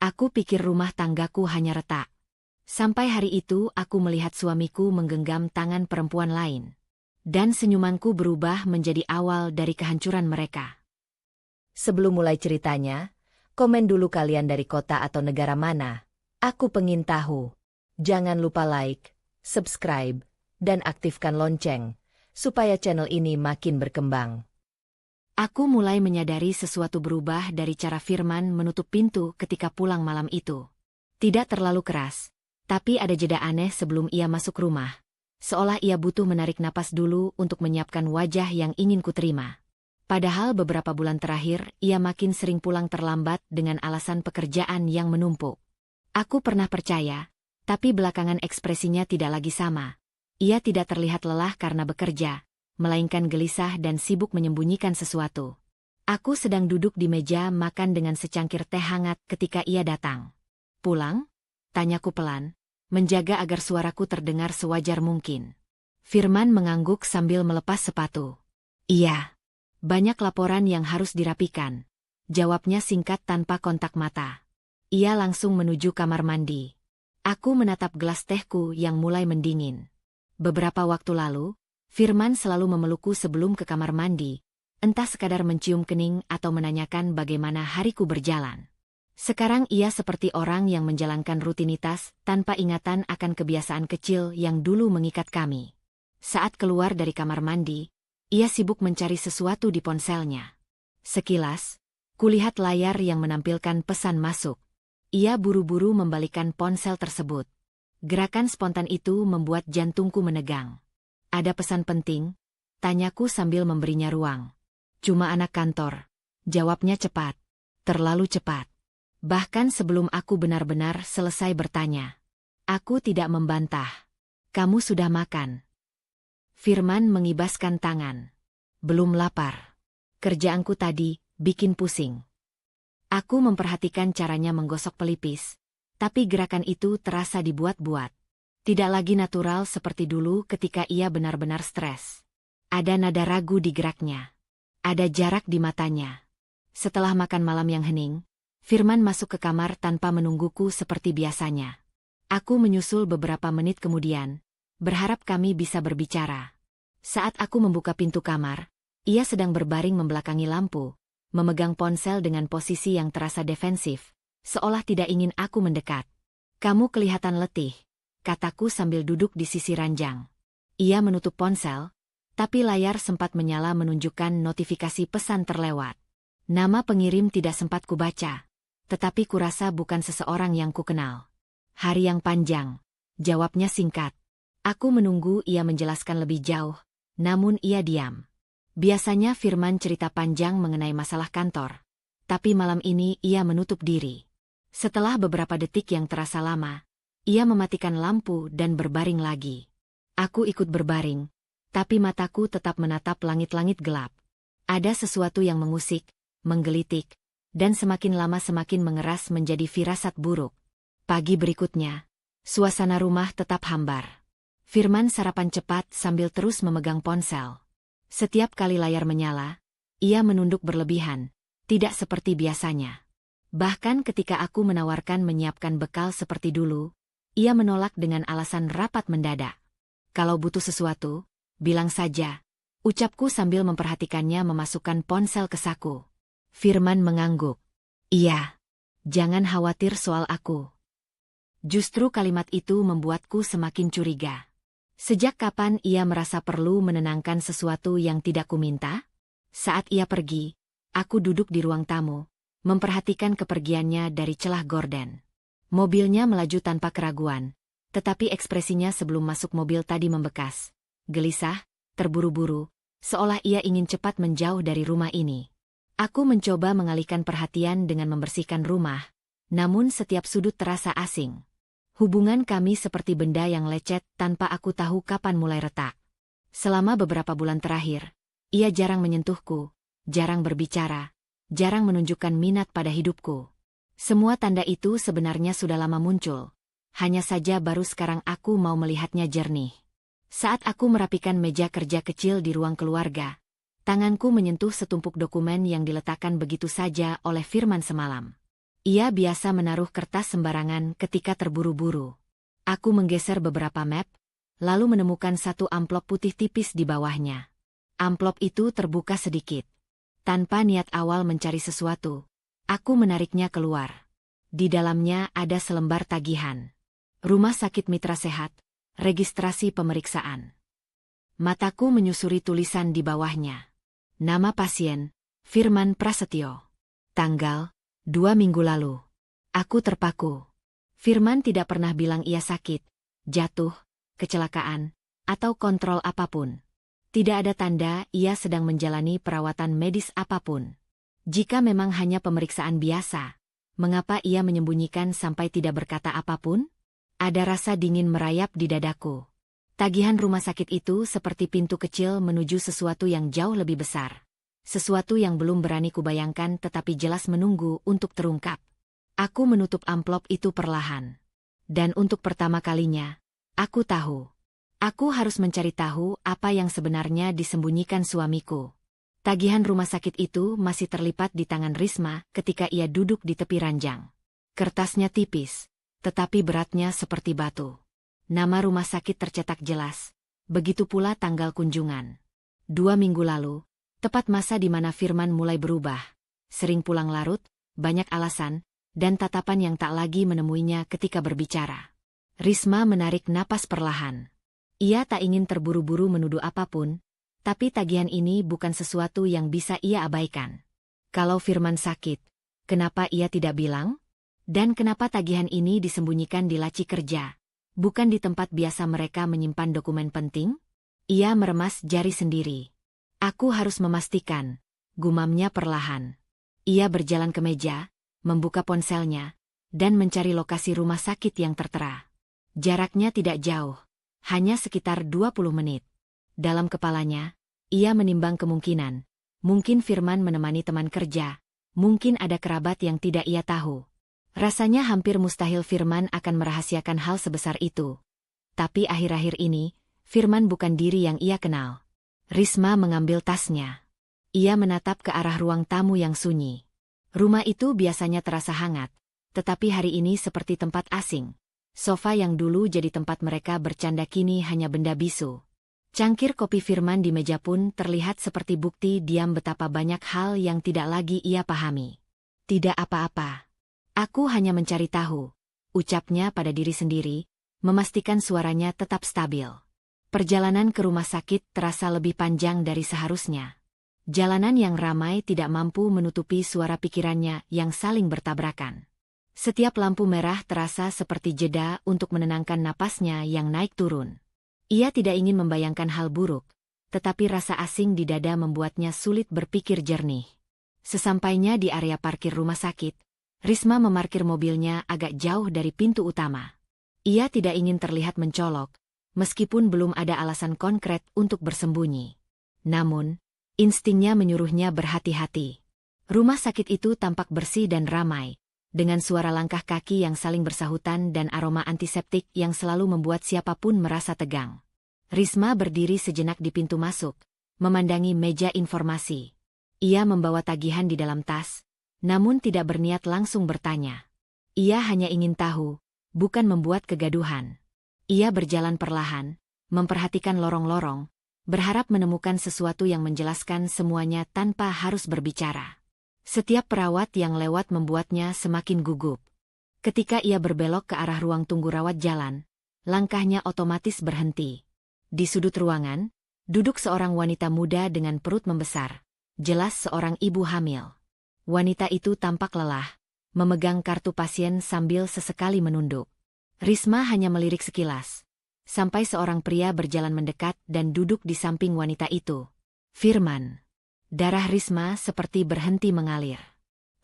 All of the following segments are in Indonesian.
Aku pikir rumah tanggaku hanya retak. Sampai hari itu aku melihat suamiku menggenggam tangan perempuan lain. Dan senyumanku berubah menjadi awal dari kehancuran mereka. Sebelum mulai ceritanya, komen dulu kalian dari kota atau negara mana. Aku pengen tahu. Jangan lupa like, subscribe, dan aktifkan lonceng, supaya channel ini makin berkembang. Aku mulai menyadari sesuatu berubah dari cara Firman menutup pintu ketika pulang malam itu. Tidak terlalu keras, tapi ada jeda aneh sebelum ia masuk rumah. Seolah ia butuh menarik napas dulu untuk menyiapkan wajah yang ingin kuterima. Padahal beberapa bulan terakhir, ia makin sering pulang terlambat dengan alasan pekerjaan yang menumpuk. Aku pernah percaya, tapi belakangan ekspresinya tidak lagi sama. Ia tidak terlihat lelah karena bekerja, melainkan gelisah dan sibuk menyembunyikan sesuatu. Aku sedang duduk di meja makan dengan secangkir teh hangat ketika ia datang. "Pulang?" tanyaku pelan, menjaga agar suaraku terdengar sewajar mungkin. Firman mengangguk sambil melepas sepatu. "Iya. Banyak laporan yang harus dirapikan," jawabnya singkat tanpa kontak mata. Ia langsung menuju kamar mandi. Aku menatap gelas tehku yang mulai mendingin. Beberapa waktu lalu, Firman selalu memelukku sebelum ke kamar mandi, entah sekadar mencium kening atau menanyakan bagaimana hariku berjalan. Sekarang ia seperti orang yang menjalankan rutinitas tanpa ingatan akan kebiasaan kecil yang dulu mengikat kami. Saat keluar dari kamar mandi, ia sibuk mencari sesuatu di ponselnya. Sekilas, kulihat layar yang menampilkan pesan masuk. Ia buru-buru membalikkan ponsel tersebut. Gerakan spontan itu membuat jantungku menegang. "Ada pesan penting?" tanyaku sambil memberinya ruang. "Cuma anak kantor," jawabnya cepat. Terlalu cepat. Bahkan sebelum aku benar-benar selesai bertanya. Aku tidak membantah. "Kamu sudah makan?" Firman mengibaskan tangan. "Belum lapar. Kerjaanku tadi bikin pusing." Aku memperhatikan caranya menggosok pelipis, tapi gerakan itu terasa dibuat-buat. Tidak lagi natural seperti dulu ketika ia benar-benar stres. Ada nada ragu di geraknya. Ada jarak di matanya. Setelah makan malam yang hening, Firman masuk ke kamar tanpa menungguku seperti biasanya. Aku menyusul beberapa menit kemudian, berharap kami bisa berbicara. Saat aku membuka pintu kamar, ia sedang berbaring membelakangi lampu, memegang ponsel dengan posisi yang terasa defensif, seolah tidak ingin aku mendekat. "Kamu kelihatan letih," kataku sambil duduk di sisi ranjang. Ia menutup ponsel, tapi layar sempat menyala menunjukkan notifikasi pesan terlewat. Nama pengirim tidak sempat kubaca, tetapi kurasa bukan seseorang yang kukenal. "Hari yang panjang," jawabnya singkat. Aku menunggu ia menjelaskan lebih jauh, namun ia diam. Biasanya Firman cerita panjang mengenai masalah kantor, tapi malam ini ia menutup diri. Setelah beberapa detik yang terasa lama, ia mematikan lampu dan berbaring lagi. Aku ikut berbaring, tapi mataku tetap menatap langit-langit gelap. Ada sesuatu yang mengusik, menggelitik, dan semakin lama semakin mengeras menjadi firasat buruk. Pagi berikutnya, suasana rumah tetap hambar. Firman sarapan cepat sambil terus memegang ponsel. Setiap kali layar menyala, ia menunduk berlebihan, tidak seperti biasanya. Bahkan ketika aku menawarkan menyiapkan bekal seperti dulu, ia menolak dengan alasan rapat mendadak. "Kalau butuh sesuatu, bilang saja," ucapku sambil memperhatikannya memasukkan ponsel ke saku. Firman mengangguk. "Iya. Jangan khawatir soal aku." Justru kalimat itu membuatku semakin curiga. Sejak kapan ia merasa perlu menenangkan sesuatu yang tidak kuminta? Saat ia pergi, aku duduk di ruang tamu, memperhatikan kepergiannya dari celah gorden. Mobilnya melaju tanpa keraguan, tetapi ekspresinya sebelum masuk mobil tadi membekas. Gelisah, terburu-buru, seolah ia ingin cepat menjauh dari rumah ini. Aku mencoba mengalihkan perhatian dengan membersihkan rumah, namun setiap sudut terasa asing. Hubungan kami seperti benda yang lecet tanpa aku tahu kapan mulai retak. Selama beberapa bulan terakhir, ia jarang menyentuhku, jarang berbicara, jarang menunjukkan minat pada hidupku. Semua tanda itu sebenarnya sudah lama muncul. Hanya saja baru sekarang aku mau melihatnya jernih. Saat aku merapikan meja kerja kecil di ruang keluarga, tanganku menyentuh setumpuk dokumen yang diletakkan begitu saja oleh Firman semalam. Ia biasa menaruh kertas sembarangan ketika terburu-buru. Aku menggeser beberapa map, lalu menemukan satu amplop putih tipis di bawahnya. Amplop itu terbuka sedikit. Tanpa niat awal mencari sesuatu, aku menariknya keluar. Di dalamnya ada selembar tagihan. Rumah Sakit Mitra Sehat, registrasi pemeriksaan. Mataku menyusuri tulisan di bawahnya. Nama pasien, Firman Prasetyo. Tanggal, 2 minggu lalu. Aku terpaku. Firman tidak pernah bilang ia sakit, jatuh, kecelakaan, atau kontrol apapun. Tidak ada tanda ia sedang menjalani perawatan medis apapun. Jika memang hanya pemeriksaan biasa, mengapa ia menyembunyikan sampai tidak berkata apapun? Ada rasa dingin merayap di dadaku. Tagihan rumah sakit itu seperti pintu kecil menuju sesuatu yang jauh lebih besar. Sesuatu yang belum berani kubayangkan tetapi jelas menunggu untuk terungkap. Aku menutup amplop itu perlahan. Dan untuk pertama kalinya, aku tahu. Aku harus mencari tahu apa yang sebenarnya disembunyikan suamiku. Tagihan rumah sakit itu masih terlipat di tangan Risma ketika ia duduk di tepi ranjang. Kertasnya tipis, tetapi beratnya seperti batu. Nama rumah sakit tercetak jelas, begitu pula tanggal kunjungan. 2 minggu lalu, tepat masa di mana Firman mulai berubah. Sering pulang larut, banyak alasan, dan tatapan yang tak lagi menemuinya ketika berbicara. Risma menarik napas perlahan. Ia tak ingin terburu-buru menuduh apapun, tapi tagihan ini bukan sesuatu yang bisa ia abaikan. Kalau Firman sakit, kenapa ia tidak bilang? Dan kenapa tagihan ini disembunyikan di laci kerja, bukan di tempat biasa mereka menyimpan dokumen penting? Ia meremas jari sendiri. Aku harus memastikan, gumamnya perlahan. Ia berjalan ke meja, membuka ponselnya, dan mencari lokasi rumah sakit yang tertera. Jaraknya tidak jauh. Hanya sekitar 20 menit. Dalam kepalanya, ia menimbang kemungkinan. Mungkin Firman menemani teman kerja, mungkin ada kerabat yang tidak ia tahu. Rasanya hampir mustahil Firman akan merahasiakan hal sebesar itu. Tapi akhir-akhir ini, Firman bukan diri yang ia kenal. Risma mengambil tasnya. Ia menatap ke arah ruang tamu yang sunyi. Rumah itu biasanya terasa hangat, tetapi hari ini seperti tempat asing. Sofa yang dulu jadi tempat mereka bercanda kini hanya benda bisu. Cangkir kopi Firman di meja pun terlihat seperti bukti diam betapa banyak hal yang tidak lagi ia pahami. Tidak apa-apa. Aku hanya mencari tahu, ucapnya pada diri sendiri, memastikan suaranya tetap stabil. Perjalanan ke rumah sakit terasa lebih panjang dari seharusnya. Jalanan yang ramai tidak mampu menutupi suara pikirannya yang saling bertabrakan. Setiap lampu merah terasa seperti jeda untuk menenangkan napasnya yang naik turun. Ia tidak ingin membayangkan hal buruk, tetapi rasa asing di dada membuatnya sulit berpikir jernih. Sesampainya di area parkir rumah sakit, Risma memarkir mobilnya agak jauh dari pintu utama. Ia tidak ingin terlihat mencolok, meskipun belum ada alasan konkret untuk bersembunyi. Namun, instingnya menyuruhnya berhati-hati. Rumah sakit itu tampak bersih dan ramai, dengan suara langkah kaki yang saling bersahutan dan aroma antiseptik yang selalu membuat siapapun merasa tegang. Risma berdiri sejenak di pintu masuk, memandangi meja informasi. Ia membawa tagihan di dalam tas, namun tidak berniat langsung bertanya. Ia hanya ingin tahu, bukan membuat kegaduhan. Ia berjalan perlahan, memperhatikan lorong-lorong, berharap menemukan sesuatu yang menjelaskan semuanya tanpa harus berbicara. Setiap perawat yang lewat membuatnya semakin gugup. Ketika ia berbelok ke arah ruang tunggu rawat jalan, langkahnya otomatis berhenti. Di sudut ruangan, duduk seorang wanita muda dengan perut membesar, jelas seorang ibu hamil. Wanita itu tampak lelah, memegang kartu pasien sambil sesekali menunduk. Risma hanya melirik sekilas, sampai seorang pria berjalan mendekat dan duduk di samping wanita itu. Firman. Darah Risma seperti berhenti mengalir.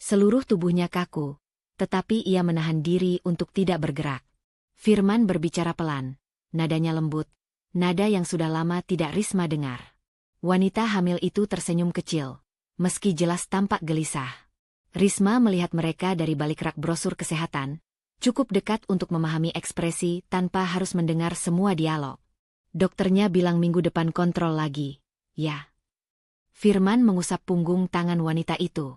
Seluruh tubuhnya kaku, tetapi ia menahan diri untuk tidak bergerak. Firman berbicara pelan, nadanya lembut, nada yang sudah lama tidak Risma dengar. Wanita hamil itu tersenyum kecil, meski jelas tampak gelisah. Risma melihat mereka dari balik rak brosur kesehatan, cukup dekat untuk memahami ekspresi tanpa harus mendengar semua dialog. Dokternya bilang minggu depan kontrol lagi, ya. Firman mengusap punggung tangan wanita itu.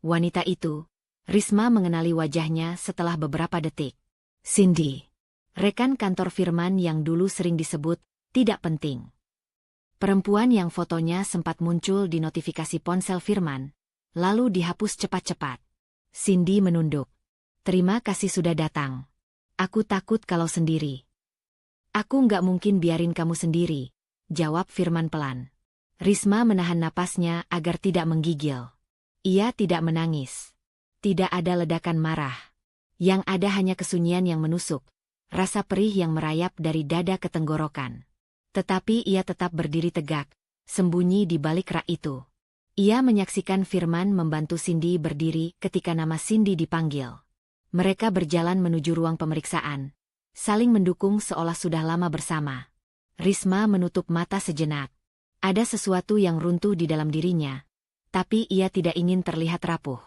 Wanita itu, Risma mengenali wajahnya setelah beberapa detik. Cindy. Rekan kantor Firman yang dulu sering disebut tidak penting. Perempuan yang fotonya sempat muncul di notifikasi ponsel Firman, lalu dihapus cepat-cepat. Cindy menunduk. Terima kasih sudah datang. Aku takut kalau sendiri. Aku nggak mungkin biarin kamu sendiri, jawab Firman pelan. Risma menahan napasnya agar tidak menggigil. Ia tidak menangis. Tidak ada ledakan marah. Yang ada hanya kesunyian yang menusuk, rasa perih yang merayap dari dada ke tenggorokan. Tetapi ia tetap berdiri tegak, sembunyi di balik rak itu. Ia menyaksikan Firman membantu Cindy berdiri ketika nama Cindy dipanggil. Mereka berjalan menuju ruang pemeriksaan, saling mendukung seolah sudah lama bersama. Risma menutup mata sejenak. Ada sesuatu yang runtuh di dalam dirinya, tapi ia tidak ingin terlihat rapuh.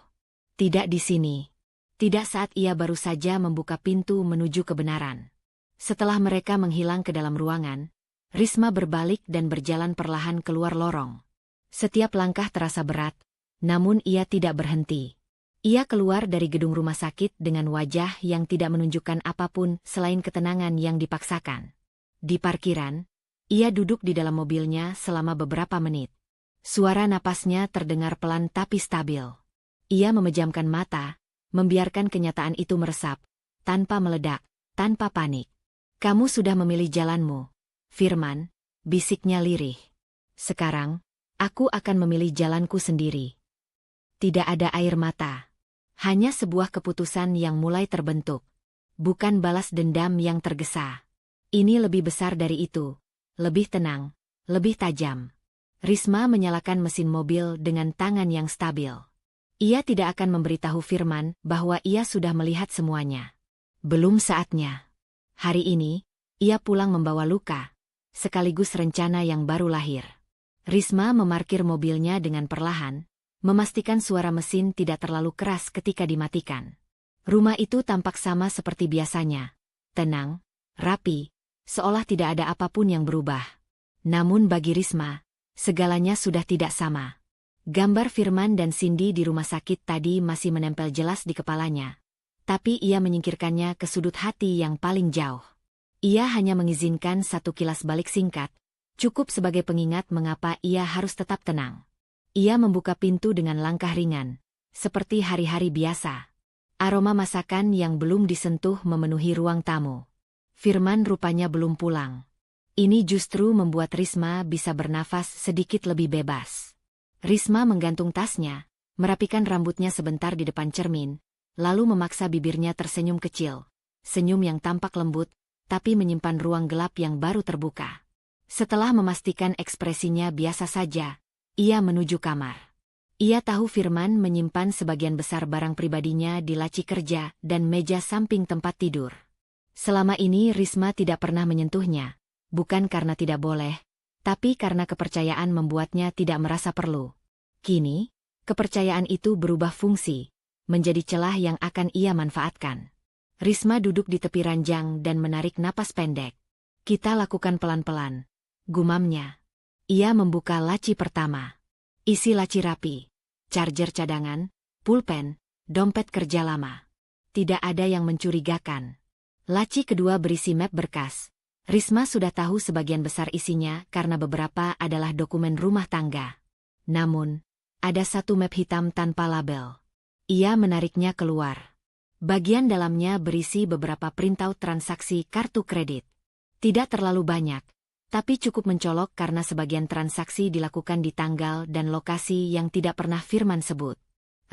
Tidak di sini. Tidak saat ia baru saja membuka pintu menuju kebenaran. Setelah mereka menghilang ke dalam ruangan, Risma berbalik dan berjalan perlahan keluar lorong. Setiap langkah terasa berat, namun ia tidak berhenti. Ia keluar dari gedung rumah sakit dengan wajah yang tidak menunjukkan apapun selain ketenangan yang dipaksakan. Di parkiran, ia duduk di dalam mobilnya selama beberapa menit. Suara napasnya terdengar pelan tapi stabil. Ia memejamkan mata, membiarkan kenyataan itu meresap, tanpa meledak, tanpa panik. Kamu sudah memilih jalanmu, Firman, bisiknya lirih. Sekarang, aku akan memilih jalanku sendiri. Tidak ada air mata. Hanya sebuah keputusan yang mulai terbentuk. Bukan balas dendam yang tergesa. Ini lebih besar dari itu. Lebih tenang, lebih tajam. Risma menyalakan mesin mobil dengan tangan yang stabil. Ia tidak akan memberitahu Firman bahwa ia sudah melihat semuanya. Belum saatnya. Hari ini, ia pulang membawa luka, sekaligus rencana yang baru lahir. Risma memarkir mobilnya dengan perlahan, memastikan suara mesin tidak terlalu keras ketika dimatikan. Rumah itu tampak sama seperti biasanya. Tenang, rapi, seolah tidak ada apapun yang berubah. Namun bagi Risma, segalanya sudah tidak sama. Gambar Firman dan Cindy di rumah sakit tadi masih menempel jelas di kepalanya. Tapi ia menyingkirkannya ke sudut hati yang paling jauh. Ia hanya mengizinkan satu kilas balik singkat, cukup sebagai pengingat mengapa ia harus tetap tenang. Ia membuka pintu dengan langkah ringan, seperti hari-hari biasa. Aroma masakan yang belum disentuh memenuhi ruang tamu. Firman rupanya belum pulang. Ini justru membuat Risma bisa bernafas sedikit lebih bebas. Risma menggantung tasnya, merapikan rambutnya sebentar di depan cermin, lalu memaksa bibirnya tersenyum kecil. Senyum yang tampak lembut, tapi menyimpan ruang gelap yang baru terbuka. Setelah memastikan ekspresinya biasa saja, ia menuju kamar. Ia tahu Firman menyimpan sebagian besar barang pribadinya di laci kerja dan meja samping tempat tidur. Selama ini Risma tidak pernah menyentuhnya, bukan karena tidak boleh, tapi karena kepercayaan membuatnya tidak merasa perlu. Kini, kepercayaan itu berubah fungsi, menjadi celah yang akan ia manfaatkan. Risma duduk di tepi ranjang dan menarik napas pendek. Kita lakukan pelan-pelan, gumamnya. Ia membuka laci pertama. Isi laci rapi. Charger cadangan, pulpen, dompet kerja lama. Tidak ada yang mencurigakan. Laci kedua berisi map berkas. Risma sudah tahu sebagian besar isinya karena beberapa adalah dokumen rumah tangga. Namun, ada satu map hitam tanpa label. Ia menariknya keluar. Bagian dalamnya berisi beberapa printout transaksi kartu kredit. Tidak terlalu banyak, tapi cukup mencolok karena sebagian transaksi dilakukan di tanggal dan lokasi yang tidak pernah Firman sebut.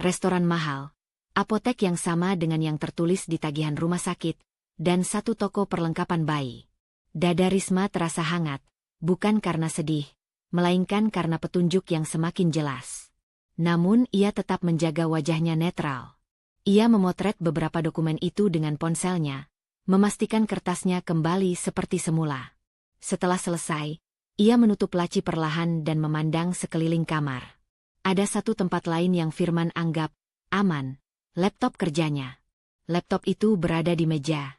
Restoran mahal, apotek yang sama dengan yang tertulis di tagihan rumah sakit, dan satu toko perlengkapan bayi. Dada Risma terasa hangat, bukan karena sedih, melainkan karena petunjuk yang semakin jelas. Namun ia tetap menjaga wajahnya netral. Ia memotret beberapa dokumen itu dengan ponselnya, memastikan kertasnya kembali seperti semula. Setelah selesai, ia menutup laci perlahan dan memandang sekeliling kamar. Ada satu tempat lain yang Firman anggap aman, laptop kerjanya. Laptop itu berada di meja.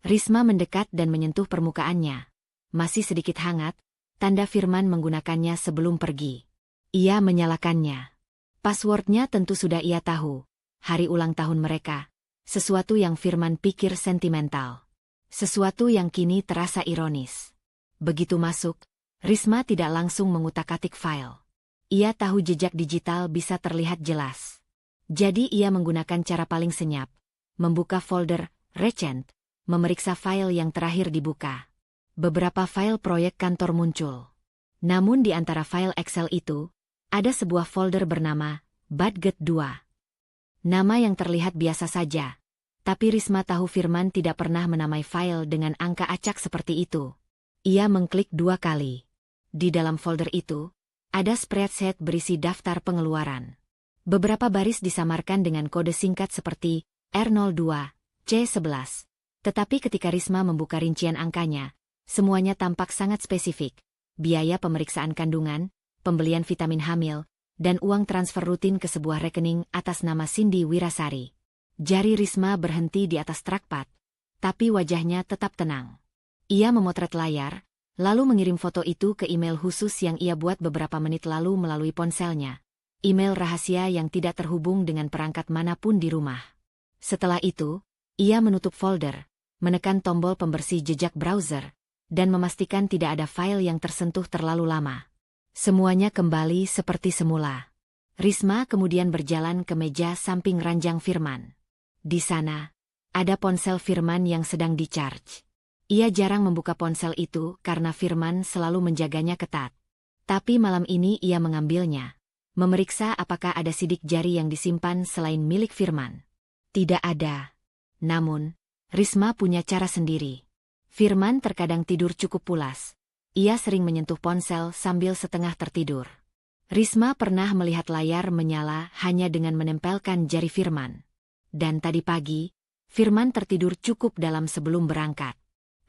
Risma mendekat dan menyentuh permukaannya. Masih sedikit hangat, tanda Firman menggunakannya sebelum pergi. Ia menyalakannya. Passwordnya tentu sudah ia tahu. hari ulang tahun mereka. Sesuatu yang Firman pikir sentimental. Sesuatu yang kini terasa ironis. Begitu masuk, Risma tidak langsung mengutak-atik file. Ia tahu jejak digital bisa terlihat jelas. Jadi ia menggunakan cara paling senyap. Membuka folder Recent, memeriksa file yang terakhir dibuka. Beberapa file proyek kantor muncul. Namun di antara file Excel itu, ada sebuah folder bernama Budget 2. Nama yang terlihat biasa saja. Tapi Risma tahu Firman tidak pernah menamai file dengan angka acak seperti itu. Ia mengklik 2 kali. Di dalam folder itu, ada spreadsheet berisi daftar pengeluaran. Beberapa baris disamarkan dengan kode singkat seperti R02, C11. Tetapi ketika Risma membuka rincian angkanya, semuanya tampak sangat spesifik. Biaya pemeriksaan kandungan, pembelian vitamin hamil, dan uang transfer rutin ke sebuah rekening atas nama Cindy Wirasari. Jari Risma berhenti di atas trackpad, tapi wajahnya tetap tenang. Ia memotret layar, lalu mengirim foto itu ke email khusus yang ia buat beberapa menit lalu melalui ponselnya. Email rahasia yang tidak terhubung dengan perangkat manapun di rumah. Setelah itu, ia menutup folder, menekan tombol pembersih jejak browser, dan memastikan tidak ada file yang tersentuh terlalu lama. Semuanya kembali seperti semula. Risma kemudian berjalan ke meja samping ranjang Firman. Di sana, ada ponsel Firman yang sedang di-charge. Ia jarang membuka ponsel itu karena Firman selalu menjaganya ketat. Tapi malam ini ia mengambilnya. Memeriksa apakah ada sidik jari yang disimpan selain milik Firman. Tidak ada. Namun, Risma punya cara sendiri. Firman terkadang tidur cukup pulas. Ia sering menyentuh ponsel sambil setengah tertidur. Risma pernah melihat layar menyala hanya dengan menempelkan jari Firman. Dan tadi pagi, Firman tertidur cukup dalam sebelum berangkat.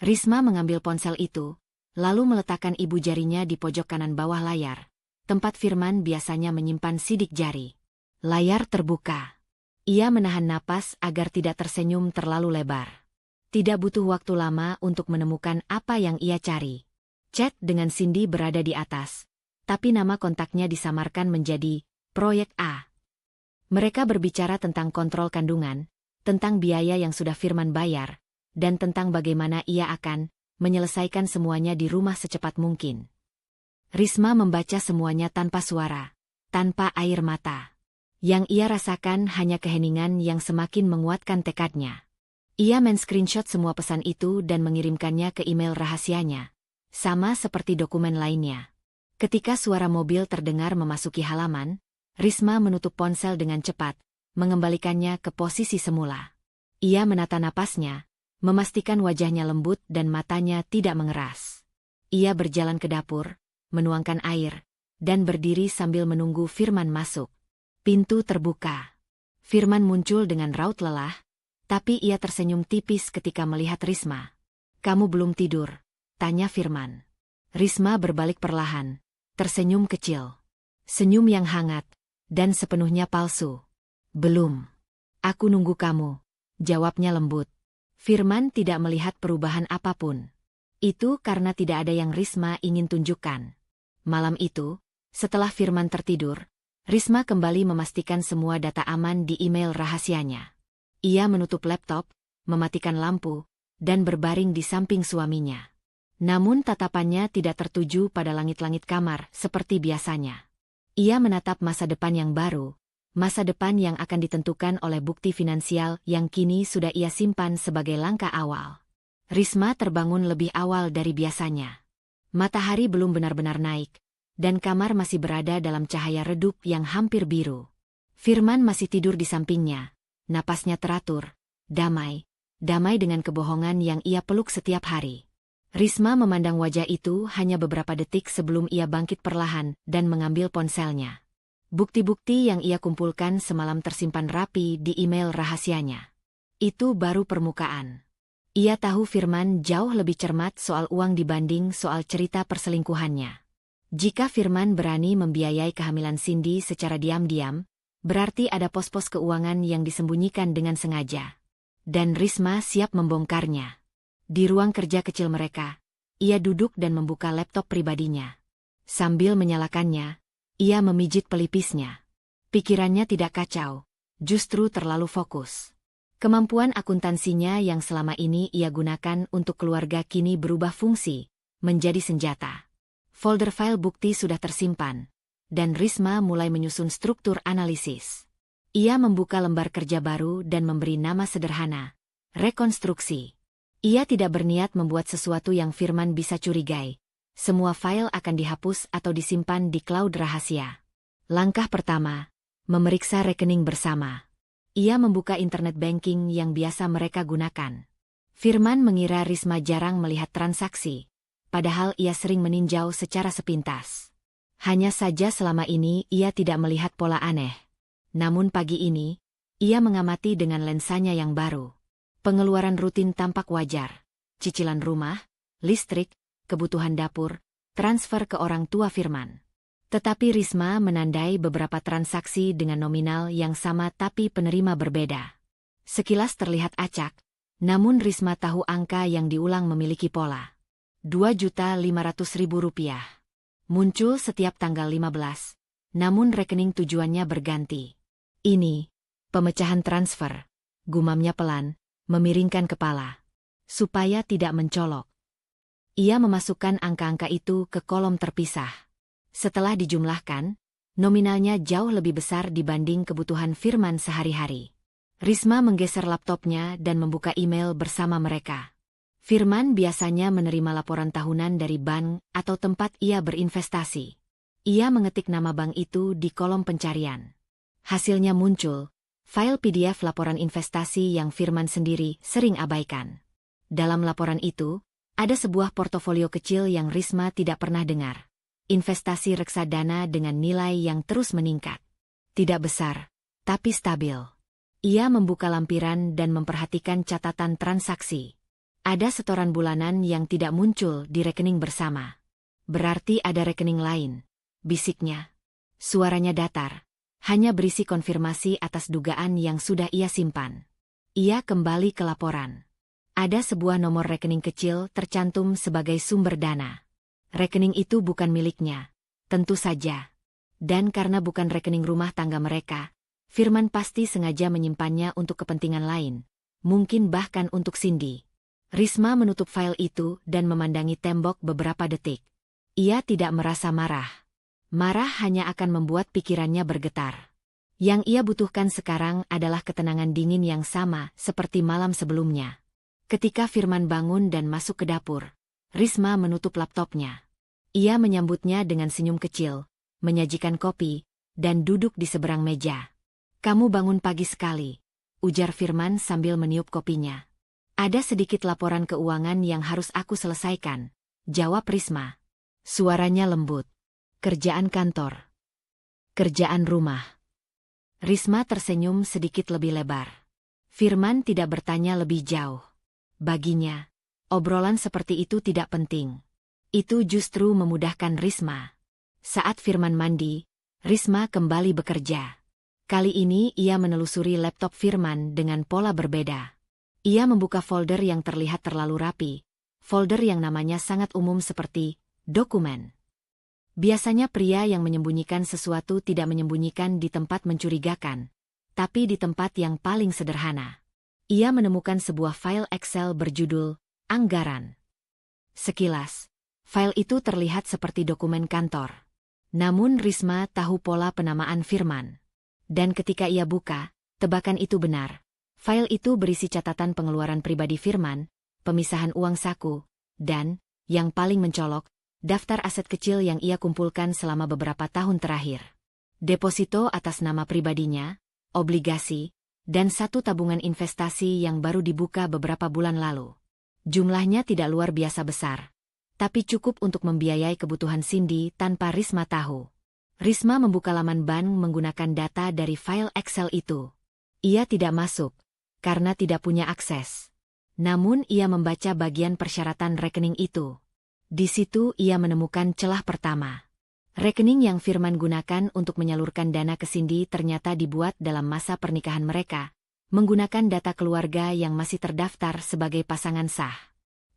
Risma mengambil ponsel itu, lalu meletakkan ibu jarinya di pojok kanan bawah layar, tempat Firman biasanya menyimpan sidik jari. Layar terbuka. Ia menahan napas agar tidak tersenyum terlalu lebar. Tidak butuh waktu lama untuk menemukan apa yang ia cari. Chat dengan Cindy berada di atas, tapi nama kontaknya disamarkan menjadi Proyek A. Mereka berbicara tentang kontrol kandungan, tentang biaya yang sudah Firman bayar, dan tentang bagaimana ia akan menyelesaikan semuanya di rumah secepat mungkin. Risma membaca semuanya tanpa suara, tanpa air mata. Yang ia rasakan hanya keheningan yang semakin menguatkan tekadnya. Ia men-screenshot semua pesan itu dan mengirimkannya ke email rahasianya. Sama seperti dokumen lainnya. Ketika suara mobil terdengar memasuki halaman, Risma menutup ponsel dengan cepat, mengembalikannya ke posisi semula. Ia menata napasnya, memastikan wajahnya lembut dan matanya tidak mengeras. Ia berjalan ke dapur, menuangkan air, dan berdiri sambil menunggu Firman masuk. Pintu terbuka. Firman muncul dengan raut lelah, tapi ia tersenyum tipis ketika melihat Risma. "Kamu belum tidur?" tanya Firman. Risma berbalik perlahan, tersenyum kecil. Senyum yang hangat, dan sepenuhnya palsu. "Belum. Aku nunggu kamu," jawabnya lembut. Firman tidak melihat perubahan apapun. Itu karena tidak ada yang Risma ingin tunjukkan. Malam itu, setelah Firman tertidur, Risma kembali memastikan semua data aman di email rahasianya. Ia menutup laptop, mematikan lampu, dan berbaring di samping suaminya. Namun tatapannya tidak tertuju pada langit-langit kamar seperti biasanya. Ia menatap masa depan yang baru, masa depan yang akan ditentukan oleh bukti finansial yang kini sudah ia simpan sebagai langkah awal. Risma terbangun lebih awal dari biasanya. Matahari belum benar-benar naik, dan kamar masih berada dalam cahaya redup yang hampir biru. Firman masih tidur di sampingnya, napasnya teratur, damai dengan kebohongan yang ia peluk setiap hari. Risma memandang wajah itu hanya beberapa detik sebelum ia bangkit perlahan dan mengambil ponselnya. Bukti-bukti yang ia kumpulkan semalam tersimpan rapi di email rahasianya. Itu baru permukaan. Ia tahu Firman jauh lebih cermat soal uang dibanding soal cerita perselingkuhannya. Jika Firman berani membiayai kehamilan Cindy secara diam-diam, berarti ada pos-pos keuangan yang disembunyikan dengan sengaja. Dan Risma siap membongkarnya. Di ruang kerja kecil mereka, ia duduk dan membuka laptop pribadinya. Sambil menyalakannya, ia memijit pelipisnya. Pikirannya tidak kacau, justru terlalu fokus. Kemampuan akuntansinya yang selama ini ia gunakan untuk keluarga kini berubah fungsi, menjadi senjata. Folder file bukti sudah tersimpan, dan Risma mulai menyusun struktur analisis. Ia membuka lembar kerja baru dan memberi nama sederhana, rekonstruksi. Ia tidak berniat membuat sesuatu yang Firman bisa curigai. Semua file akan dihapus atau disimpan di cloud rahasia. Langkah pertama, memeriksa rekening bersama. Ia membuka internet banking yang biasa mereka gunakan. Firman mengira Risma jarang melihat transaksi, padahal ia sering meninjau secara sepintas. Hanya saja selama ini ia tidak melihat pola aneh. Namun pagi ini, ia mengamati dengan lensanya yang baru. Pengeluaran rutin tampak wajar. Cicilan rumah, listrik, kebutuhan dapur, transfer ke orang tua Firman. Tetapi Risma menandai beberapa transaksi dengan nominal yang sama tapi penerima berbeda. Sekilas terlihat acak, namun Risma tahu angka yang diulang memiliki pola. Rp2.500.000. Muncul setiap tanggal 15, namun rekening tujuannya berganti. Ini, pemecahan transfer, gumamnya pelan, memiringkan kepala. Supaya tidak mencolok. Ia memasukkan angka-angka itu ke kolom terpisah. Setelah dijumlahkan, nominalnya jauh lebih besar dibanding kebutuhan Firman sehari-hari. Risma menggeser laptopnya dan membuka email bersama mereka. Firman biasanya menerima laporan tahunan dari bank atau tempat ia berinvestasi. Ia mengetik nama bank itu di kolom pencarian. Hasilnya muncul, file PDF laporan investasi yang Firman sendiri sering abaikan. Dalam laporan itu, ada sebuah portofolio kecil yang Risma tidak pernah dengar. Investasi reksadana dengan nilai yang terus meningkat. Tidak besar, tapi stabil. Ia membuka lampiran dan memperhatikan catatan transaksi. Ada setoran bulanan yang tidak muncul di rekening bersama. Berarti ada rekening lain, bisiknya. Suaranya datar, hanya berisi konfirmasi atas dugaan yang sudah ia simpan. Ia kembali ke laporan. Ada sebuah nomor rekening kecil tercantum sebagai sumber dana. Rekening itu bukan miliknya, tentu saja. Dan karena bukan rekening rumah tangga mereka, Firman pasti sengaja menyimpannya untuk kepentingan lain, mungkin bahkan untuk Cindy. Risma menutup file itu dan memandangi tembok beberapa detik. Ia tidak merasa marah. Marah hanya akan membuat pikirannya bergetar. Yang ia butuhkan sekarang adalah ketenangan dingin yang sama seperti malam sebelumnya. Ketika Firman bangun dan masuk ke dapur, Risma menutup laptopnya. Ia menyambutnya dengan senyum kecil, menyajikan kopi, dan duduk di seberang meja. "Kamu bangun pagi sekali," ujar Firman sambil meniup kopinya. "Ada sedikit laporan keuangan yang harus aku selesaikan," jawab Risma. Suaranya lembut. "Kerjaan kantor. Kerjaan rumah." Risma tersenyum sedikit lebih lebar. Firman tidak bertanya lebih jauh. Baginya, obrolan seperti itu tidak penting. Itu justru memudahkan Risma. Saat Firman mandi, Risma kembali bekerja. Kali ini ia menelusuri laptop Firman dengan pola berbeda. Ia membuka folder yang terlihat terlalu rapi, folder yang namanya sangat umum seperti dokumen. Biasanya pria yang menyembunyikan sesuatu tidak menyembunyikan di tempat mencurigakan, tapi di tempat yang paling sederhana. Ia menemukan sebuah file Excel berjudul Anggaran. Sekilas, file itu terlihat seperti dokumen kantor. Namun Risma tahu pola penamaan Firman. Dan ketika ia buka, tebakan itu benar. File itu berisi catatan pengeluaran pribadi Firman, pemisahan uang saku, dan, yang paling mencolok, daftar aset kecil yang ia kumpulkan selama beberapa tahun terakhir. Deposito atas nama pribadinya, obligasi, dan satu tabungan investasi yang baru dibuka beberapa bulan lalu. Jumlahnya tidak luar biasa besar, tapi cukup untuk membiayai kebutuhan Cindy tanpa Risma tahu. Risma membuka laman bank menggunakan data dari file Excel itu. Ia tidak masuk, karena tidak punya akses. Namun ia membaca bagian persyaratan rekening itu. Di situ ia menemukan celah pertama. Rekening yang Firman gunakan untuk menyalurkan dana ke Cindy ternyata dibuat dalam masa pernikahan mereka, menggunakan data keluarga yang masih terdaftar sebagai pasangan sah.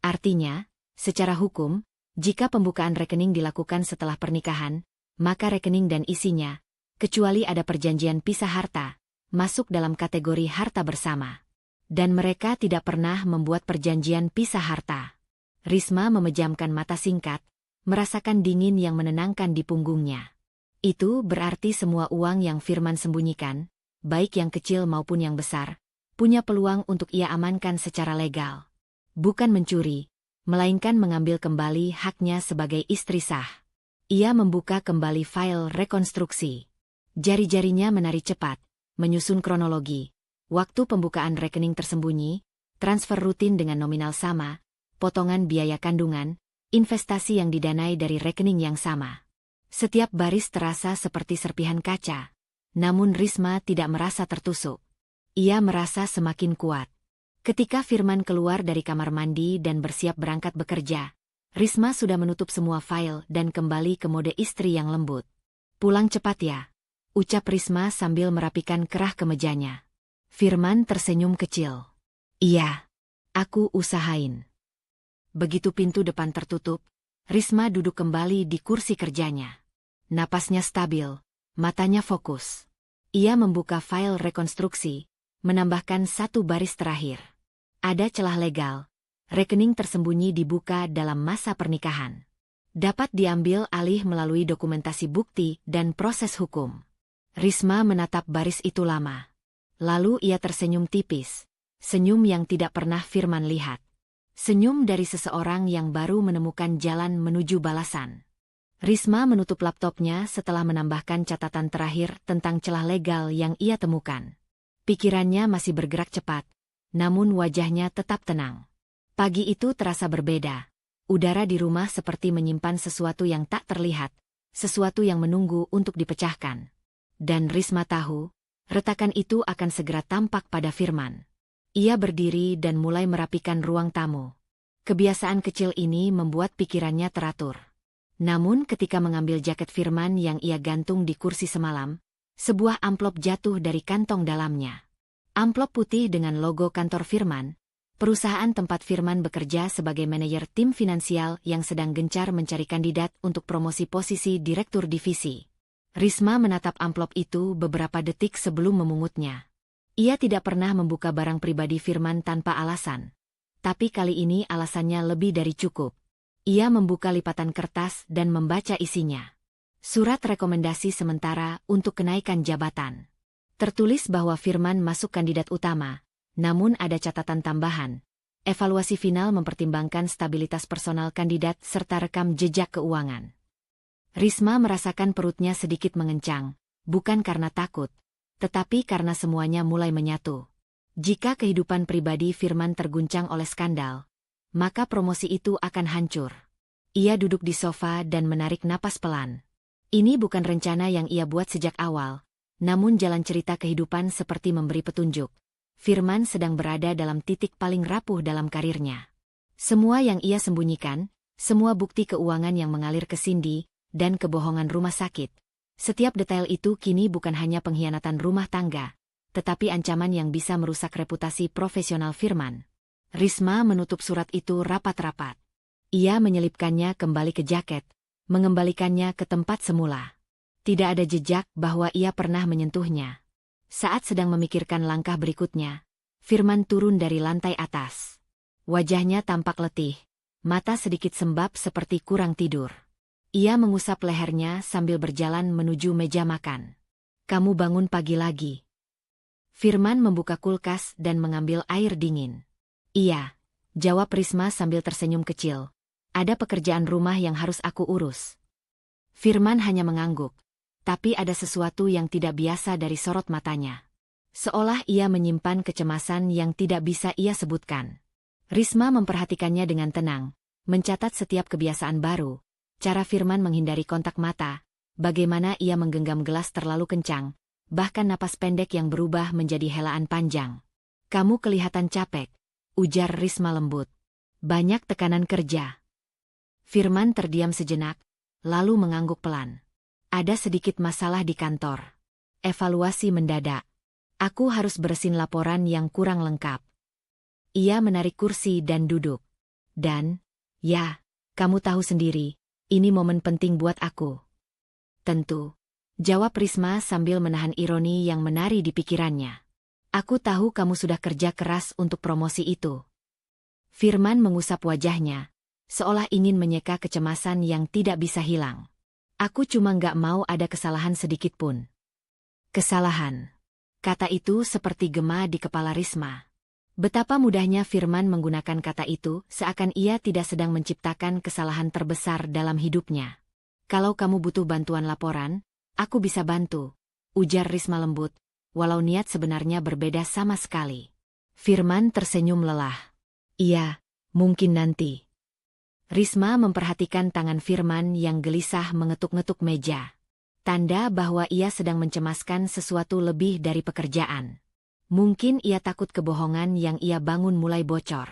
Artinya, secara hukum, jika pembukaan rekening dilakukan setelah pernikahan, maka rekening dan isinya, kecuali ada perjanjian pisah harta, masuk dalam kategori harta bersama. Dan mereka tidak pernah membuat perjanjian pisah harta. Risma memejamkan mata singkat, merasakan dingin yang menenangkan di punggungnya. Itu berarti semua uang yang Firman sembunyikan, baik yang kecil maupun yang besar, punya peluang untuk ia amankan secara legal. Bukan mencuri, melainkan mengambil kembali haknya sebagai istri sah. Ia membuka kembali file rekonstruksi. Jari-jarinya menari cepat, menyusun kronologi. Waktu pembukaan rekening tersembunyi, transfer rutin dengan nominal sama, potongan biaya kandungan, investasi yang didanai dari rekening yang sama. Setiap baris terasa seperti serpihan kaca. Namun Risma tidak merasa tertusuk. Ia merasa semakin kuat. Ketika Firman keluar dari kamar mandi dan bersiap berangkat bekerja, Risma sudah menutup semua file dan kembali ke mode istri yang lembut. "Pulang cepat ya," ucap Risma sambil merapikan kerah kemejanya. Firman tersenyum kecil. "Iya, aku usahain." Begitu pintu depan tertutup, Risma duduk kembali di kursi kerjanya. Napasnya stabil, matanya fokus. Ia membuka file rekonstruksi, menambahkan satu baris terakhir. Ada celah legal. Rekening tersembunyi dibuka dalam masa pernikahan. Dapat diambil alih melalui dokumentasi bukti dan proses hukum. Risma menatap baris itu lama. Lalu ia tersenyum tipis. Senyum yang tidak pernah Firman lihat. Senyum dari seseorang yang baru menemukan jalan menuju balasan. Risma menutup laptopnya setelah menambahkan catatan terakhir tentang celah legal yang ia temukan. Pikirannya masih bergerak cepat, namun wajahnya tetap tenang. Pagi itu terasa berbeda. Udara di rumah seperti menyimpan sesuatu yang tak terlihat, sesuatu yang menunggu untuk dipecahkan. Dan Risma tahu, retakan itu akan segera tampak pada Firman. Ia berdiri dan mulai merapikan ruang tamu. Kebiasaan kecil ini membuat pikirannya teratur. Namun ketika mengambil jaket Firman yang ia gantung di kursi semalam, sebuah amplop jatuh dari kantong dalamnya. Amplop putih dengan logo kantor Firman, perusahaan tempat Firman bekerja sebagai manajer tim finansial yang sedang gencar mencari kandidat untuk promosi posisi direktur divisi. Risma menatap amplop itu beberapa detik sebelum memungutnya. Ia tidak pernah membuka barang pribadi Firman tanpa alasan. Tapi kali ini alasannya lebih dari cukup. Ia membuka lipatan kertas dan membaca isinya. Surat rekomendasi sementara untuk kenaikan jabatan. Tertulis bahwa Firman masuk kandidat utama, namun ada catatan tambahan. Evaluasi final mempertimbangkan stabilitas personal kandidat serta rekam jejak keuangan. Risma merasakan perutnya sedikit mengencang, bukan karena takut, tetapi karena semuanya mulai menyatu. Jika kehidupan pribadi Firman terguncang oleh skandal, maka promosi itu akan hancur. Ia duduk di sofa dan menarik napas pelan. Ini bukan rencana yang ia buat sejak awal, namun jalan cerita kehidupan seperti memberi petunjuk. Firman sedang berada dalam titik paling rapuh dalam karirnya. Semua yang ia sembunyikan, semua bukti keuangan yang mengalir ke Cindy, dan kebohongan rumah sakit. Setiap detail itu kini bukan hanya pengkhianatan rumah tangga, tetapi ancaman yang bisa merusak reputasi profesional Firman. Risma menutup surat itu rapat-rapat. Ia menyelipkannya kembali ke jaket, mengembalikannya ke tempat semula. Tidak ada jejak bahwa ia pernah menyentuhnya. Saat sedang memikirkan langkah berikutnya, Firman turun dari lantai atas. Wajahnya tampak letih, mata sedikit sembab seperti kurang tidur. Ia mengusap lehernya sambil berjalan menuju meja makan. "Kamu bangun pagi lagi?" Firman membuka kulkas dan mengambil air dingin. "Iya," jawab Risma sambil tersenyum kecil. "Ada pekerjaan rumah yang harus aku urus." Firman hanya mengangguk, tapi ada sesuatu yang tidak biasa dari sorot matanya. Seolah ia menyimpan kecemasan yang tidak bisa ia sebutkan. Risma memperhatikannya dengan tenang, mencatat setiap kebiasaan baru. Cara Firman menghindari kontak mata, bagaimana ia menggenggam gelas terlalu kencang, bahkan napas pendek yang berubah menjadi helaan panjang. "Kamu kelihatan capek," ujar Risma lembut. "Banyak tekanan kerja." Firman terdiam sejenak, lalu mengangguk pelan. "Ada sedikit masalah di kantor. Evaluasi mendadak. Aku harus beresin laporan yang kurang lengkap." Ia menarik kursi dan duduk. "Dan, ya, kamu tahu sendiri. Ini momen penting buat aku." "Tentu." Jawab Risma sambil menahan ironi yang menari di pikirannya. Aku tahu kamu sudah kerja keras untuk promosi itu. Firman mengusap wajahnya, seolah ingin menyeka kecemasan yang tidak bisa hilang. Aku cuma nggak mau ada kesalahan sedikit pun. Kesalahan. Kata itu seperti gema di kepala Risma. Betapa mudahnya Firman menggunakan kata itu seakan ia tidak sedang menciptakan kesalahan terbesar dalam hidupnya. Kalau kamu butuh bantuan laporan, aku bisa bantu, ujar Risma lembut, walau niat sebenarnya berbeda sama sekali. Firman tersenyum lelah. Iya, mungkin nanti. Risma memperhatikan tangan Firman yang gelisah mengetuk-ngetuk meja. Tanda bahwa ia sedang mencemaskan sesuatu lebih dari pekerjaan. Mungkin ia takut kebohongan yang ia bangun mulai bocor.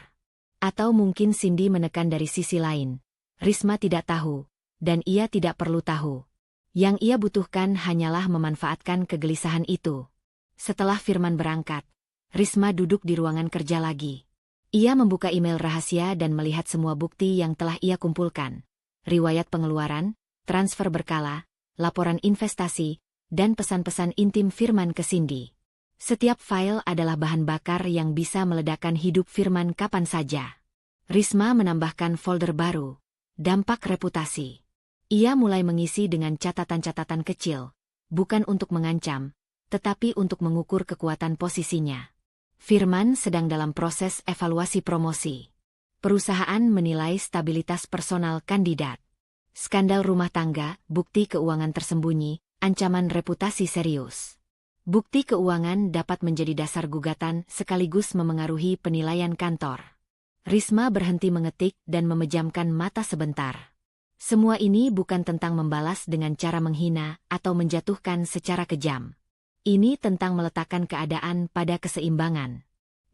Atau mungkin Cindy menekan dari sisi lain. Risma tidak tahu, dan ia tidak perlu tahu. Yang ia butuhkan hanyalah memanfaatkan kegelisahan itu. Setelah Firman berangkat, Risma duduk di ruangan kerja lagi. Ia membuka email rahasia dan melihat semua bukti yang telah ia kumpulkan. Riwayat pengeluaran, transfer berkala, laporan investasi, dan pesan-pesan intim Firman ke Cindy. Setiap file adalah bahan bakar yang bisa meledakkan hidup Firman kapan saja. Risma menambahkan folder baru, dampak reputasi. Ia mulai mengisi dengan catatan-catatan kecil, bukan untuk mengancam, tetapi untuk mengukur kekuatan posisinya. Firman sedang dalam proses evaluasi promosi. Perusahaan menilai stabilitas personal kandidat. Skandal rumah tangga, bukti keuangan tersembunyi, ancaman reputasi serius. Bukti keuangan dapat menjadi dasar gugatan sekaligus memengaruhi penilaian kantor. Risma berhenti mengetik dan memejamkan mata sebentar. Semua ini bukan tentang membalas dengan cara menghina atau menjatuhkan secara kejam. Ini tentang meletakkan keadaan pada keseimbangan.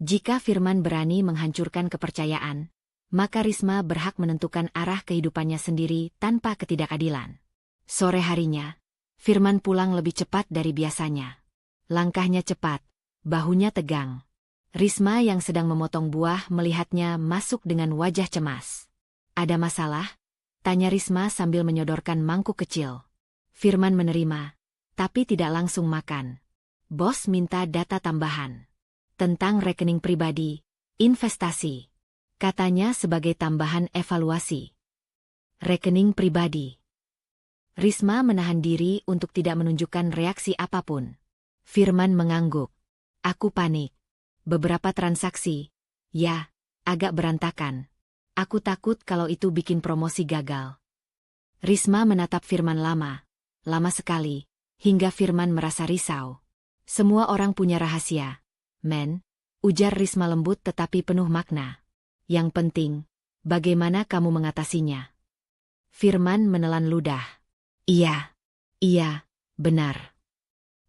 Jika Firman berani menghancurkan kepercayaan, maka Risma berhak menentukan arah kehidupannya sendiri tanpa ketidakadilan. Sore harinya, Firman pulang lebih cepat dari biasanya. Langkahnya cepat, bahunya tegang. Risma yang sedang memotong buah melihatnya masuk dengan wajah cemas. Ada masalah? Tanya Risma sambil menyodorkan mangkuk kecil. Firman menerima, tapi tidak langsung makan. Bos minta data tambahan. Tentang rekening pribadi, investasi. Katanya sebagai tambahan evaluasi. Rekening pribadi. Risma menahan diri untuk tidak menunjukkan reaksi apapun. Firman mengangguk. Aku panik. Beberapa transaksi, ya, agak berantakan. Aku takut kalau itu bikin promosi gagal. Risma menatap Firman lama sekali, hingga Firman merasa risau. Semua orang punya rahasia, men, ujar Risma lembut tetapi penuh makna. Yang penting, bagaimana kamu mengatasinya? Firman menelan ludah. Iya, benar.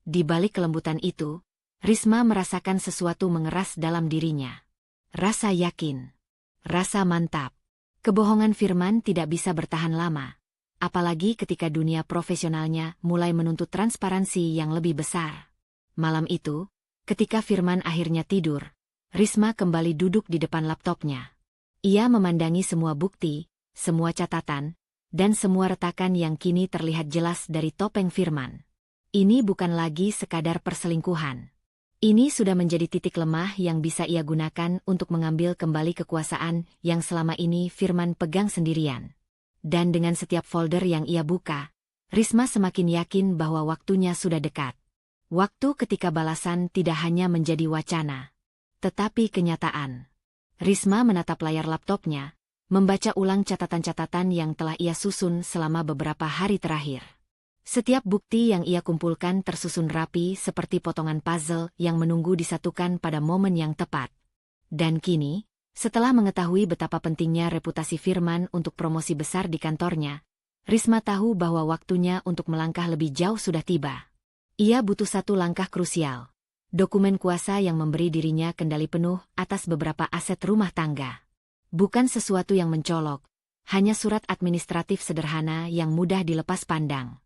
Di balik kelembutan itu, Risma merasakan sesuatu mengeras dalam dirinya. Rasa yakin. Rasa mantap. Kebohongan Firman tidak bisa bertahan lama. Apalagi ketika dunia profesionalnya mulai menuntut transparansi yang lebih besar. Malam itu, ketika Firman akhirnya tidur, Risma kembali duduk di depan laptopnya. Ia memandangi semua bukti, semua catatan, dan semua retakan yang kini terlihat jelas dari topeng Firman. Ini bukan lagi sekadar perselingkuhan. Ini sudah menjadi titik lemah yang bisa ia gunakan untuk mengambil kembali kekuasaan yang selama ini Firman pegang sendirian. Dan dengan setiap folder yang ia buka, Risma semakin yakin bahwa waktunya sudah dekat. Waktu ketika balasan tidak hanya menjadi wacana, tetapi kenyataan. Risma menatap layar laptopnya, membaca ulang catatan-catatan yang telah ia susun selama beberapa hari terakhir. Setiap bukti yang ia kumpulkan tersusun rapi seperti potongan puzzle yang menunggu disatukan pada momen yang tepat. Dan kini, setelah mengetahui betapa pentingnya reputasi Firman untuk promosi besar di kantornya, Risma tahu bahwa waktunya untuk melangkah lebih jauh sudah tiba. Ia butuh satu langkah krusial. Dokumen kuasa yang memberi dirinya kendali penuh atas beberapa aset rumah tangga. Bukan sesuatu yang mencolok, hanya surat administratif sederhana yang mudah dilepas pandang.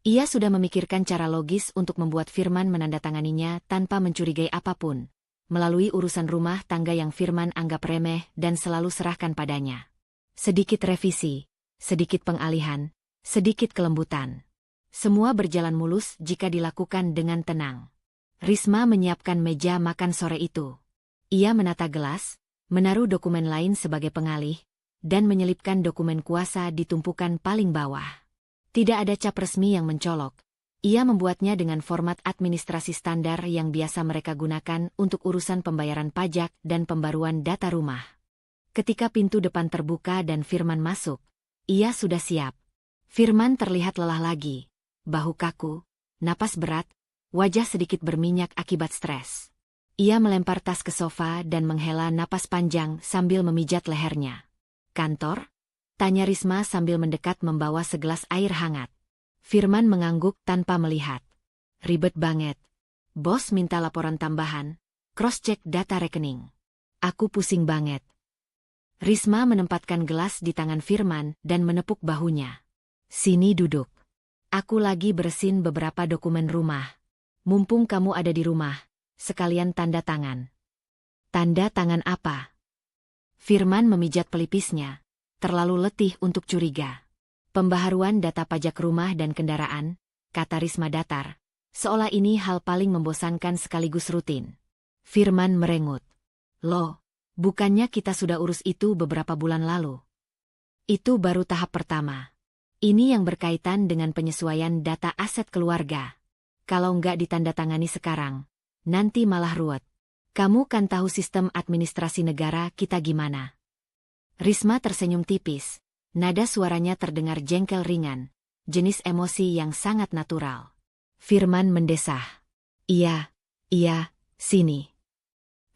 Ia sudah memikirkan cara logis untuk membuat Firman menandatanganinya tanpa mencurigai apapun, melalui urusan rumah tangga yang Firman anggap remeh dan selalu serahkan padanya. Sedikit revisi, sedikit pengalihan, sedikit kelembutan. Semua berjalan mulus jika dilakukan dengan tenang. Risma menyiapkan meja makan sore itu. Ia menata gelas, menaruh dokumen lain sebagai pengalih, dan menyelipkan dokumen kuasa di tumpukan paling bawah. Tidak ada cap resmi yang mencolok. Ia membuatnya dengan format administrasi standar yang biasa mereka gunakan untuk urusan pembayaran pajak dan pembaruan data rumah. Ketika pintu depan terbuka dan Firman masuk, ia sudah siap. Firman terlihat lelah lagi. Bahu kaku, napas berat, wajah sedikit berminyak akibat stres. Ia melempar tas ke sofa dan menghela napas panjang sambil memijat lehernya. "Kantor?" tanya Risma sambil mendekat membawa segelas air hangat. Firman mengangguk tanpa melihat. "Ribet banget. Bos minta laporan tambahan, cross-check data rekening. Aku pusing banget." Risma menempatkan gelas di tangan Firman dan menepuk bahunya. "Sini duduk. Aku lagi bersihin beberapa dokumen rumah. Mumpung kamu ada di rumah, sekalian tanda tangan." "Tanda tangan apa?" Firman memijat pelipisnya, terlalu letih untuk curiga. "Pembaharuan data pajak rumah dan kendaraan," kata Risma datar, seolah ini hal paling membosankan sekaligus rutin. Firman merengut. "Loh, bukannya kita sudah urus itu beberapa bulan lalu?" "Itu baru tahap pertama. Ini yang berkaitan dengan penyesuaian data aset keluarga. Kalau nggak ditandatangani sekarang, nanti malah ruwet. Kamu kan tahu sistem administrasi negara kita gimana." Risma tersenyum tipis. Nada suaranya terdengar jengkel ringan, jenis emosi yang sangat natural. Firman mendesah. Iya, sini."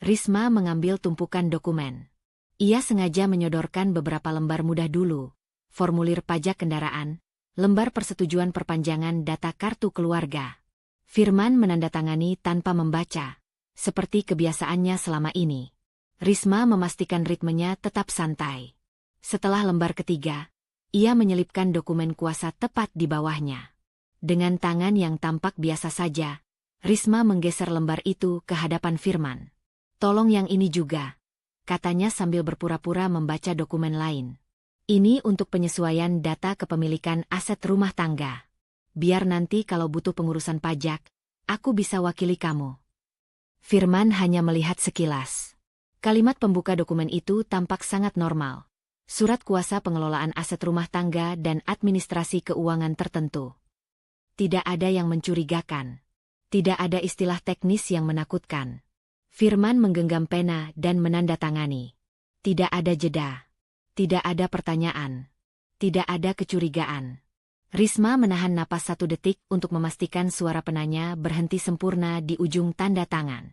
Risma mengambil tumpukan dokumen. Ia sengaja menyodorkan beberapa lembar mudah dulu. Formulir pajak kendaraan, lembar persetujuan perpanjangan data kartu keluarga. Firman menandatangani tanpa membaca, seperti kebiasaannya selama ini. Risma memastikan ritmenya tetap santai. Setelah lembar ketiga, ia menyelipkan dokumen kuasa tepat di bawahnya. Dengan tangan yang tampak biasa saja, Risma menggeser lembar itu ke hadapan Firman. "Tolong yang ini juga," katanya sambil berpura-pura membaca dokumen lain. "Ini untuk penyesuaian data kepemilikan aset rumah tangga. Biar nanti kalau butuh pengurusan pajak, aku bisa wakili kamu." Firman hanya melihat sekilas. Kalimat pembuka dokumen itu tampak sangat normal. Surat kuasa pengelolaan aset rumah tangga dan administrasi keuangan tertentu. Tidak ada yang mencurigakan. Tidak ada istilah teknis yang menakutkan. Firman menggenggam pena dan menandatangani. Tidak ada jeda. Tidak ada pertanyaan. Tidak ada kecurigaan. Risma menahan napas 1 detik untuk memastikan suara penanya berhenti sempurna di ujung tanda tangan.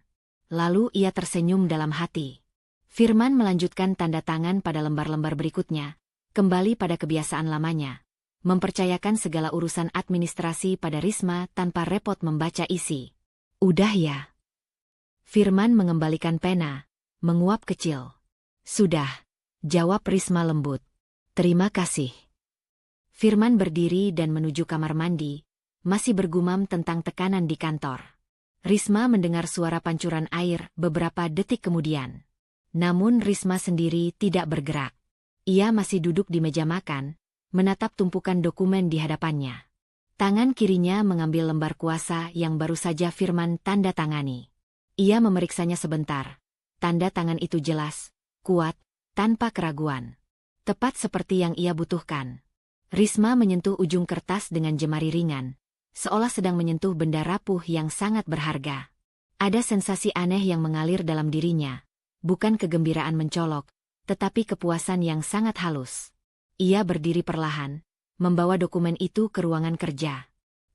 Lalu ia tersenyum dalam hati. Firman melanjutkan tanda tangan pada lembar-lembar berikutnya, kembali pada kebiasaan lamanya. Mempercayakan segala urusan administrasi pada Risma tanpa repot membaca isi. "Udah ya?" Firman mengembalikan pena, menguap kecil. "Sudah," jawab Risma lembut. "Terima kasih." Firman berdiri dan menuju kamar mandi, masih bergumam tentang tekanan di kantor. Risma mendengar suara pancuran air beberapa detik kemudian. Namun Risma sendiri tidak bergerak. Ia masih duduk di meja makan, menatap tumpukan dokumen di hadapannya. Tangan kirinya mengambil lembar kuasa yang baru saja Firman tanda tangani. Ia memeriksanya sebentar. Tanda tangan itu jelas, kuat, tanpa keraguan. Tepat seperti yang ia butuhkan. Risma menyentuh ujung kertas dengan jemari ringan, seolah sedang menyentuh benda rapuh yang sangat berharga. Ada sensasi aneh yang mengalir dalam dirinya, bukan kegembiraan mencolok, tetapi kepuasan yang sangat halus. Ia berdiri perlahan, membawa dokumen itu ke ruangan kerja.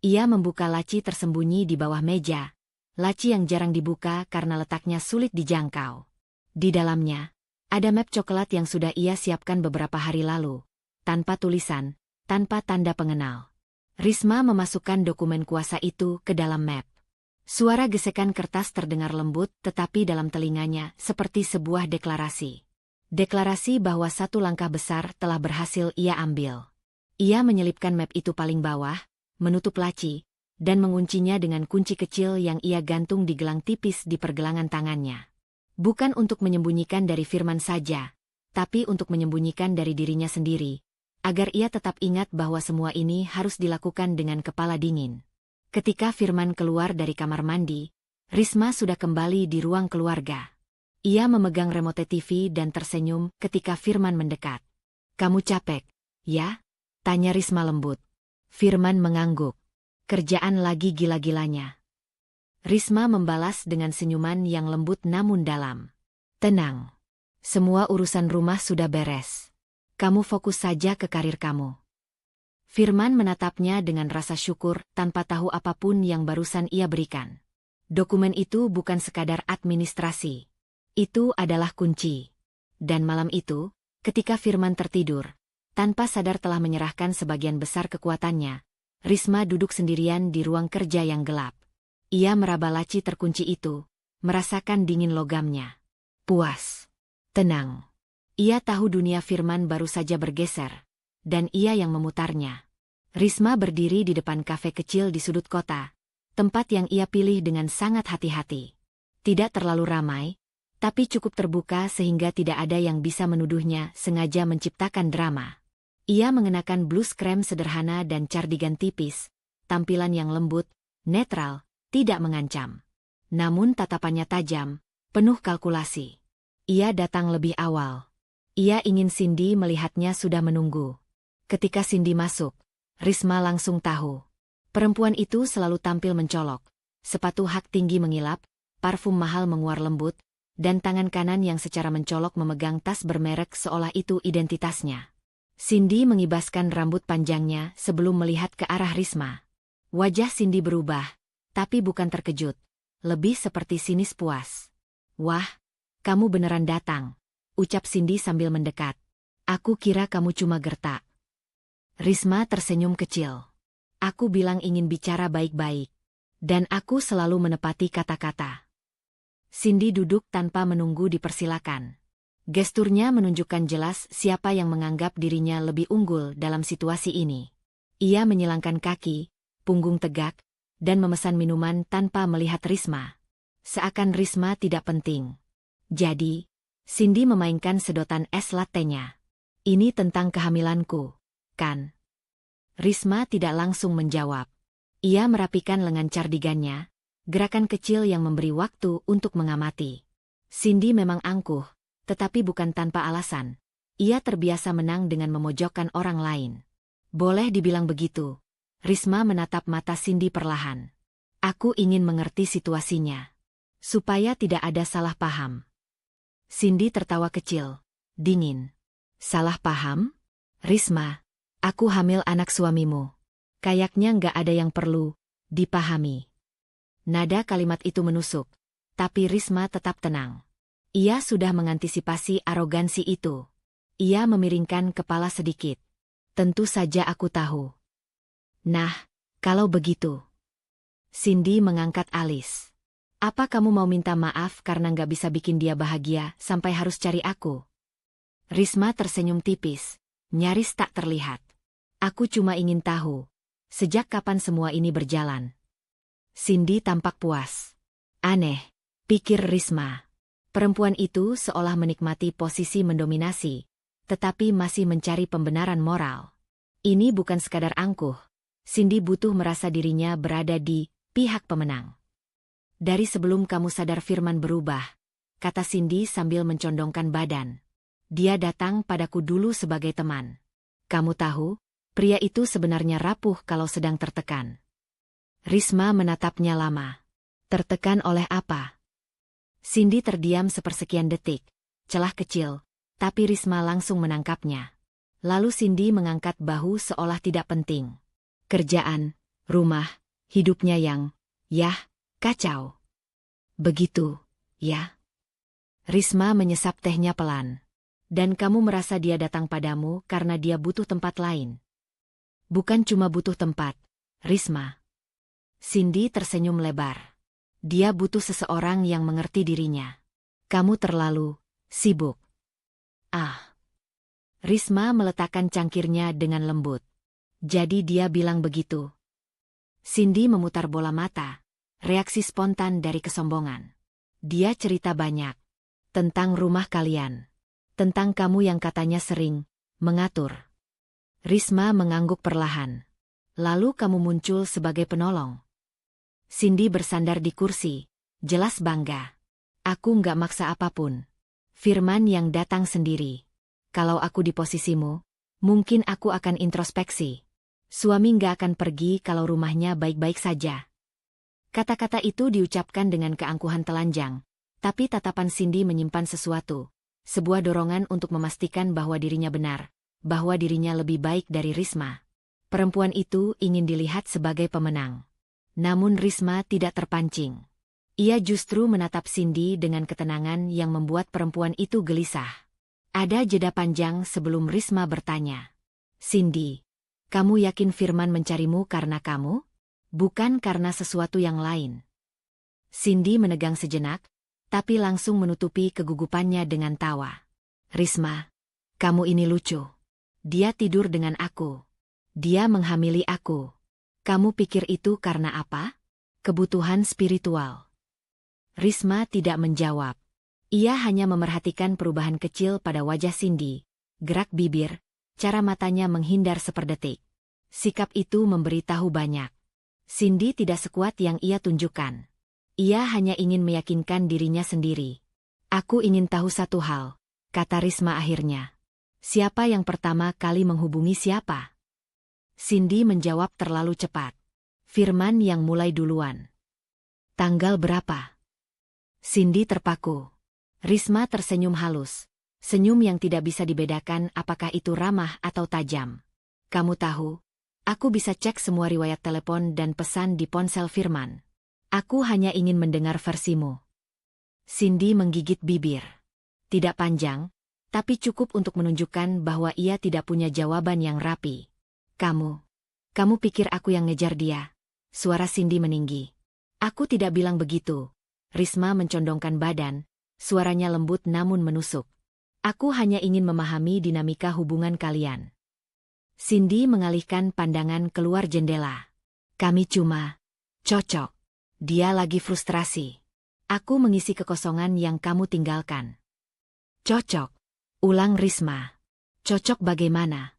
Ia membuka laci tersembunyi di bawah meja, laci yang jarang dibuka karena letaknya sulit dijangkau. Di dalamnya, ada map coklat yang sudah ia siapkan beberapa hari lalu, tanpa tulisan, tanpa tanda pengenal. Risma memasukkan dokumen kuasa itu ke dalam map. Suara gesekan kertas terdengar lembut tetapi dalam telinganya seperti sebuah deklarasi. Deklarasi bahwa satu langkah besar telah berhasil ia ambil. Ia menyelipkan map itu paling bawah, menutup laci, dan menguncinya dengan kunci kecil yang ia gantung di gelang tipis di pergelangan tangannya. Bukan untuk menyembunyikan dari Firman saja, tapi untuk menyembunyikan dari dirinya sendiri. agar ia tetap ingat bahwa semua ini harus dilakukan dengan kepala dingin. Ketika Firman keluar dari kamar mandi, Risma sudah kembali di ruang keluarga. Ia memegang remote TV dan tersenyum ketika Firman mendekat. "Kamu capek, ya?" tanya Risma lembut. Firman mengangguk. "Kerjaan lagi gila-gilanya." Risma membalas dengan senyuman yang lembut namun dalam. "Tenang. Semua urusan rumah sudah beres. Kamu fokus saja ke karir kamu." Firman menatapnya dengan rasa syukur tanpa tahu apapun yang barusan ia berikan. Dokumen itu bukan sekadar administrasi. Itu adalah kunci. Dan malam itu, ketika Firman tertidur, tanpa sadar telah menyerahkan sebagian besar kekuatannya, Risma duduk sendirian di ruang kerja yang gelap. Ia meraba laci terkunci itu, merasakan dingin logamnya. Puas. Tenang. Ia tahu dunia Firman baru saja bergeser, dan ia yang memutarnya. Risma berdiri di depan kafe kecil di sudut kota, tempat yang ia pilih dengan sangat hati-hati. Tidak terlalu ramai, tapi cukup terbuka sehingga tidak ada yang bisa menuduhnya sengaja menciptakan drama. Ia mengenakan blus krem sederhana dan cardigan tipis, tampilan yang lembut, netral, tidak mengancam. Namun tatapannya tajam, penuh kalkulasi. Ia datang lebih awal. Ia ingin Cindy melihatnya sudah menunggu. Ketika Cindy masuk, Risma langsung tahu. Perempuan itu selalu tampil mencolok. Sepatu hak tinggi mengilap, parfum mahal menguar lembut, dan tangan kanan yang secara mencolok memegang tas bermerek seolah itu identitasnya. Cindy mengibaskan rambut panjangnya sebelum melihat ke arah Risma. Wajah Cindy berubah, tapi bukan terkejut. Lebih seperti sinis puas. "Wah, kamu beneran datang," ucap Cindy sambil mendekat. "Aku kira kamu cuma gertak." Risma tersenyum kecil. "Aku bilang ingin bicara baik-baik. Dan aku selalu menepati kata-kata." Cindy duduk tanpa menunggu dipersilakan. Gesturnya menunjukkan jelas siapa yang menganggap dirinya lebih unggul dalam situasi ini. Ia menyilangkan kaki, punggung tegak, dan memesan minuman tanpa melihat Risma. Seakan Risma tidak penting. "Jadi," Cindy memainkan sedotan es latte-nya. "Ini tentang kehamilanku, kan?" Risma tidak langsung menjawab. Ia merapikan lengan cardigannya, gerakan kecil yang memberi waktu untuk mengamati. Cindy memang angkuh, tetapi bukan tanpa alasan. Ia terbiasa menang dengan memojokkan orang lain. Boleh dibilang begitu. Risma menatap mata Cindy perlahan. "Aku ingin mengerti situasinya. Supaya tidak ada salah paham." Cindy tertawa kecil, dingin. "Salah paham? Risma, aku hamil anak suamimu. Kayaknya nggak ada yang perlu dipahami." Nada kalimat itu menusuk, tapi Risma tetap tenang. Ia sudah mengantisipasi arogansi itu. Ia memiringkan kepala sedikit. "Tentu saja aku tahu." "Nah, kalau begitu." Cindy mengangkat alis. "Apa kamu mau minta maaf karena nggak bisa bikin dia bahagia sampai harus cari aku?" Risma tersenyum tipis, nyaris tak terlihat. "Aku cuma ingin tahu, sejak kapan semua ini berjalan?" Cindy tampak puas. Aneh, pikir Risma. Perempuan itu seolah menikmati posisi mendominasi, tetapi masih mencari pembenaran moral. Ini bukan sekadar angkuh. Cindy butuh merasa dirinya berada di pihak pemenang. "Dari sebelum kamu sadar Firman berubah," kata Cindy sambil mencondongkan badan. "Dia datang padaku dulu sebagai teman. Kamu tahu, pria itu sebenarnya rapuh kalau sedang tertekan." Risma menatapnya lama. "Tertekan oleh apa?" Cindy terdiam sepersekian detik. Celah kecil, tapi Risma langsung menangkapnya. Lalu Cindy mengangkat bahu seolah tidak penting. "Kerjaan, rumah, hidupnya yang, kacau." "Begitu, ya?" Risma menyesap tehnya pelan. "Dan kamu merasa dia datang padamu karena dia butuh tempat lain?" "Bukan cuma butuh tempat, Risma." Cindy tersenyum lebar. "Dia butuh seseorang yang mengerti dirinya. Kamu terlalu sibuk." "Ah." Risma meletakkan cangkirnya dengan lembut. "Jadi dia bilang begitu?" Cindy memutar bola mata, reaksi spontan dari kesombongan. "Dia cerita banyak. Tentang rumah kalian. Tentang kamu yang katanya sering mengatur." Risma mengangguk perlahan. Lalu kamu muncul sebagai penolong. Cindy bersandar di kursi, jelas bangga. Aku nggak maksa apapun. Firman yang datang sendiri. Kalau aku di posisimu, mungkin aku akan introspeksi. Suami nggak akan pergi kalau rumahnya baik-baik saja. Kata-kata itu diucapkan dengan keangkuhan telanjang, tapi tatapan Cindy menyimpan sesuatu. Sebuah dorongan untuk memastikan bahwa dirinya benar, bahwa dirinya lebih baik dari Risma. Perempuan itu ingin dilihat sebagai pemenang. Namun Risma tidak terpancing. Ia justru menatap Cindy dengan ketenangan yang membuat perempuan itu gelisah. Ada jeda panjang sebelum Risma bertanya. Cindy, kamu yakin Firman mencarimu karena kamu? Bukan karena sesuatu yang lain. Cindy menegang sejenak, tapi langsung menutupi kegugupannya dengan tawa. Risma, kamu ini lucu. Dia tidur dengan aku. Dia menghamili aku. Kamu pikir itu karena apa? Kebutuhan spiritual. Risma tidak menjawab. Ia hanya memerhatikan perubahan kecil pada wajah Cindy, gerak bibir, cara matanya menghindar seperdetik. Sikap itu memberitahu banyak. Cindy tidak sekuat yang ia tunjukkan. Ia hanya ingin meyakinkan dirinya sendiri. Aku ingin tahu satu hal, kata Risma akhirnya. Siapa yang pertama kali menghubungi siapa? Cindy menjawab terlalu cepat. Firman yang mulai duluan. Tanggal berapa? Cindy terpaku. Risma tersenyum halus. Senyum yang tidak bisa dibedakan apakah itu ramah atau tajam. Kamu tahu, aku bisa cek semua riwayat telepon dan pesan di ponsel Firman. Aku hanya ingin mendengar versimu. Cindy menggigit bibir. Tidak panjang, tapi cukup untuk menunjukkan bahwa ia tidak punya jawaban yang rapi. Kamu pikir aku yang ngejar dia? Suara Cindy meninggi. Aku tidak bilang begitu. Risma mencondongkan badan, suaranya lembut namun menusuk. Aku hanya ingin memahami dinamika hubungan kalian. Cindy mengalihkan pandangan keluar jendela. Kami cuma cocok. Dia lagi frustrasi. Aku mengisi kekosongan yang kamu tinggalkan. Cocok. Ulang Risma. Cocok bagaimana?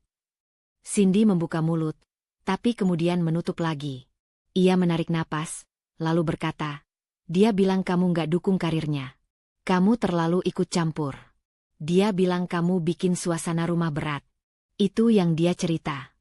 Cindy membuka mulut, tapi kemudian menutup lagi. Ia menarik napas, lalu berkata, dia bilang kamu nggak dukung karirnya. Kamu terlalu ikut campur. Dia bilang kamu bikin suasana rumah berat. Itu yang dia cerita.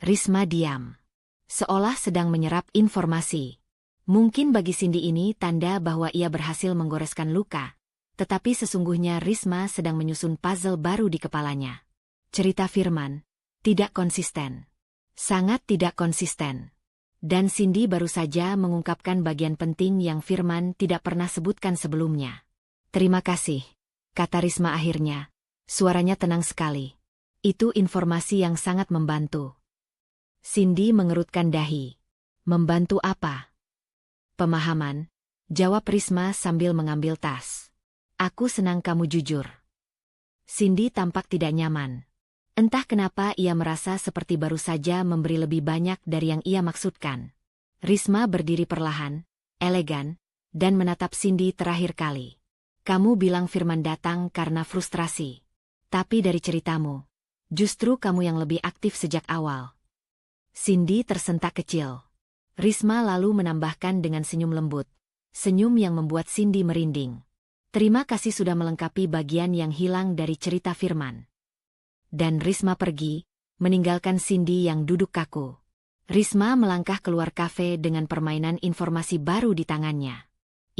Risma diam. Seolah sedang menyerap informasi. Mungkin bagi Cindy ini tanda bahwa ia berhasil menggoreskan luka. Tetapi sesungguhnya Risma sedang menyusun puzzle baru di kepalanya. Cerita Firman tidak konsisten. Sangat tidak konsisten. Dan Cindy baru saja mengungkapkan bagian penting yang Firman tidak pernah sebutkan sebelumnya. Terima kasih, kata Risma akhirnya. Suaranya tenang sekali. Itu informasi yang sangat membantu. Cindy mengerutkan dahi. Membantu apa? Pemahaman, jawab Risma sambil mengambil tas. Aku senang kamu jujur. Cindy tampak tidak nyaman. Entah kenapa ia merasa seperti baru saja memberi lebih banyak dari yang ia maksudkan. Risma berdiri perlahan, elegan, dan menatap Cindy terakhir kali. Kamu bilang Firman datang karena frustrasi. Tapi dari ceritamu, justru kamu yang lebih aktif sejak awal. Cindy tersentak kecil. Risma lalu menambahkan dengan senyum lembut. Senyum yang membuat Cindy merinding. Terima kasih sudah melengkapi bagian yang hilang dari cerita Firman. Dan Risma pergi, meninggalkan Cindy yang duduk kaku. Risma melangkah keluar kafe dengan permainan informasi baru di tangannya.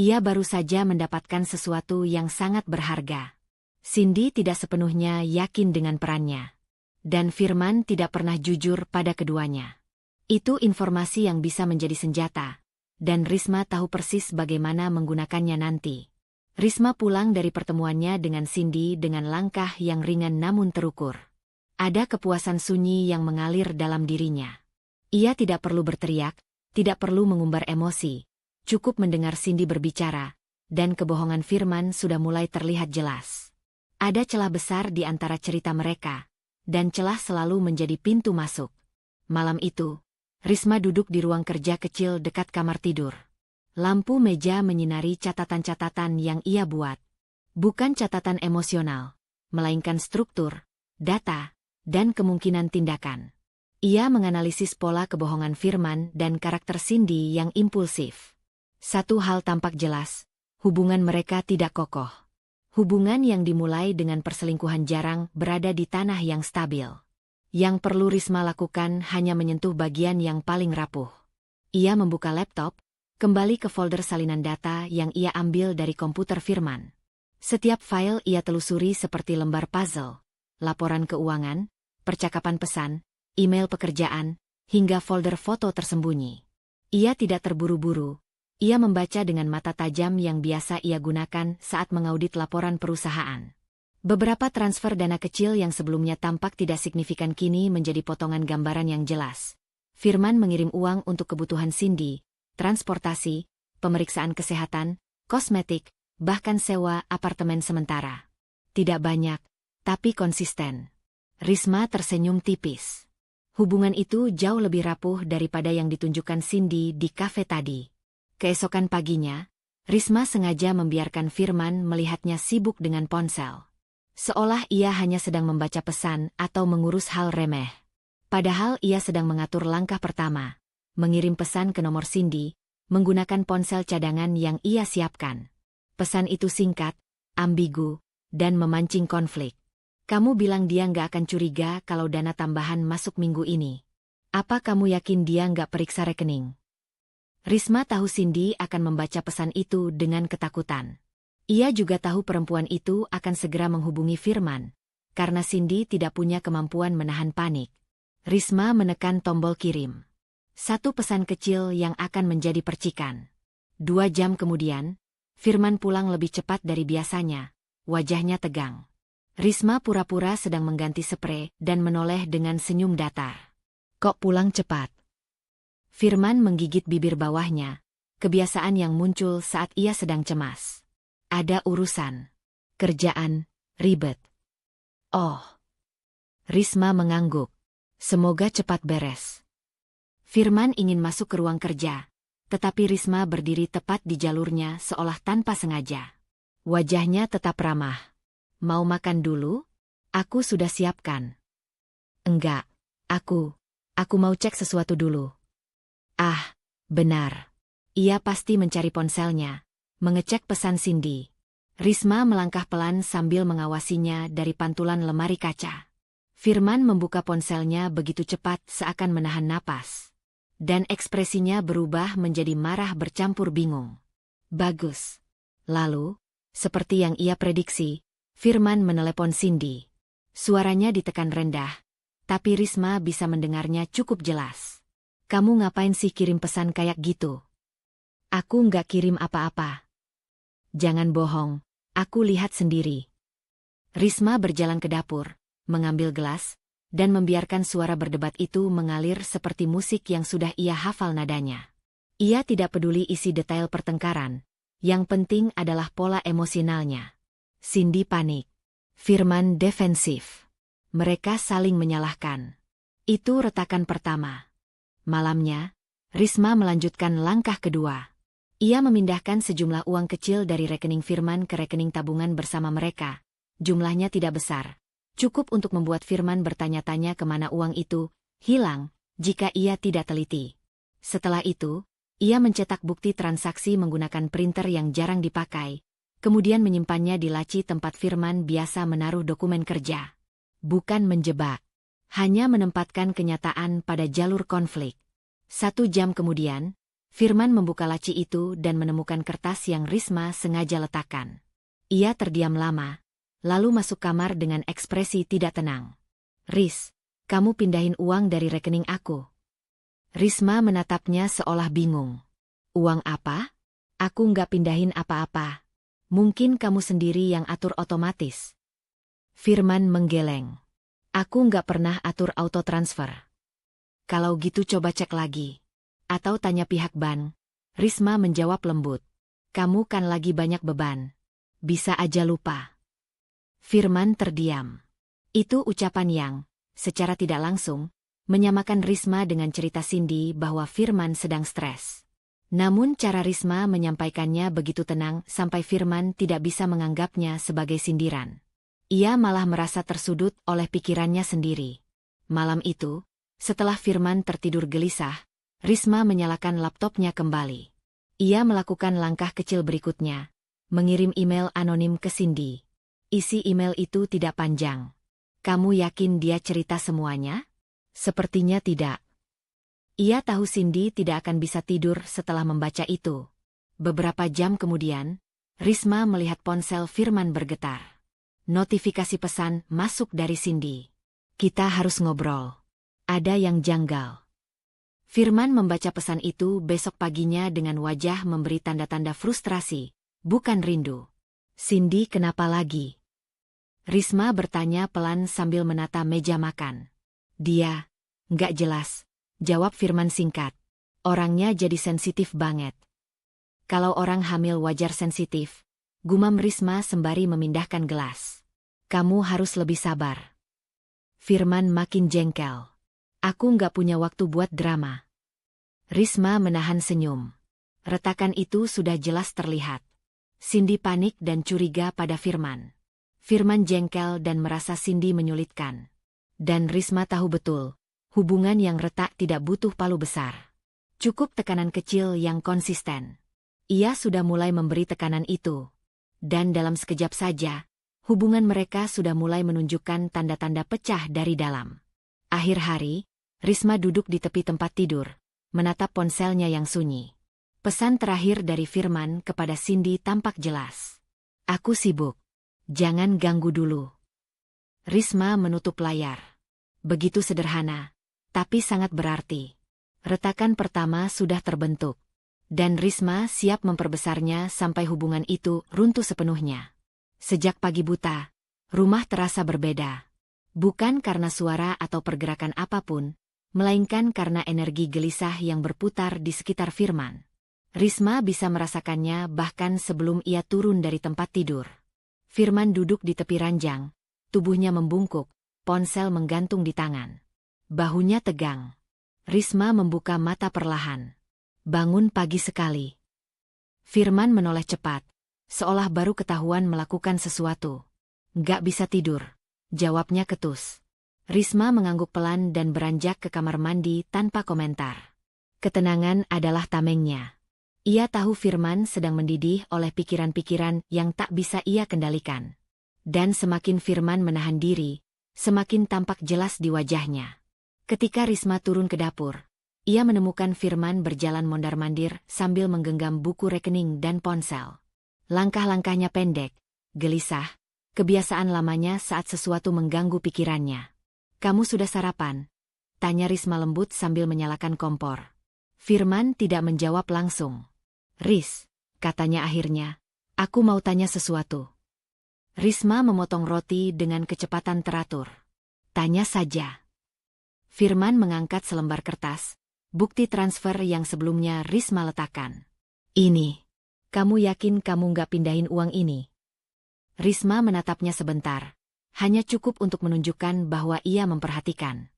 Ia baru saja mendapatkan sesuatu yang sangat berharga. Cindy tidak sepenuhnya yakin dengan perannya. Dan Firman tidak pernah jujur pada keduanya. Itu informasi yang bisa menjadi senjata. Dan Risma tahu persis bagaimana menggunakannya nanti. Risma pulang dari pertemuannya dengan Cindy dengan langkah yang ringan namun terukur. Ada kepuasan sunyi yang mengalir dalam dirinya. Ia tidak perlu berteriak, tidak perlu mengumbar emosi. Cukup mendengar Cindy berbicara, dan kebohongan Firman sudah mulai terlihat jelas. Ada celah besar di antara cerita mereka, dan celah selalu menjadi pintu masuk. Malam itu, Risma duduk di ruang kerja kecil dekat kamar tidur. Lampu meja menyinari catatan-catatan yang ia buat. Bukan catatan emosional, melainkan struktur, data, dan kemungkinan tindakan. Ia menganalisis pola kebohongan Firman dan karakter Cindy yang impulsif. Satu hal tampak jelas, hubungan mereka tidak kokoh. Hubungan yang dimulai dengan perselingkuhan jarang berada di tanah yang stabil. Yang perlu Risma lakukan hanya menyentuh bagian yang paling rapuh. Ia membuka laptop, kembali ke folder salinan data yang ia ambil dari komputer Firman. Setiap file ia telusuri seperti lembar puzzle, laporan keuangan, percakapan pesan, email pekerjaan, hingga folder foto tersembunyi. Ia tidak terburu-buru, ia membaca dengan mata tajam yang biasa ia gunakan saat mengaudit laporan perusahaan. Beberapa transfer dana kecil yang sebelumnya tampak tidak signifikan kini menjadi potongan gambaran yang jelas. Firman mengirim uang untuk kebutuhan Cindy, transportasi, pemeriksaan kesehatan, kosmetik, bahkan sewa apartemen sementara. Tidak banyak, tapi konsisten. Risma tersenyum tipis. Hubungan itu jauh lebih rapuh daripada yang ditunjukkan Cindy di kafe tadi. Keesokan paginya, Risma sengaja membiarkan Firman melihatnya sibuk dengan ponsel. Seolah ia hanya sedang membaca pesan atau mengurus hal remeh. Padahal ia sedang mengatur langkah pertama, mengirim pesan ke nomor Cindy, menggunakan ponsel cadangan yang ia siapkan. Pesan itu singkat, ambigu, dan memancing konflik. Kamu bilang dia nggak akan curiga kalau dana tambahan masuk minggu ini. Apa kamu yakin dia nggak periksa rekening? Risma tahu Cindy akan membaca pesan itu dengan ketakutan. Ia juga tahu perempuan itu akan segera menghubungi Firman, karena Cindy tidak punya kemampuan menahan panik. Risma menekan tombol kirim. Satu pesan kecil yang akan menjadi percikan. 2 jam kemudian, Firman pulang lebih cepat dari biasanya, wajahnya tegang. Risma pura-pura sedang mengganti sprei dan menoleh dengan senyum datar. Kok pulang cepat? Firman menggigit bibir bawahnya, kebiasaan yang muncul saat ia sedang cemas. Ada urusan. Kerjaan, ribet. Oh. Risma mengangguk. Semoga cepat beres. Firman ingin masuk ke ruang kerja, tetapi Risma berdiri tepat di jalurnya seolah tanpa sengaja. Wajahnya tetap ramah. Mau makan dulu? Aku sudah siapkan. Enggak, aku mau cek sesuatu dulu. Ah, benar. Ia pasti mencari ponselnya, mengecek pesan Cindy. Risma melangkah pelan sambil mengawasinya dari pantulan lemari kaca. Firman membuka ponselnya begitu cepat seakan menahan napas. Dan ekspresinya berubah menjadi marah bercampur bingung. Bagus. Lalu, seperti yang ia prediksi, Firman menelepon Cindy. Suaranya ditekan rendah, tapi Risma bisa mendengarnya cukup jelas. Kamu ngapain sih kirim pesan kayak gitu? Aku nggak kirim apa-apa. Jangan bohong, aku lihat sendiri. Risma berjalan ke dapur, mengambil gelas, dan membiarkan suara berdebat itu mengalir seperti musik yang sudah ia hafal nadanya. Ia tidak peduli isi detail pertengkaran, yang penting adalah pola emosionalnya. Cindy panik. Firman defensif. Mereka saling menyalahkan. Itu retakan pertama. Malamnya, Risma melanjutkan langkah kedua. Ia memindahkan sejumlah uang kecil dari rekening Firman ke rekening tabungan bersama mereka. Jumlahnya tidak besar. Cukup untuk membuat Firman bertanya-tanya kemana uang itu hilang jika ia tidak teliti. Setelah itu, ia mencetak bukti transaksi menggunakan printer yang jarang dipakai, kemudian menyimpannya di laci tempat Firman biasa menaruh dokumen kerja. Bukan menjebak, hanya menempatkan kenyataan pada jalur konflik. 1 jam kemudian, Firman membuka laci itu dan menemukan kertas yang Risma sengaja letakkan. Ia terdiam lama, lalu masuk kamar dengan ekspresi tidak tenang. Ris, kamu pindahin uang dari rekening aku. Risma menatapnya seolah bingung. Uang apa? Aku nggak pindahin apa-apa. Mungkin kamu sendiri yang atur otomatis. Firman menggeleng. Aku nggak pernah atur auto transfer. Kalau gitu coba cek lagi. Atau tanya pihak bank. Risma menjawab lembut. Kamu kan lagi banyak beban. Bisa aja lupa. Firman terdiam. Itu ucapan yang, secara tidak langsung, menyamakan Risma dengan cerita Cindy bahwa Firman sedang stres. Namun cara Risma menyampaikannya begitu tenang sampai Firman tidak bisa menganggapnya sebagai sindiran. Ia malah merasa tersudut oleh pikirannya sendiri. Malam itu, setelah Firman tertidur gelisah, Risma menyalakan laptopnya kembali. Ia melakukan langkah kecil berikutnya, mengirim email anonim ke Cindy. Isi email itu tidak panjang. Kamu yakin dia cerita semuanya? Sepertinya tidak. Ia tahu Cindy tidak akan bisa tidur setelah membaca itu. Beberapa jam kemudian, Risma melihat ponsel Firman bergetar. Notifikasi pesan masuk dari Cindy. Kita harus ngobrol. Ada yang janggal. Firman membaca pesan itu besok paginya dengan wajah memberi tanda-tanda frustrasi, bukan rindu. Cindy, kenapa lagi? Risma bertanya pelan sambil menata meja makan. Dia, nggak jelas, jawab Firman singkat. Orangnya jadi sensitif banget. Kalau orang hamil wajar sensitif, gumam Risma sembari memindahkan gelas. Kamu harus lebih sabar. Firman makin jengkel. Aku nggak punya waktu buat drama. Risma menahan senyum. Retakan itu sudah jelas terlihat. Cindy panik dan curiga pada Firman. Firman jengkel dan merasa Cindy menyulitkan. Dan Risma tahu betul, hubungan yang retak tidak butuh palu besar. Cukup tekanan kecil yang konsisten. Ia sudah mulai memberi tekanan itu. Dan dalam sekejap saja, hubungan mereka sudah mulai menunjukkan tanda-tanda pecah dari dalam. Akhir hari, Risma duduk di tepi tempat tidur, menatap ponselnya yang sunyi. Pesan terakhir dari Firman kepada Cindy tampak jelas. Aku sibuk. Jangan ganggu dulu. Risma menutup layar. Begitu sederhana, tapi sangat berarti. Retakan pertama sudah terbentuk. Dan Risma siap memperbesarnya sampai hubungan itu runtuh sepenuhnya. Sejak pagi buta, rumah terasa berbeda. Bukan karena suara atau pergerakan apapun, melainkan karena energi gelisah yang berputar di sekitar Firman. Risma bisa merasakannya bahkan sebelum ia turun dari tempat tidur. Firman duduk di tepi ranjang, tubuhnya membungkuk, ponsel menggantung di tangan. Bahunya tegang. Risma membuka mata perlahan. Bangun pagi sekali. Firman menoleh cepat, seolah baru ketahuan melakukan sesuatu. Nggak bisa tidur, jawabnya ketus. Risma mengangguk pelan dan beranjak ke kamar mandi tanpa komentar. Ketenangan adalah tamengnya. Ia tahu Firman sedang mendidih oleh pikiran-pikiran yang tak bisa ia kendalikan. Dan semakin Firman menahan diri, semakin tampak jelas di wajahnya. Ketika Risma turun ke dapur, ia menemukan Firman berjalan mondar-mandir sambil menggenggam buku rekening dan ponsel. Langkah-langkahnya pendek, gelisah, kebiasaan lamanya saat sesuatu mengganggu pikirannya. Kamu sudah sarapan? Tanya Risma lembut sambil menyalakan kompor. Firman tidak menjawab langsung. Ris, katanya akhirnya, aku mau tanya sesuatu. Risma memotong roti dengan kecepatan teratur. Tanya saja. Firman mengangkat selembar kertas. Bukti transfer yang sebelumnya Risma letakkan. Ini. Kamu yakin kamu nggak pindahin uang ini? Risma menatapnya sebentar. Hanya cukup untuk menunjukkan bahwa ia memperhatikan.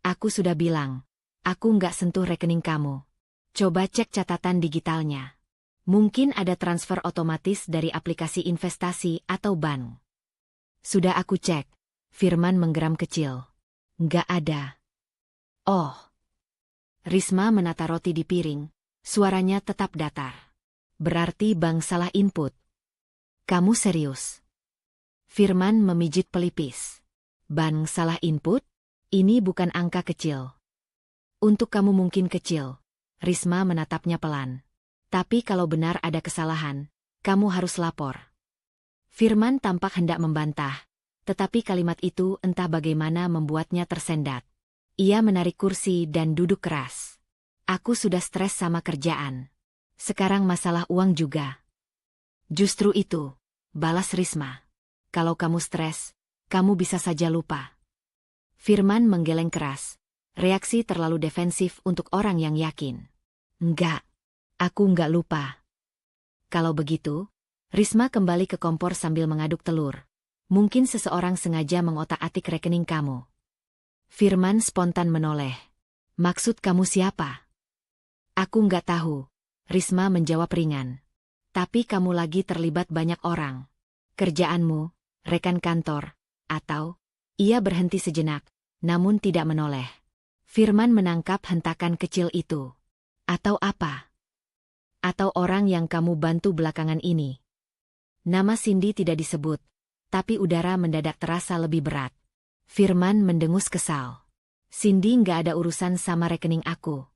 Aku sudah bilang. Aku nggak sentuh rekening kamu. Coba cek catatan digitalnya. Mungkin ada transfer otomatis dari aplikasi investasi atau bank. Sudah aku cek. Firman menggeram kecil. Nggak ada. Oh. Risma menata roti di piring, suaranya tetap datar. Berarti bank salah input. Kamu serius? Firman memijit pelipis. Bank salah input? Ini bukan angka kecil. Untuk kamu mungkin kecil. Risma menatapnya pelan. Tapi kalau benar ada kesalahan, kamu harus lapor. Firman tampak hendak membantah, tetapi kalimat itu entah bagaimana membuatnya tersendat. Ia menarik kursi dan duduk keras. Aku sudah stres sama kerjaan. Sekarang masalah uang juga. Justru itu, balas Risma. Kalau kamu stres, kamu bisa saja lupa. Firman menggeleng keras. Reaksi terlalu defensif untuk orang yang yakin. Enggak, aku enggak lupa. Kalau begitu, Risma kembali ke kompor sambil mengaduk telur. Mungkin seseorang sengaja mengotak-atik rekening kamu. Firman spontan menoleh. Maksud kamu siapa? Aku nggak tahu. Risma menjawab ringan. Tapi kamu lagi terlibat banyak orang. Kerjaanmu, rekan kantor, Atau, ia berhenti sejenak, namun tidak menoleh. Firman menangkap hentakan kecil itu. Atau apa? Atau orang yang kamu bantu belakangan ini? Nama Cindy tidak disebut, tapi udara mendadak terasa lebih berat. Firman mendengus kesal. Cindy nggak ada urusan sama rekening aku.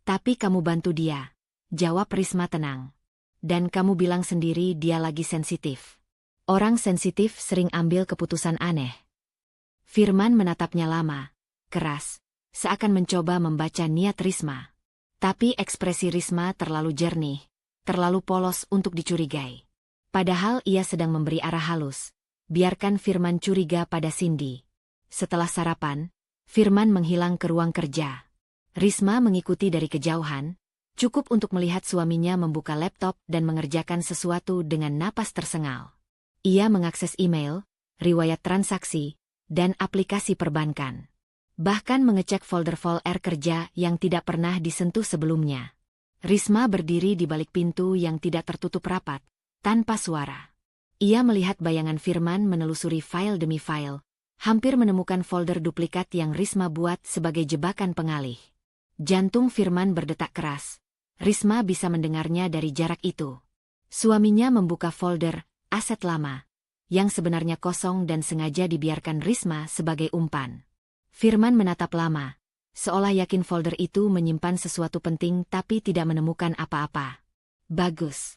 Tapi kamu bantu dia, jawab Risma tenang. Dan kamu bilang sendiri dia lagi sensitif. Orang sensitif sering ambil keputusan aneh. Firman menatapnya lama, keras, seakan mencoba membaca niat Risma. Tapi ekspresi Risma terlalu jernih, terlalu polos untuk dicurigai. Padahal ia sedang memberi arah halus. Biarkan Firman curiga pada Cindy. Setelah sarapan, Firman menghilang ke ruang kerja. Risma mengikuti dari kejauhan, cukup untuk melihat suaminya membuka laptop dan mengerjakan sesuatu dengan napas tersengal. Ia mengakses email, riwayat transaksi, dan aplikasi perbankan. Bahkan mengecek folder-folder kerja yang tidak pernah disentuh sebelumnya. Risma berdiri di balik pintu yang tidak tertutup rapat, tanpa suara. Ia melihat bayangan Firman menelusuri file demi file, hampir menemukan folder duplikat yang Risma buat sebagai jebakan pengalih. Jantung Firman berdetak keras. Risma bisa mendengarnya dari jarak itu. Suaminya membuka folder aset lama, yang sebenarnya kosong dan sengaja dibiarkan Risma sebagai umpan. Firman menatap lama, seolah yakin folder itu menyimpan sesuatu penting tapi tidak menemukan apa-apa. Bagus.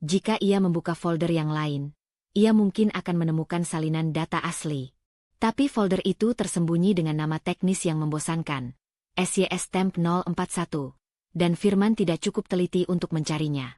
Jika ia membuka folder yang lain, ia mungkin akan menemukan salinan data asli. Tapi folder itu tersembunyi dengan nama teknis yang membosankan, SYS Temp 041. Dan Firman tidak cukup teliti untuk mencarinya.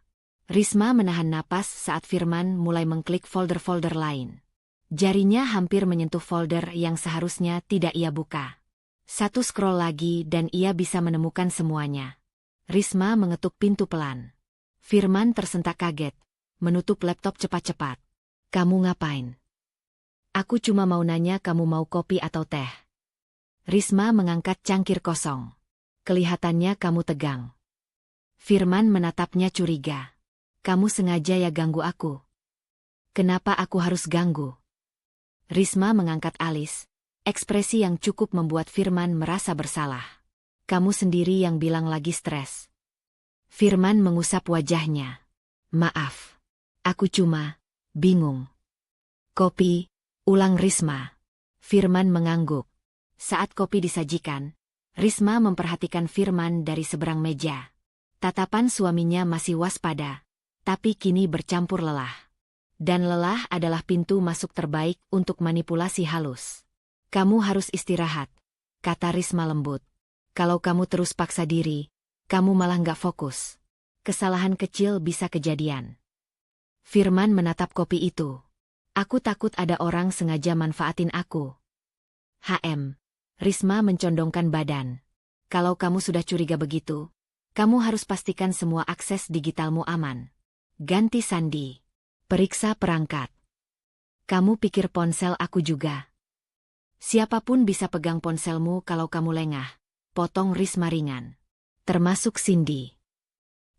Risma menahan napas saat Firman mulai mengklik folder-folder lain. Jarinya hampir menyentuh folder yang seharusnya tidak ia buka. Satu scroll lagi dan ia bisa menemukan semuanya. Risma mengetuk pintu pelan. Firman tersentak kaget, menutup laptop cepat-cepat. Kamu ngapain? Aku cuma mau nanya kamu mau kopi atau teh. Risma mengangkat cangkir kosong. Kelihatannya kamu tegang. Firman menatapnya curiga. Kamu sengaja ya ganggu aku? Kenapa aku harus ganggu? Risma mengangkat alis, ekspresi yang cukup membuat Firman merasa bersalah. Kamu sendiri yang bilang lagi stres. Firman mengusap wajahnya. Maaf. Aku cuma bingung. Kopi, ulang Risma. Firman mengangguk. Saat kopi disajikan, Risma memperhatikan Firman dari seberang meja. Tatapan suaminya masih waspada, tapi kini bercampur lelah. Dan lelah adalah pintu masuk terbaik untuk manipulasi halus. Kamu harus istirahat, kata Risma lembut. Kalau kamu terus paksa diri, kamu malah nggak fokus. Kesalahan kecil bisa kejadian. Firman menatap kopi itu. Aku takut ada orang sengaja manfaatin aku. Risma mencondongkan badan. Kalau kamu sudah curiga begitu, kamu harus pastikan semua akses digitalmu aman. Ganti sandi. Periksa perangkat. Kamu pikir ponsel aku juga? Siapapun bisa pegang ponselmu kalau kamu lengah. Potong Risma ringan. Termasuk Cindy.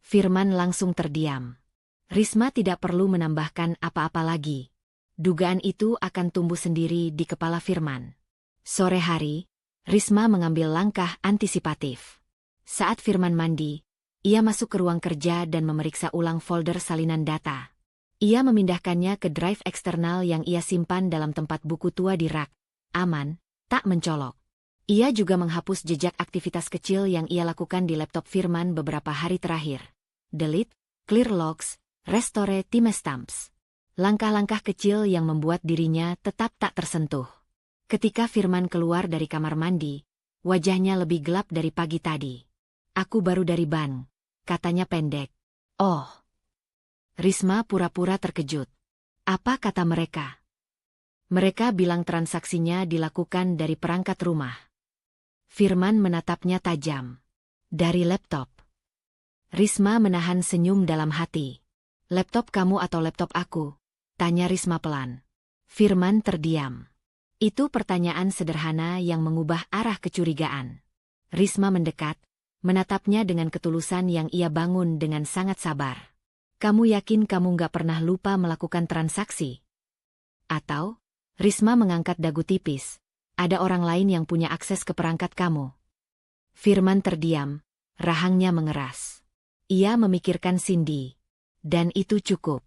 Firman langsung terdiam. Risma tidak perlu menambahkan apa-apa lagi. Dugaan itu akan tumbuh sendiri di kepala Firman. Sore hari, Risma mengambil langkah antisipatif. Saat Firman mandi, ia masuk ke ruang kerja dan memeriksa ulang folder salinan data. Ia memindahkannya ke drive eksternal yang ia simpan dalam tempat buku tua di rak. Aman, tak mencolok. Ia juga menghapus jejak aktivitas kecil yang ia lakukan di laptop Firman beberapa hari terakhir. Delete, clear logs, restore timestamps. Langkah-langkah kecil yang membuat dirinya tetap tak tersentuh. Ketika Firman keluar dari kamar mandi, wajahnya lebih gelap dari pagi tadi. Aku baru dari bank, katanya pendek. Oh. Risma pura-pura terkejut. Apa kata mereka? Mereka bilang transaksinya dilakukan dari perangkat rumah. Firman menatapnya tajam. Dari laptop. Risma menahan senyum dalam hati. Laptop kamu atau laptop aku? Tanya Risma pelan. Firman terdiam. Itu pertanyaan sederhana yang mengubah arah kecurigaan. Risma mendekat, menatapnya dengan ketulusan yang ia bangun dengan sangat sabar. Kamu yakin kamu nggak pernah lupa melakukan transaksi? Atau, Risma mengangkat dagu tipis. Ada orang lain yang punya akses ke perangkat kamu. Firman terdiam. Rahangnya mengeras. Ia memikirkan Cindy. Dan itu cukup.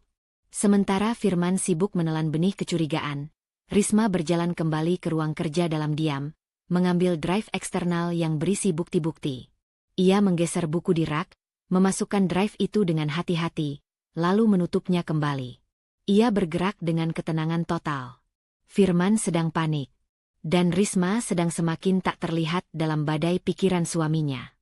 Sementara Firman sibuk menelan benih kecurigaan, Risma berjalan kembali ke ruang kerja dalam diam, mengambil drive eksternal yang berisi bukti-bukti. Ia menggeser buku di rak, memasukkan drive itu dengan hati-hati, lalu menutupnya kembali. Ia bergerak dengan ketenangan total. Firman sedang panik. Dan Risma sedang semakin tak terlihat dalam badai pikiran suaminya.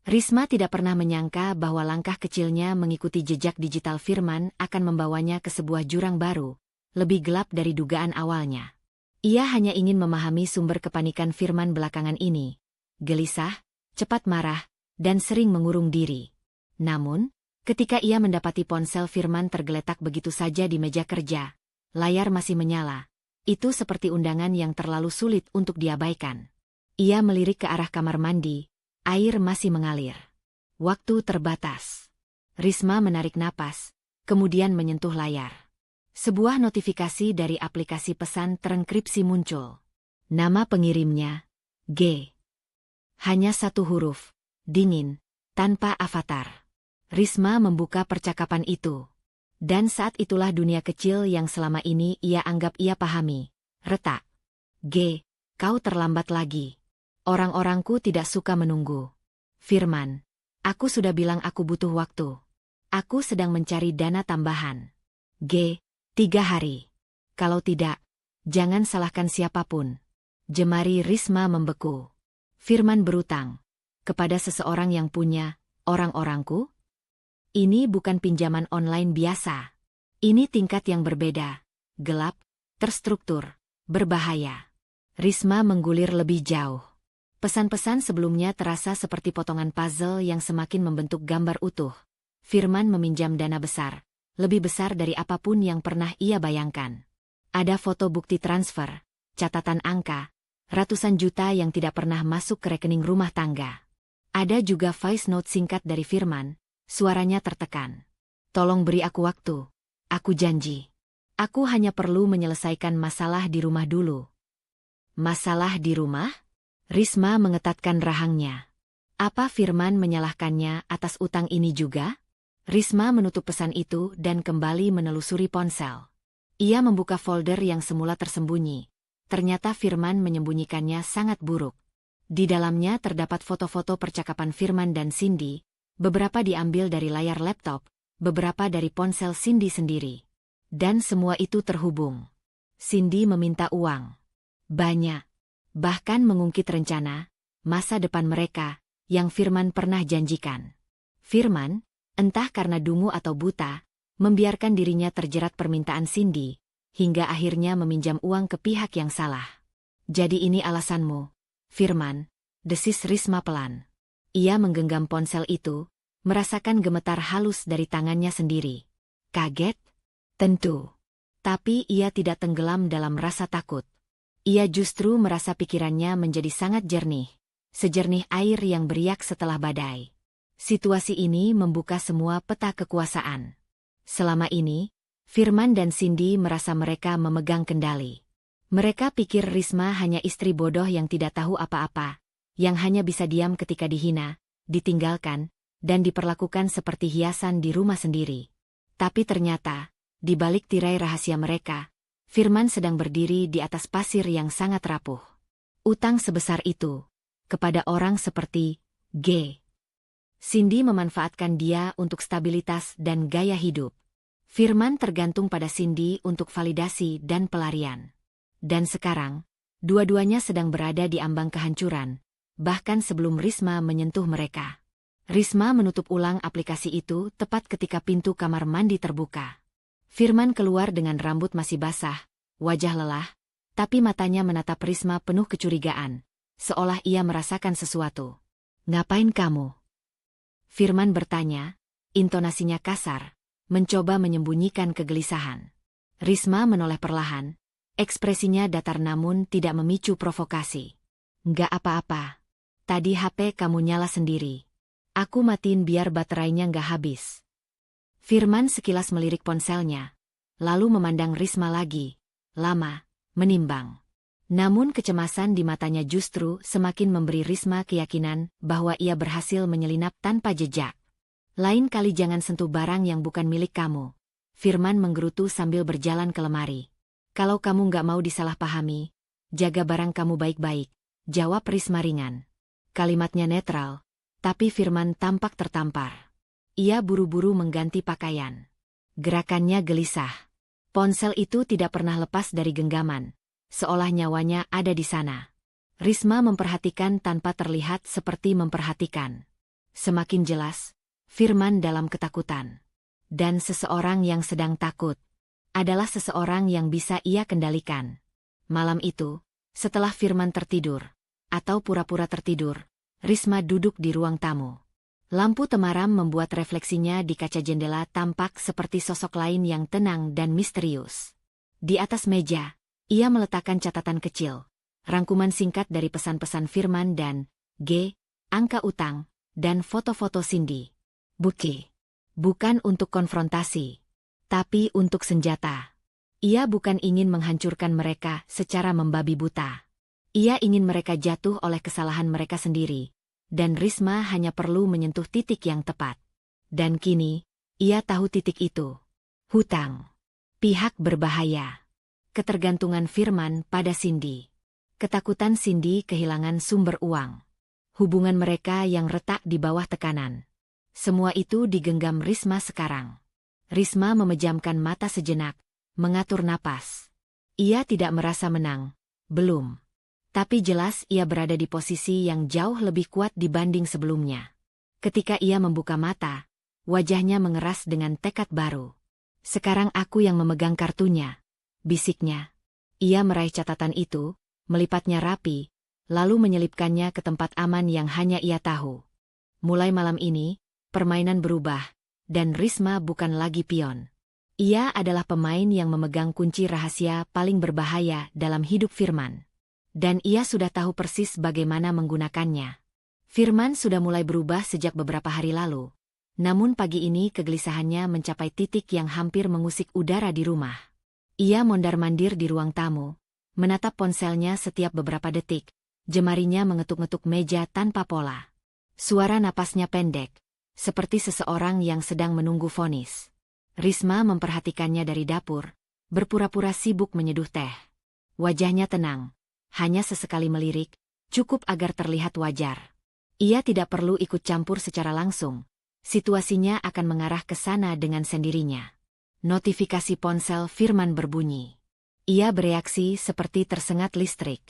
Risma tidak pernah menyangka bahwa langkah kecilnya mengikuti jejak digital Firman akan membawanya ke sebuah jurang baru, lebih gelap dari dugaan awalnya. Ia hanya ingin memahami sumber kepanikan Firman belakangan ini. Gelisah, cepat marah, dan sering mengurung diri. Namun, ketika ia mendapati ponsel Firman tergeletak begitu saja di meja kerja, layar masih menyala. Itu seperti undangan yang terlalu sulit untuk diabaikan. Ia melirik ke arah kamar mandi. Air masih mengalir. Waktu terbatas. Risma menarik napas, kemudian menyentuh layar. Sebuah notifikasi dari aplikasi pesan terenkripsi muncul. Nama pengirimnya, G. Hanya satu huruf, dingin, tanpa avatar. Risma membuka percakapan itu. Dan saat itulah dunia kecil yang selama ini ia anggap ia pahami. Retak. G. Kau terlambat lagi. Orang-orangku tidak suka menunggu. Firman, aku sudah bilang aku butuh waktu. Aku sedang mencari dana tambahan. G. 3 hari. Kalau tidak, jangan salahkan siapapun. Jemari Risma membeku. Firman berutang. Kepada seseorang yang punya, orang-orangku? Ini bukan pinjaman online biasa. Ini tingkat yang berbeda. Gelap, terstruktur, berbahaya. Risma menggulir lebih jauh. Pesan-pesan sebelumnya terasa seperti potongan puzzle yang semakin membentuk gambar utuh. Firman meminjam dana besar, lebih besar dari apapun yang pernah ia bayangkan. Ada foto bukti transfer, catatan angka, ratusan juta yang tidak pernah masuk ke rekening rumah tangga. Ada juga voice note singkat dari Firman, suaranya tertekan. Tolong beri aku waktu. Aku janji. Aku hanya perlu menyelesaikan masalah di rumah dulu. Masalah di rumah? Risma mengetatkan rahangnya. Apa Firman menyalahkannya atas utang ini juga? Risma menutup pesan itu dan kembali menelusuri ponsel. Ia membuka folder yang semula tersembunyi. Ternyata Firman menyembunyikannya sangat buruk. Di dalamnya terdapat foto-foto percakapan Firman dan Cindy, beberapa diambil dari layar laptop, beberapa dari ponsel Cindy sendiri. Dan semua itu terhubung. Cindy meminta uang. Banyak. Bahkan mengungkit rencana, masa depan mereka, yang Firman pernah janjikan. Firman, entah karena dungu atau buta, membiarkan dirinya terjerat permintaan Cindy, hingga akhirnya meminjam uang ke pihak yang salah. Jadi ini alasanmu, Firman, desis Risma pelan. Ia menggenggam ponsel itu, merasakan gemetar halus dari tangannya sendiri. Kaget? Tentu. Tapi ia tidak tenggelam dalam rasa takut. Ia justru merasa pikirannya menjadi sangat jernih, sejernih air yang beriak setelah badai. Situasi ini membuka semua peta kekuasaan. Selama ini, Firman dan Cindy merasa mereka memegang kendali. Mereka pikir Risma hanya istri bodoh yang tidak tahu apa-apa, yang hanya bisa diam ketika dihina, ditinggalkan, dan diperlakukan seperti hiasan di rumah sendiri. Tapi ternyata, di balik tirai rahasia mereka, Firman sedang berdiri di atas pasir yang sangat rapuh. Utang sebesar itu, kepada orang seperti G. Cindy memanfaatkan dia untuk stabilitas dan gaya hidup. Firman tergantung pada Cindy untuk validasi dan pelarian. Dan sekarang, dua-duanya sedang berada di ambang kehancuran, bahkan sebelum Risma menyentuh mereka. Risma menutup ulang aplikasi itu tepat ketika pintu kamar mandi terbuka. Firman keluar dengan rambut masih basah, wajah lelah, tapi matanya menatap Risma penuh kecurigaan, seolah ia merasakan sesuatu. Ngapain kamu? Firman bertanya, intonasinya kasar, mencoba menyembunyikan kegelisahan. Risma menoleh perlahan, ekspresinya datar namun tidak memicu provokasi. Nggak apa-apa. Tadi HP kamu nyala sendiri. Aku matiin biar baterainya nggak habis. Firman sekilas melirik ponselnya, lalu memandang Risma lagi, lama, menimbang. Namun kecemasan di matanya justru semakin memberi Risma keyakinan bahwa ia berhasil menyelinap tanpa jejak. Lain kali jangan sentuh barang yang bukan milik kamu. Firman menggerutu sambil berjalan ke lemari. Kalau kamu nggak mau disalahpahami, jaga barang kamu baik-baik, jawab Risma ringan. Kalimatnya netral, tapi Firman tampak tertampar. Ia buru-buru mengganti pakaian. Gerakannya gelisah. Ponsel itu tidak pernah lepas dari genggaman. Seolah nyawanya ada di sana. Risma memperhatikan tanpa terlihat seperti memperhatikan. Semakin jelas, Firman dalam ketakutan. Dan seseorang yang sedang takut adalah seseorang yang bisa ia kendalikan. Malam itu, setelah Firman tertidur, atau pura-pura tertidur, Risma duduk di ruang tamu. Lampu temaram membuat refleksinya di kaca jendela tampak seperti sosok lain yang tenang dan misterius. Di atas meja, ia meletakkan catatan kecil, rangkuman singkat dari pesan-pesan Firman dan angka utang, dan foto-foto Cindy. Bukti. Bukan untuk konfrontasi, tapi untuk senjata. Ia bukan ingin menghancurkan mereka secara membabi buta. Ia ingin mereka jatuh oleh kesalahan mereka sendiri, dan Risma hanya perlu menyentuh titik yang tepat. Dan kini, ia tahu titik itu. Hutang. Pihak berbahaya. Ketergantungan Firman pada Cindy. Ketakutan Cindy kehilangan sumber uang. Hubungan mereka yang retak di bawah tekanan. Semua itu digenggam Risma sekarang. Risma memejamkan mata sejenak, mengatur napas. Ia tidak merasa menang, belum. Tapi jelas ia berada di posisi yang jauh lebih kuat dibanding sebelumnya. Ketika ia membuka mata, wajahnya mengeras dengan tekad baru. Sekarang aku yang memegang kartunya, bisiknya. Ia meraih catatan itu, melipatnya rapi, lalu menyelipkannya ke tempat aman yang hanya ia tahu. Mulai malam ini, permainan berubah, dan Risma bukan lagi pion. Ia adalah pemain yang memegang kunci rahasia paling berbahaya dalam hidup Firman. Dan ia sudah tahu persis bagaimana menggunakannya. Firman sudah mulai berubah sejak beberapa hari lalu. Namun pagi ini kegelisahannya mencapai titik yang hampir mengusik udara di rumah. Ia mondar-mandir di ruang tamu, menatap ponselnya setiap beberapa detik, jemarinya mengetuk-ngetuk meja tanpa pola. Suara napasnya pendek, seperti seseorang yang sedang menunggu vonis. Risma memperhatikannya dari dapur, berpura-pura sibuk menyeduh teh. Wajahnya tenang, hanya sesekali melirik, cukup agar terlihat wajar. Ia tidak perlu ikut campur secara langsung, situasinya akan mengarah ke sana dengan sendirinya. Notifikasi ponsel Firman berbunyi. Ia bereaksi seperti tersengat listrik.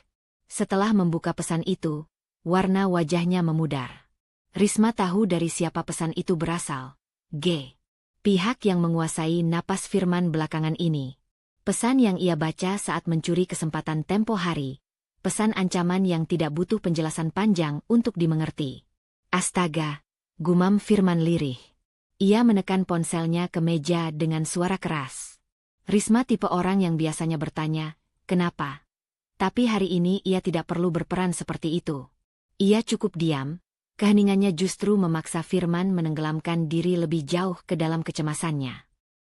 Setelah membuka pesan itu, warna wajahnya memudar. Risma tahu dari siapa pesan itu berasal. Pihak yang menguasai napas Firman belakangan ini. Pesan yang ia baca saat mencuri kesempatan tempo hari. Pesan ancaman yang tidak butuh penjelasan panjang untuk dimengerti. Astaga, gumam Firman lirih. Ia menekan ponselnya ke meja dengan suara keras. Risma tipe orang yang biasanya bertanya, kenapa? Tapi hari ini ia tidak perlu berperan seperti itu. Ia cukup diam, keheningannya justru memaksa Firman menenggelamkan diri lebih jauh ke dalam kecemasannya.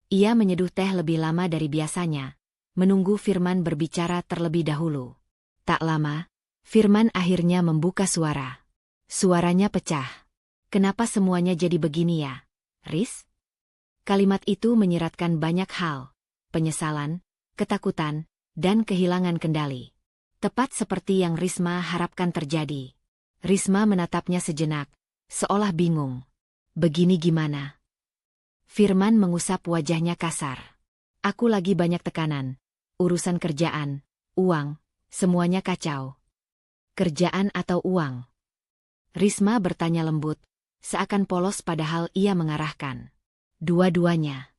Ia menyeduh teh lebih lama dari biasanya, menunggu Firman berbicara terlebih dahulu. Tak lama, Firman akhirnya membuka suara. Suaranya pecah. Kenapa semuanya jadi begini ya, Riz? Kalimat itu menyiratkan banyak hal. Penyesalan, ketakutan, dan kehilangan kendali. Tepat seperti yang Risma harapkan terjadi. Risma menatapnya sejenak, seolah bingung. Begini gimana? Firman mengusap wajahnya kasar. Aku lagi banyak tekanan. Urusan kerjaan, uang, semuanya kacau. Kerjaan atau uang? Risma bertanya lembut, seakan polos padahal ia mengarahkan. Dua-duanya.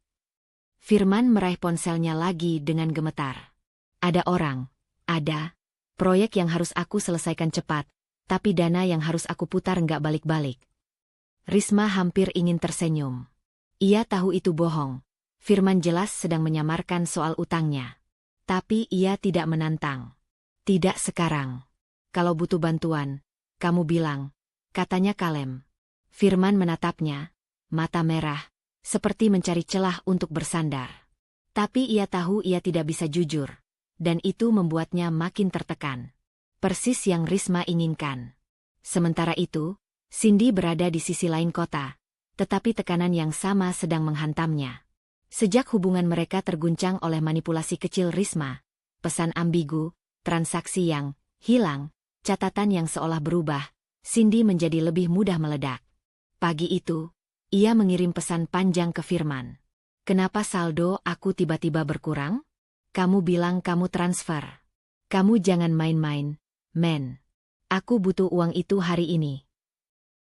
Firman meraih ponselnya lagi dengan gemetar. Ada orang, ada proyek yang harus aku selesaikan cepat, tapi dana yang harus aku putar nggak balik-balik. Risma hampir ingin tersenyum. Ia tahu itu bohong. Firman jelas sedang menyamarkan soal utangnya. Tapi ia tidak menantang. Tidak sekarang. Kalau butuh bantuan, kamu bilang, katanya kalem. Firman menatapnya, mata merah, seperti mencari celah untuk bersandar. Tapi ia tahu ia tidak bisa jujur. dan itu membuatnya makin tertekan. Persis yang Risma inginkan. Sementara itu, Cindy berada di sisi lain kota, tetapi tekanan yang sama sedang menghantamnya. Sejak hubungan mereka terguncang oleh manipulasi kecil Risma, pesan ambigu, transaksi yang hilang, catatan yang seolah berubah, Cindy menjadi lebih mudah meledak. Pagi itu, ia mengirim pesan panjang ke Firman. "Kenapa saldo aku tiba-tiba berkurang? Kamu bilang kamu transfer. Kamu jangan main-main, men. Aku butuh uang itu hari ini."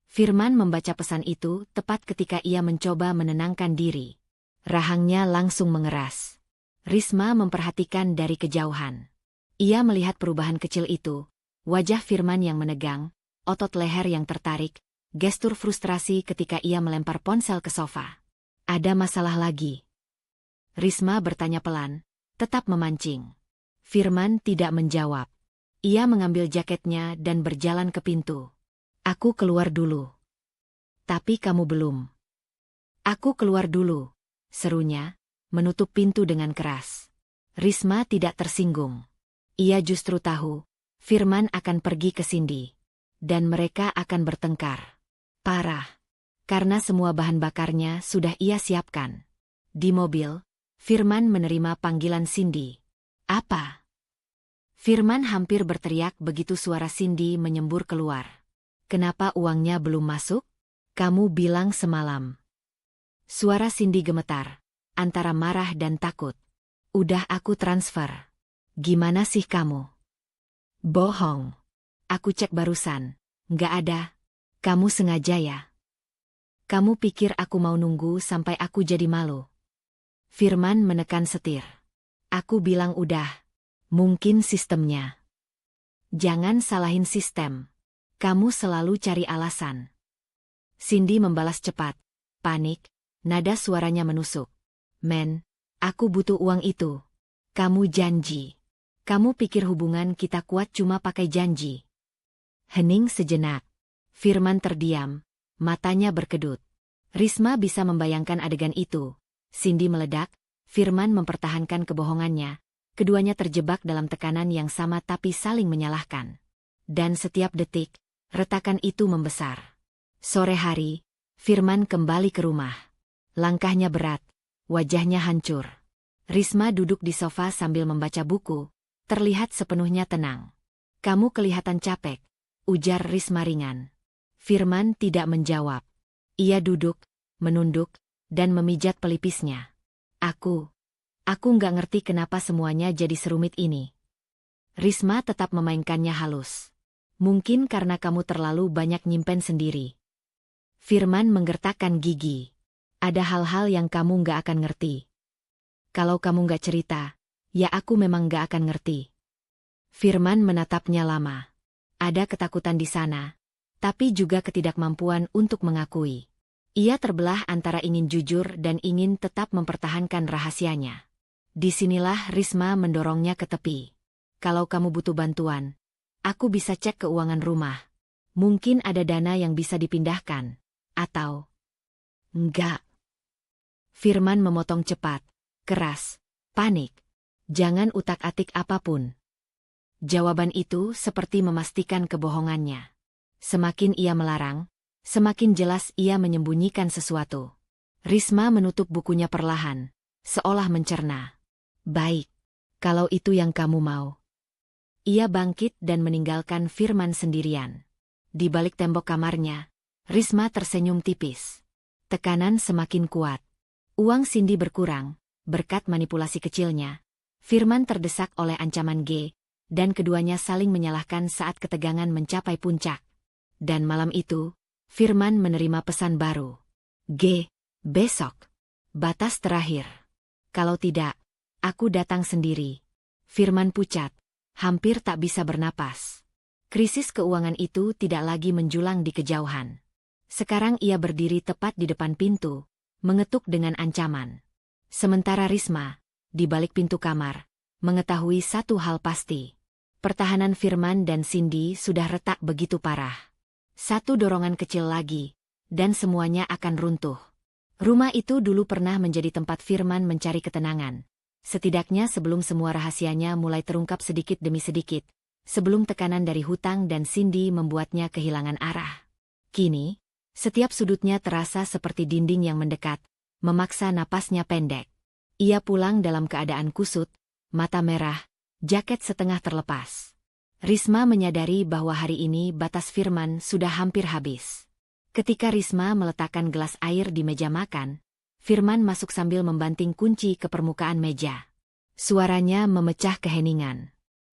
Firman membaca pesan itu tepat ketika ia mencoba menenangkan diri. Rahangnya langsung mengeras. Risma memperhatikan dari kejauhan. Ia melihat perubahan kecil itu, wajah Firman yang menegang, otot leher yang tertarik, gestur frustrasi ketika ia melempar ponsel ke sofa. "Ada masalah lagi?" Risma bertanya pelan, tetap memancing. Firman tidak menjawab. Ia mengambil jaketnya dan berjalan ke pintu. "Aku keluar dulu." "Tapi kamu belum." "Aku keluar dulu," serunya, menutup pintu dengan keras. Risma tidak tersinggung. Ia justru tahu, Firman akan pergi ke Cindy. Dan mereka akan bertengkar. Parah. Karena semua bahan bakarnya sudah ia siapkan. Di mobil, Firman menerima panggilan Cindy. "Apa?" Firman hampir berteriak begitu suara Cindy menyembur keluar. "Kenapa uangnya belum masuk? Kamu bilang semalam." Suara Cindy gemetar, antara marah dan takut. "Udah aku transfer. Gimana sih kamu?" "Bohong. Aku cek barusan. Nggak ada. Kamu sengaja ya? Kamu pikir aku mau nunggu sampai aku jadi malu?" Firman menekan setir. "Aku bilang udah. Mungkin sistemnya." "Jangan salahin sistem. Kamu selalu cari alasan." Cindy membalas cepat. Panik, nada suaranya menusuk. "Men, aku butuh uang itu. Kamu janji. Kamu pikir hubungan kita kuat cuma pakai janji?" Hening sejenak. Firman terdiam, matanya berkedut. Risma bisa membayangkan adegan itu. Cindy meledak, Firman mempertahankan kebohongannya. Keduanya terjebak dalam tekanan yang sama tapi saling menyalahkan. Dan setiap detik, retakan itu membesar. Sore hari, Firman kembali ke rumah. Langkahnya berat, wajahnya hancur. Risma duduk di sofa sambil membaca buku, terlihat sepenuhnya tenang. "Kamu kelihatan capek," ujar Risma ringan. Firman tidak menjawab. Ia duduk, menunduk, dan memijat pelipisnya. Aku nggak ngerti kenapa semuanya jadi serumit ini." Risma tetap memainkannya halus. "Mungkin karena kamu terlalu banyak nyimpen sendiri." Firman menggertakkan gigi. "Ada hal-hal yang kamu nggak akan ngerti. Kalau kamu nggak cerita, ya aku memang nggak akan ngerti." Firman menatapnya lama. Ada ketakutan di sana, tapi juga ketidakmampuan untuk mengakui. Ia terbelah antara ingin jujur dan ingin tetap mempertahankan rahasianya. Disinilah Risma mendorongnya ke tepi. "Kalau kamu butuh bantuan, aku bisa cek keuangan rumah. Mungkin ada dana yang bisa dipindahkan. Atau..." "Enggak." Firman memotong cepat, keras, panik. "Jangan utak-atik apapun." Jawaban itu seperti memastikan kebohongannya. Semakin ia melarang, semakin jelas ia menyembunyikan sesuatu. Risma menutup bukunya perlahan, seolah mencerna. "Baik, kalau itu yang kamu mau." Ia bangkit dan meninggalkan Firman sendirian. Di balik tembok kamarnya, Risma tersenyum tipis. Tekanan semakin kuat. Uang Cindy berkurang, berkat manipulasi kecilnya. Firman terdesak oleh ancaman G, dan keduanya saling menyalahkan saat ketegangan mencapai puncak. Dan malam itu, Firman menerima pesan baru. "G, besok. Batas terakhir. Kalau tidak, aku datang sendiri." Firman pucat, hampir tak bisa bernapas. Krisis keuangan itu tidak lagi menjulang di kejauhan. Sekarang ia berdiri tepat di depan pintu, mengetuk dengan ancaman. Sementara Risma, di balik pintu kamar, mengetahui satu hal pasti. Pertahanan Firman dan Cindy sudah retak begitu parah. Satu dorongan kecil lagi, dan semuanya akan runtuh. Rumah itu dulu pernah menjadi tempat Firman mencari ketenangan. setidaknya sebelum semua rahasianya mulai terungkap sedikit demi sedikit, sebelum tekanan dari hutang dan Cindy membuatnya kehilangan arah. Kini, setiap sudutnya terasa seperti dinding yang mendekat, memaksa napasnya pendek. Ia pulang dalam keadaan kusut, mata merah, jaket setengah terlepas. Risma menyadari bahwa hari ini batas Firman sudah hampir habis. Ketika Risma meletakkan gelas air di meja makan, Firman masuk sambil membanting kunci ke permukaan meja. Suaranya memecah keheningan.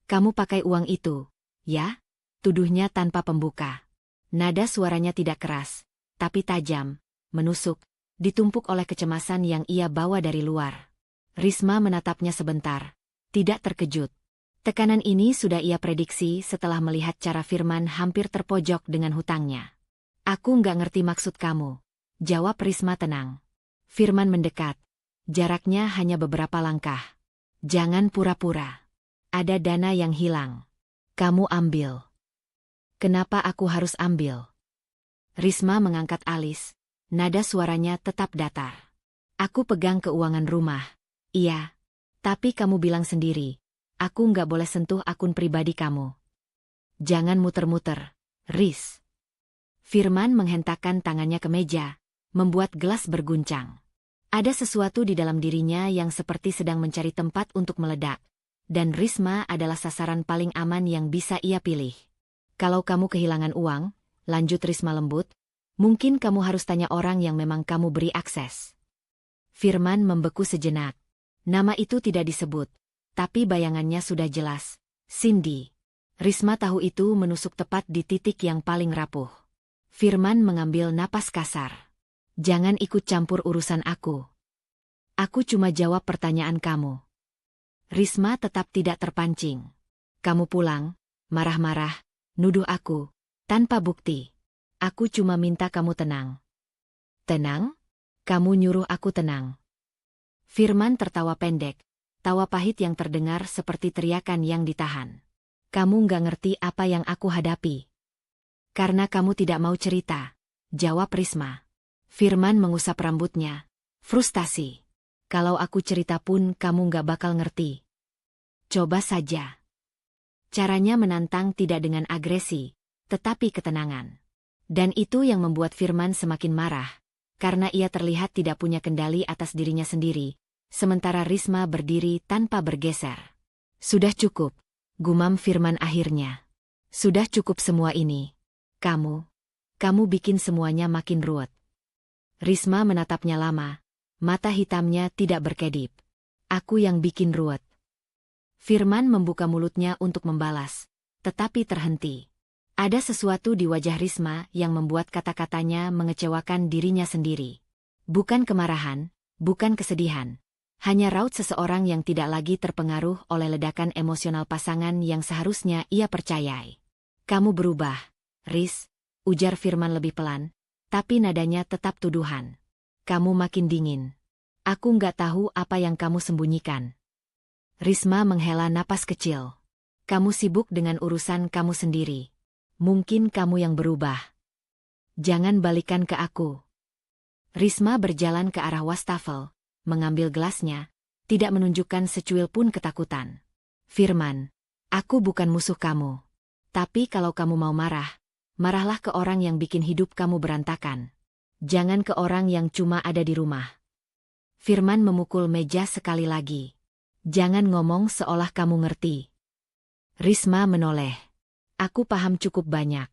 "Kamu pakai uang itu, ya?" tuduhnya tanpa pembuka. Nada suaranya tidak keras, tapi tajam, menusuk, ditumpuk oleh kecemasan yang ia bawa dari luar. Risma menatapnya sebentar, tidak terkejut. Tekanan ini sudah ia prediksi setelah melihat cara Firman hampir terpojok dengan hutangnya. "Aku nggak ngerti maksud kamu," jawab Risma tenang. Firman mendekat. Jaraknya hanya beberapa langkah. "Jangan pura-pura. Ada dana yang hilang. Kamu ambil." "Kenapa aku harus ambil?" Risma mengangkat alis. Nada suaranya tetap datar. "Aku pegang keuangan rumah." "Iya. Tapi kamu bilang sendiri, aku nggak boleh sentuh akun pribadi kamu." "Jangan muter-muter, Riz." Firman menghentakkan tangannya ke meja, membuat gelas berguncang. Ada sesuatu di dalam dirinya yang seperti sedang mencari tempat untuk meledak, dan Risma adalah sasaran paling aman yang bisa ia pilih. "Kalau kamu kehilangan uang," lanjut Risma lembut, "mungkin kamu harus tanya orang yang memang kamu beri akses." Firman membeku sejenak. Nama itu tidak disebut, tapi bayangannya sudah jelas. Cindy. Risma tahu itu menusuk tepat di titik yang paling rapuh. Firman mengambil napas kasar. "Jangan ikut campur urusan aku. Aku cuma jawab pertanyaan kamu." Risma tetap tidak terpancing. "Kamu pulang, marah-marah, nuduh aku, tanpa bukti. Aku cuma minta kamu tenang." "Tenang? Kamu nyuruh aku tenang?" Firman tertawa pendek, tawa pahit yang terdengar seperti teriakan yang ditahan. "Kamu nggak ngerti apa yang aku hadapi." "Karena kamu tidak mau cerita," jawab Risma. Firman mengusap rambutnya. Frustasi. "Kalau aku cerita pun kamu nggak bakal ngerti." "Coba saja." Caranya menantang tidak dengan agresi, tetapi ketenangan. Dan itu yang membuat Firman semakin marah, karena ia terlihat tidak punya kendali atas dirinya sendiri, sementara Risma berdiri tanpa bergeser. "Sudah cukup," gumam Firman akhirnya. "Sudah cukup semua ini. Kamu bikin semuanya makin ruwet." Risma menatapnya lama, mata hitamnya tidak berkedip. "Aku yang bikin ruwet." Firman membuka mulutnya untuk membalas, tetapi terhenti. Ada sesuatu di wajah Risma yang membuat kata-katanya mengecewakan dirinya sendiri. Bukan kemarahan, bukan kesedihan. Hanya raut seseorang yang tidak lagi terpengaruh oleh ledakan emosional pasangan yang seharusnya ia percayai. "Kamu berubah, Riz," ujar Firman lebih pelan, tapi nadanya tetap tuduhan. "Kamu makin dingin. Aku nggak tahu apa yang kamu sembunyikan." Risma menghela napas kecil. "Kamu sibuk dengan urusan kamu sendiri. Mungkin kamu yang berubah. Jangan balikan ke aku." Risma berjalan ke arah wastafel, mengambil gelasnya, tidak menunjukkan secuil pun ketakutan. "Firman, aku bukan musuh kamu. Tapi kalau kamu mau marah, marahlah ke orang yang bikin hidup kamu berantakan. Jangan ke orang yang cuma ada di rumah." Firman memukul meja sekali lagi. "Jangan ngomong seolah kamu ngerti." Risma menoleh. "Aku paham cukup banyak."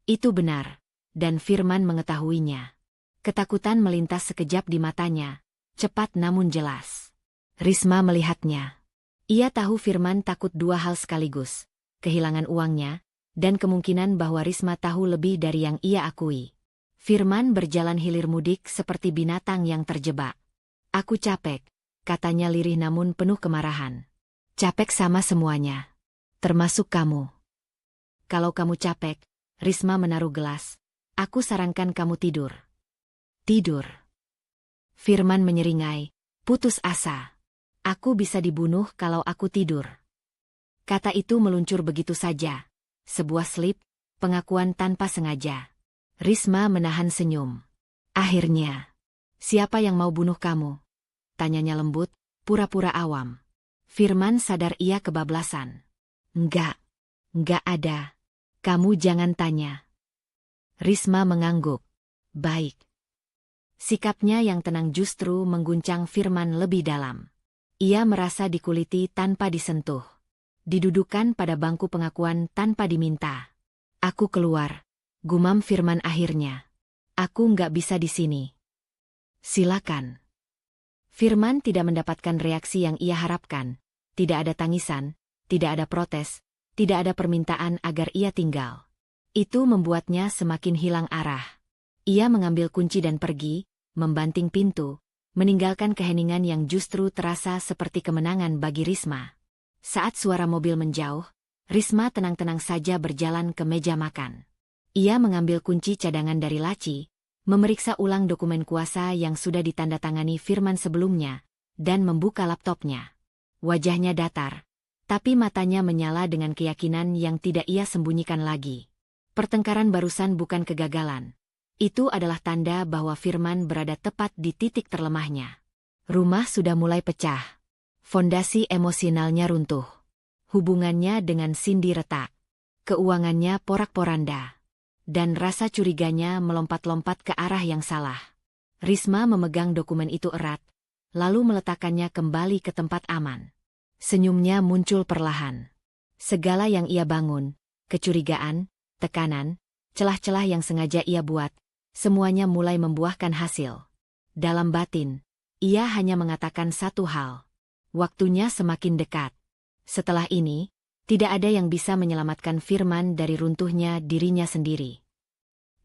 Itu benar, dan Firman mengetahuinya. Ketakutan melintas sekejap di matanya, cepat namun jelas. Risma melihatnya. Ia tahu Firman takut dua hal sekaligus, kehilangan uangnya, dan kemungkinan bahwa Risma tahu lebih dari yang ia akui. Firman berjalan hilir mudik seperti binatang yang terjebak. "Aku capek," katanya lirih namun penuh kemarahan. "Capek sama semuanya. Termasuk kamu." "Kalau kamu capek," Risma menaruh gelas, "aku sarankan kamu tidur." "Tidur?" Firman menyeringai, putus asa. "Aku bisa dibunuh kalau aku tidur." Kata itu meluncur begitu saja. Sebuah slip, pengakuan tanpa sengaja. Risma menahan senyum. "Akhirnya, siapa yang mau bunuh kamu?" tanyanya lembut, pura-pura awam. Firman sadar ia kebablasan. Enggak ada. Kamu jangan tanya. Risma mengangguk. Baik. Sikapnya yang tenang justru mengguncang Firman lebih dalam. Ia merasa dikuliti tanpa disentuh. Didudukan pada bangku pengakuan tanpa diminta. Aku keluar, gumam Firman akhirnya. Aku nggak bisa di sini. Silakan. Firman tidak mendapatkan reaksi yang ia harapkan. Tidak ada tangisan, tidak ada protes, tidak ada permintaan agar ia tinggal. Itu membuatnya semakin hilang arah. Ia mengambil kunci dan pergi, membanting pintu, meninggalkan keheningan yang justru terasa seperti kemenangan bagi Risma. Saat suara mobil menjauh, Risma tenang-tenang saja berjalan ke meja makan. Ia mengambil kunci cadangan dari laci, memeriksa ulang dokumen kuasa yang sudah ditandatangani Firman sebelumnya, dan membuka laptopnya. Wajahnya datar, tapi matanya menyala dengan keyakinan yang tidak ia sembunyikan lagi. Pertengkaran barusan bukan kegagalan. Itu adalah tanda bahwa Firman berada tepat di titik terlemahnya. Rumah sudah mulai pecah. Fondasi emosionalnya runtuh. Hubungannya dengan Cindy retak. Keuangannya porak-poranda. Dan rasa curiganya melompat-lompat ke arah yang salah. Risma memegang dokumen itu erat, lalu meletakkannya kembali ke tempat aman. Senyumnya muncul perlahan. Segala yang ia bangun, kecurigaan, tekanan, celah-celah yang sengaja ia buat, semuanya mulai membuahkan hasil. Dalam batin, ia hanya mengatakan satu hal. Waktunya semakin dekat. Setelah ini, tidak ada yang bisa menyelamatkan Firman dari runtuhnya dirinya sendiri.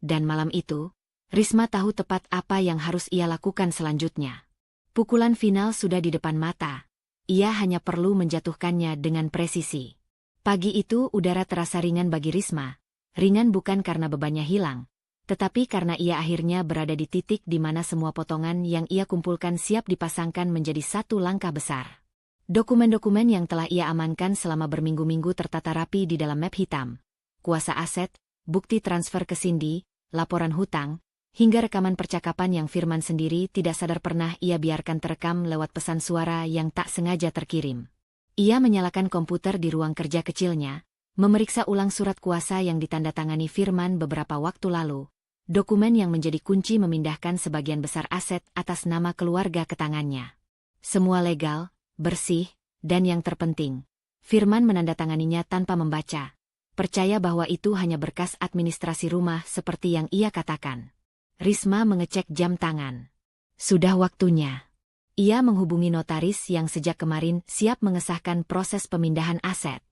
Dan malam itu, Risma tahu tepat apa yang harus ia lakukan selanjutnya. Pukulan final sudah di depan mata. Ia hanya perlu menjatuhkannya dengan presisi. Pagi itu udara terasa ringan bagi Risma. Ringan bukan karena bebannya hilang, tetapi karena ia akhirnya berada di titik di mana semua potongan yang ia kumpulkan siap dipasangkan menjadi satu langkah besar. Dokumen-dokumen yang telah ia amankan selama berminggu-minggu tertata rapi di dalam map hitam. Kuasa aset, bukti transfer ke Cindy, laporan hutang, hingga rekaman percakapan yang Firman sendiri tidak sadar pernah ia biarkan terekam lewat pesan suara yang tak sengaja terkirim. Ia menyalakan komputer di ruang kerja kecilnya, memeriksa ulang surat kuasa yang ditandatangani Firman beberapa waktu lalu, dokumen yang menjadi kunci memindahkan sebagian besar aset atas nama keluarga ke tangannya. Semua legal, bersih, dan yang terpenting, Firman menandatanganinya tanpa membaca. Percaya bahwa itu hanya berkas administrasi rumah seperti yang ia katakan. Risma mengecek jam tangan. Sudah waktunya. Ia menghubungi notaris yang sejak kemarin siap mengesahkan proses pemindahan aset.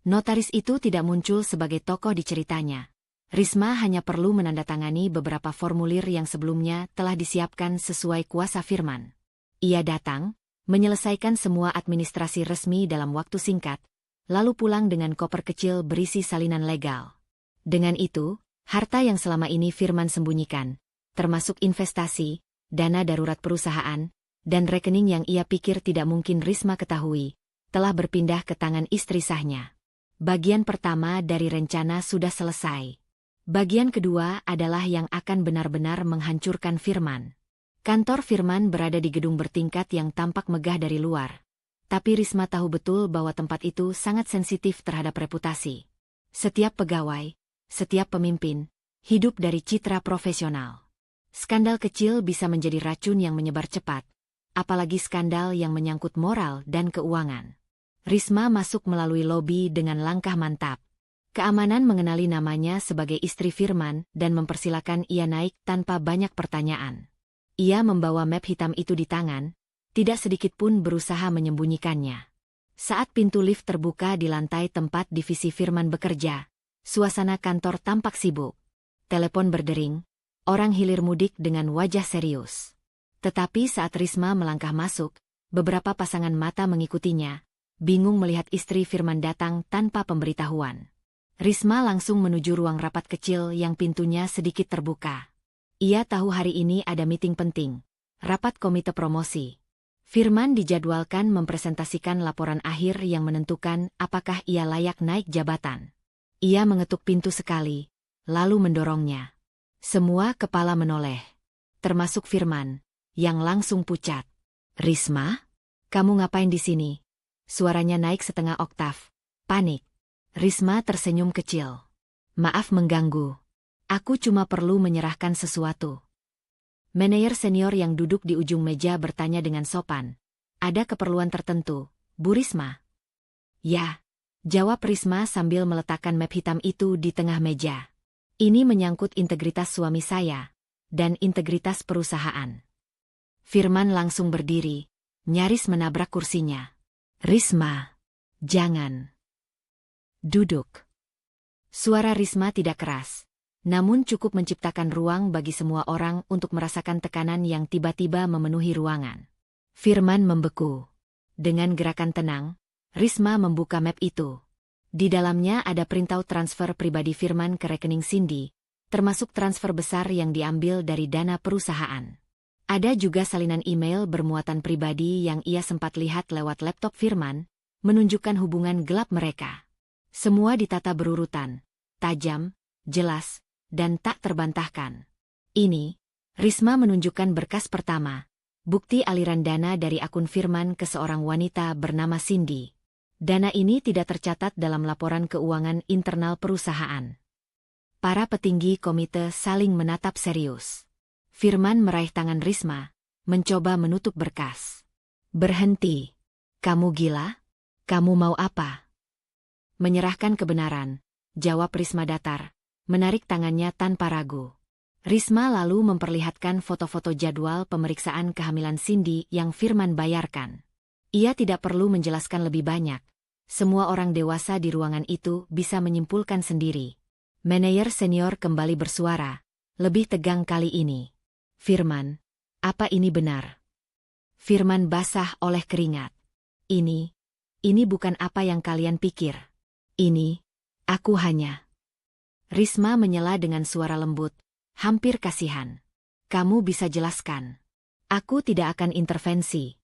Notaris itu tidak muncul sebagai tokoh di ceritanya. Risma hanya perlu menandatangani beberapa formulir yang sebelumnya telah disiapkan sesuai kuasa Firman. Ia datang, menyelesaikan semua administrasi resmi dalam waktu singkat, lalu pulang dengan koper kecil berisi salinan legal. Dengan itu, harta yang selama ini Firman sembunyikan, termasuk investasi, dana darurat perusahaan, dan rekening yang ia pikir tidak mungkin Risma ketahui, telah berpindah ke tangan istri sahnya. Bagian pertama dari rencana sudah selesai. Bagian kedua adalah yang akan benar-benar menghancurkan Firman. Kantor Firman berada di gedung bertingkat yang tampak megah dari luar. Tapi Risma tahu betul bahwa tempat itu sangat sensitif terhadap reputasi. Setiap pegawai, setiap pemimpin, hidup dari citra profesional. Skandal kecil bisa menjadi racun yang menyebar cepat, apalagi skandal yang menyangkut moral dan keuangan. Risma masuk melalui lobi dengan langkah mantap. Keamanan mengenali namanya sebagai istri Firman dan mempersilakan ia naik tanpa banyak pertanyaan. Ia membawa map hitam itu di tangan, tidak sedikit pun berusaha menyembunyikannya. Saat pintu lift terbuka di lantai tempat divisi Firman bekerja, suasana kantor tampak sibuk. Telepon berdering, orang hilir mudik dengan wajah serius. Tetapi saat Risma melangkah masuk, beberapa pasangan mata mengikutinya, bingung melihat istri Firman datang tanpa pemberitahuan. Risma langsung menuju ruang rapat kecil yang pintunya sedikit terbuka. Ia tahu hari ini ada meeting penting, rapat komite promosi. Firman dijadwalkan mempresentasikan laporan akhir yang menentukan apakah ia layak naik jabatan. Ia mengetuk pintu sekali, lalu mendorongnya. Semua kepala menoleh, termasuk Firman, yang langsung pucat. Risma? Kamu ngapain di sini? Suaranya naik setengah oktav. Panik. Risma tersenyum kecil. Maaf mengganggu. Aku cuma perlu menyerahkan sesuatu. Manajer senior yang duduk di ujung meja bertanya dengan sopan. Ada keperluan tertentu, Bu Risma? Ya, jawab Risma sambil meletakkan map hitam itu di tengah meja. Ini menyangkut integritas suami saya dan integritas perusahaan. Firman langsung berdiri, nyaris menabrak kursinya. Risma, jangan. Duduk. Suara Risma tidak keras, namun cukup menciptakan ruang bagi semua orang untuk merasakan tekanan yang tiba-tiba memenuhi ruangan. Firman membeku. Dengan gerakan tenang, Risma membuka map itu. Di dalamnya ada printout transfer pribadi Firman ke rekening Cindy, termasuk transfer besar yang diambil dari dana perusahaan. Ada juga salinan email bermuatan pribadi yang ia sempat lihat lewat laptop Firman, menunjukkan hubungan gelap mereka. Semua ditata berurutan, tajam, jelas, dan tak terbantahkan. Ini, Risma menunjukkan berkas pertama, bukti aliran dana dari akun Firman ke seorang wanita bernama Cindy. Dana ini tidak tercatat dalam laporan keuangan internal perusahaan. Para petinggi komite saling menatap serius. Firman meraih tangan Risma, mencoba menutup berkas. Berhenti. Kamu gila? Kamu mau apa? Menyerahkan kebenaran, jawab Risma datar, menarik tangannya tanpa ragu. Risma lalu memperlihatkan foto-foto jadwal pemeriksaan kehamilan Cindy yang Firman bayarkan. Ia tidak perlu menjelaskan lebih banyak. Semua orang dewasa di ruangan itu bisa menyimpulkan sendiri. Manajer senior kembali bersuara, lebih tegang kali ini. Firman, apa ini benar? Firman basah oleh keringat. Ini bukan apa yang kalian pikir. Ini, aku hanya. Risma menyela dengan suara lembut, hampir kasihan. Kamu bisa jelaskan. Aku tidak akan intervensi.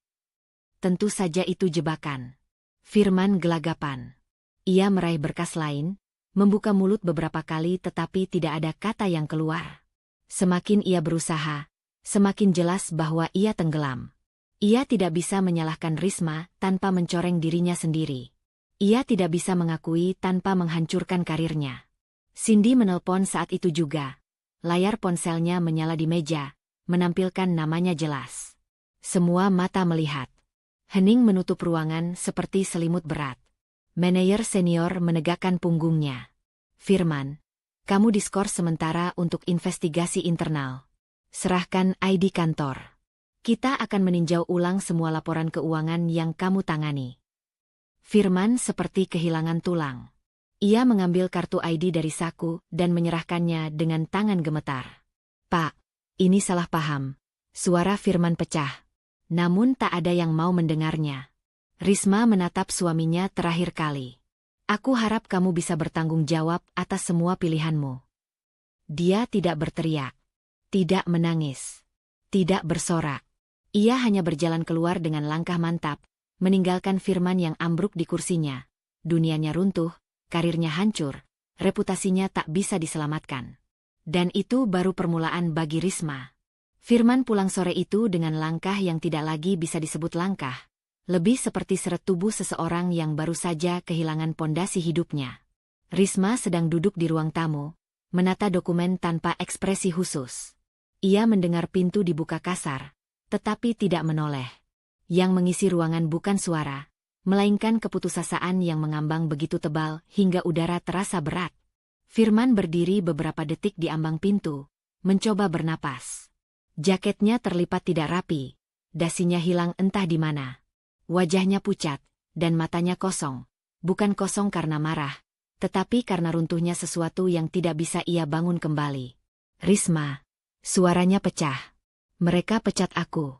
Tentu saja itu jebakan. Firman gelagapan. Ia meraih berkas lain, membuka mulut beberapa kali tetapi tidak ada kata yang keluar. Semakin ia berusaha, semakin jelas bahwa ia tenggelam. Ia tidak bisa menyalahkan Risma tanpa mencoreng dirinya sendiri. Ia tidak bisa mengakui tanpa menghancurkan karirnya. Cindy menelpon saat itu juga. Layar ponselnya menyala di meja, menampilkan namanya jelas. Semua mata melihat. Hening menutup ruangan seperti selimut berat. Manajer senior menegakkan punggungnya. Firman, kamu diskors sementara untuk investigasi internal. Serahkan ID kantor. Kita akan meninjau ulang semua laporan keuangan yang kamu tangani. Firman seperti kehilangan tulang. Ia mengambil kartu ID dari saku dan menyerahkannya dengan tangan gemetar. Pak, ini salah paham. Suara Firman pecah. Namun tak ada yang mau mendengarnya. Risma menatap suaminya terakhir kali. Aku harap kamu bisa bertanggung jawab atas semua pilihanmu. Dia tidak berteriak. Tidak menangis. Tidak bersorak. Ia hanya berjalan keluar dengan langkah mantap, meninggalkan Firman yang ambruk di kursinya. Dunianya runtuh, karirnya hancur, reputasinya tak bisa diselamatkan. Dan itu baru permulaan bagi Risma. Firman pulang sore itu dengan langkah yang tidak lagi bisa disebut langkah, lebih seperti seret tubuh seseorang yang baru saja kehilangan pondasi hidupnya. Risma sedang duduk di ruang tamu, menata dokumen tanpa ekspresi khusus. Ia mendengar pintu dibuka kasar, tetapi tidak menoleh. Yang mengisi ruangan bukan suara, melainkan keputusasaan yang mengambang begitu tebal hingga udara terasa berat. Firman berdiri beberapa detik di ambang pintu, mencoba bernapas. Jaketnya terlipat tidak rapi, dasinya hilang entah di mana. Wajahnya pucat, dan matanya kosong. Bukan kosong karena marah, tetapi karena runtuhnya sesuatu yang tidak bisa ia bangun kembali. Risma. Suaranya pecah. Mereka pecat aku.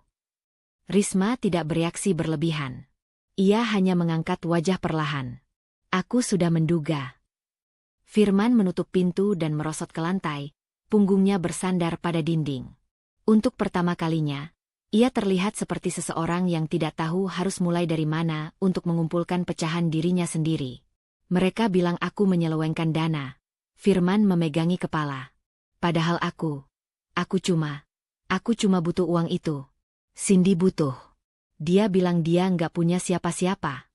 Risma tidak bereaksi berlebihan. Ia hanya mengangkat wajah perlahan. Aku sudah menduga. Firman menutup pintu dan merosot ke lantai, punggungnya bersandar pada dinding. Untuk pertama kalinya, ia terlihat seperti seseorang yang tidak tahu harus mulai dari mana untuk mengumpulkan pecahan dirinya sendiri. Mereka bilang aku menyelewengkan dana. Firman memegangi kepala. Padahal aku cuma butuh uang itu. Cindy butuh. Dia bilang dia nggak punya siapa-siapa.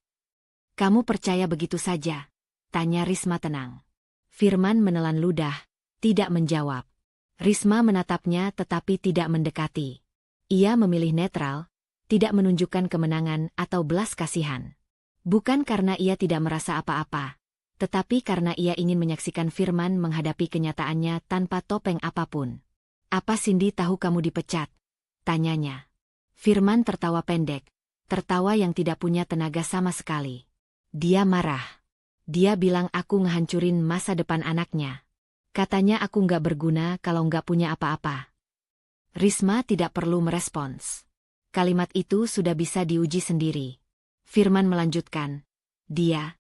Kamu percaya begitu saja? Tanya Risma tenang. Firman menelan ludah, tidak menjawab. Risma menatapnya tetapi tidak mendekati. Ia memilih netral, tidak menunjukkan kemenangan atau belas kasihan. Bukan karena ia tidak merasa apa-apa, tetapi karena ia ingin menyaksikan Firman menghadapi kenyataannya tanpa topeng apapun. Apa Cindy tahu kamu dipecat? Tanyanya. Firman tertawa pendek, tertawa yang tidak punya tenaga sama sekali. Dia marah. Dia bilang aku ngehancurin masa depan anaknya. Katanya aku nggak berguna kalau nggak punya apa-apa. Risma tidak perlu merespons. Kalimat itu sudah bisa diuji sendiri. Firman melanjutkan. Dia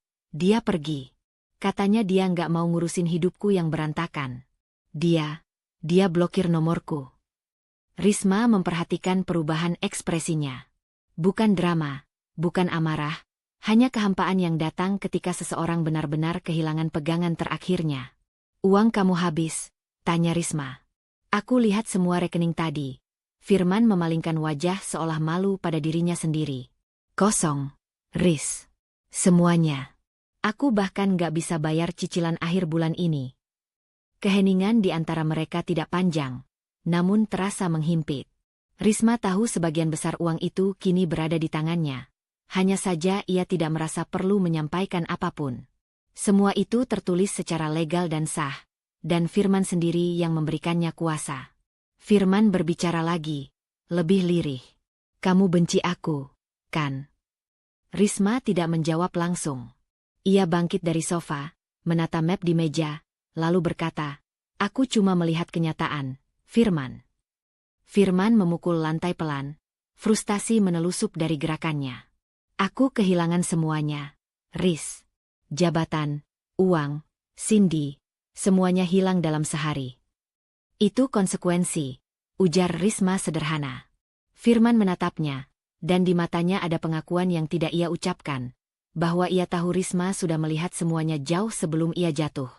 pergi. Katanya dia nggak mau ngurusin hidupku yang berantakan. Dia blokir nomorku. Risma memperhatikan perubahan ekspresinya. Bukan drama, bukan amarah, hanya kehampaan yang datang ketika seseorang benar-benar kehilangan pegangan terakhirnya. Uang kamu habis, tanya Risma. Aku lihat semua rekening tadi. Firman memalingkan wajah seolah malu pada dirinya sendiri. Kosong, Riz. Semuanya. Aku bahkan gak bisa bayar cicilan akhir bulan ini. Keheningan di antara mereka tidak panjang, namun terasa menghimpit. Risma tahu sebagian besar uang itu kini berada di tangannya. Hanya saja ia tidak merasa perlu menyampaikan apapun. Semua itu tertulis secara legal dan sah, dan Firman sendiri yang memberikannya kuasa. Firman berbicara lagi, lebih lirih. Kamu benci aku, kan? Risma tidak menjawab langsung. Ia bangkit dari sofa, menata map di meja, lalu berkata, aku cuma melihat kenyataan, Firman. Firman memukul lantai pelan, frustasi menelusup dari gerakannya. Aku kehilangan semuanya, Riz. Jabatan, uang, Cindy, semuanya hilang dalam sehari. Itu konsekuensi, ujar Risma sederhana. Firman menatapnya, dan di matanya ada pengakuan yang tidak ia ucapkan, bahwa ia tahu Risma sudah melihat semuanya jauh sebelum ia jatuh.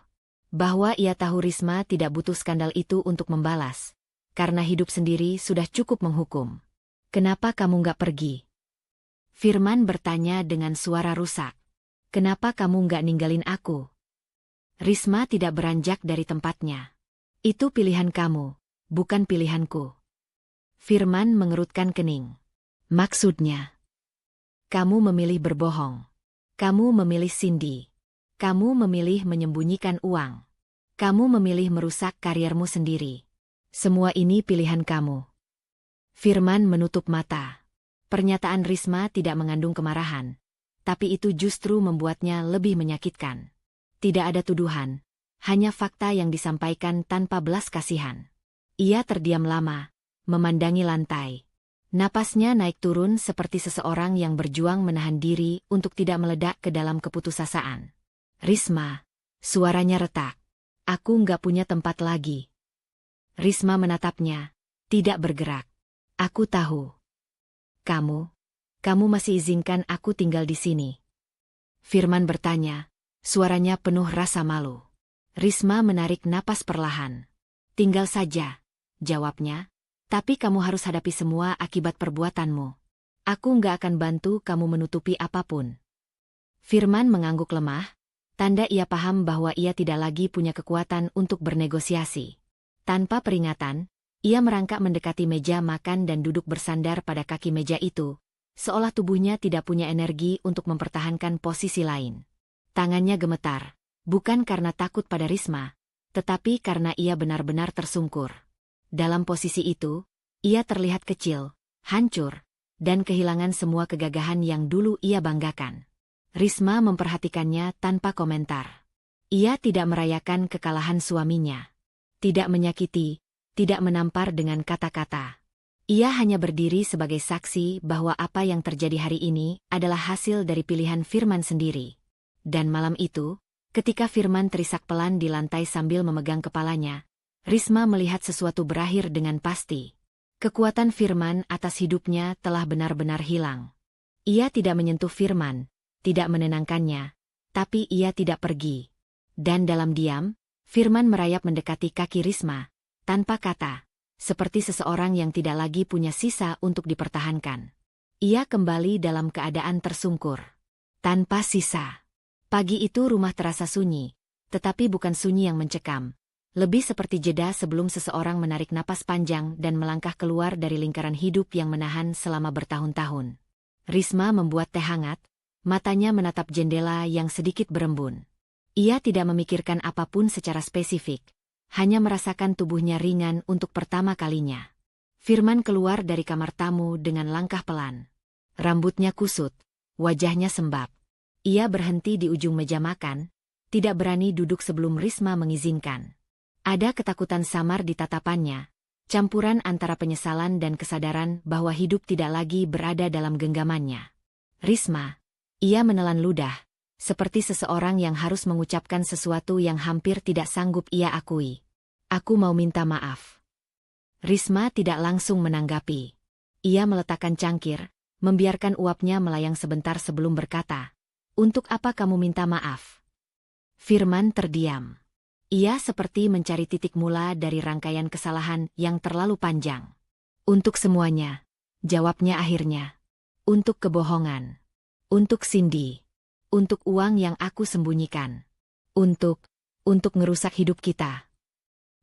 Bahwa ia tahu Risma tidak butuh skandal itu untuk membalas, karena hidup sendiri sudah cukup menghukum. Kenapa kamu nggak pergi? Firman bertanya dengan suara rusak. Kenapa kamu nggak ninggalin aku? Risma tidak beranjak dari tempatnya. Itu pilihan kamu, bukan pilihanku. Firman mengerutkan kening. Maksudnya? Kamu memilih berbohong. Kamu memilih Cindy. Kamu memilih menyembunyikan uang. Kamu memilih merusak kariermu sendiri. Semua ini pilihan kamu. Firman menutup mata. Pernyataan Risma tidak mengandung kemarahan, tapi itu justru membuatnya lebih menyakitkan. Tidak ada tuduhan, hanya fakta yang disampaikan tanpa belas kasihan. Ia terdiam lama, memandangi lantai. Napasnya naik turun seperti seseorang yang berjuang menahan diri untuk tidak meledak ke dalam keputusasaan. Risma, suaranya retak. Aku nggak punya tempat lagi. Risma menatapnya, tidak bergerak. Aku tahu. Kamu masih izinkan aku tinggal di sini? Firman bertanya, suaranya penuh rasa malu. Risma menarik napas perlahan. Tinggal saja, jawabnya. Tapi kamu harus hadapi semua akibat perbuatanmu. Aku nggak akan bantu kamu menutupi apapun. Firman mengangguk lemah, tanda ia paham bahwa ia tidak lagi punya kekuatan untuk bernegosiasi. Tanpa peringatan, ia merangkak mendekati meja makan dan duduk bersandar pada kaki meja itu, seolah tubuhnya tidak punya energi untuk mempertahankan posisi lain. Tangannya gemetar, bukan karena takut pada Risma, tetapi karena ia benar-benar tersungkur. Dalam posisi itu, ia terlihat kecil, hancur, dan kehilangan semua kegagahan yang dulu ia banggakan. Risma memperhatikannya tanpa komentar. Ia tidak merayakan kekalahan suaminya. Tidak menyakiti, tidak menampar dengan kata-kata. Ia hanya berdiri sebagai saksi bahwa apa yang terjadi hari ini adalah hasil dari pilihan Firman sendiri. Dan malam itu, ketika Firman terisak pelan di lantai sambil memegang kepalanya, Risma melihat sesuatu berakhir dengan pasti. Kekuatan Firman atas hidupnya telah benar-benar hilang. Ia tidak menyentuh Firman, tidak menenangkannya, tapi ia tidak pergi. Dan dalam diam, Firman merayap mendekati kaki Risma, tanpa kata, seperti seseorang yang tidak lagi punya sisa untuk dipertahankan. Ia kembali dalam keadaan tersungkur. Tanpa sisa. Pagi itu rumah terasa sunyi, tetapi bukan sunyi yang mencekam. Lebih seperti jeda sebelum seseorang menarik napas panjang dan melangkah keluar dari lingkaran hidup yang menahan selama bertahun-tahun. Risma membuat teh hangat, matanya menatap jendela yang sedikit berembun. Ia tidak memikirkan apapun secara spesifik, hanya merasakan tubuhnya ringan untuk pertama kalinya. Firman keluar dari kamar tamu dengan langkah pelan. Rambutnya kusut, wajahnya sembab. Ia berhenti di ujung meja makan, tidak berani duduk sebelum Risma mengizinkan. Ada ketakutan samar di tatapannya, campuran antara penyesalan dan kesadaran bahwa hidup tidak lagi berada dalam genggamannya. Risma, ia menelan ludah, seperti seseorang yang harus mengucapkan sesuatu yang hampir tidak sanggup ia akui. Aku mau minta maaf. Risma tidak langsung menanggapi. Ia meletakkan cangkir, membiarkan uapnya melayang sebentar sebelum berkata, "Untuk apa kamu minta maaf?" Firman terdiam. Ia seperti mencari titik mula dari rangkaian kesalahan yang terlalu panjang. Untuk semuanya, jawabnya akhirnya. Untuk kebohongan. Untuk Cindy. Untuk uang yang aku sembunyikan. Untuk ngerusak hidup kita.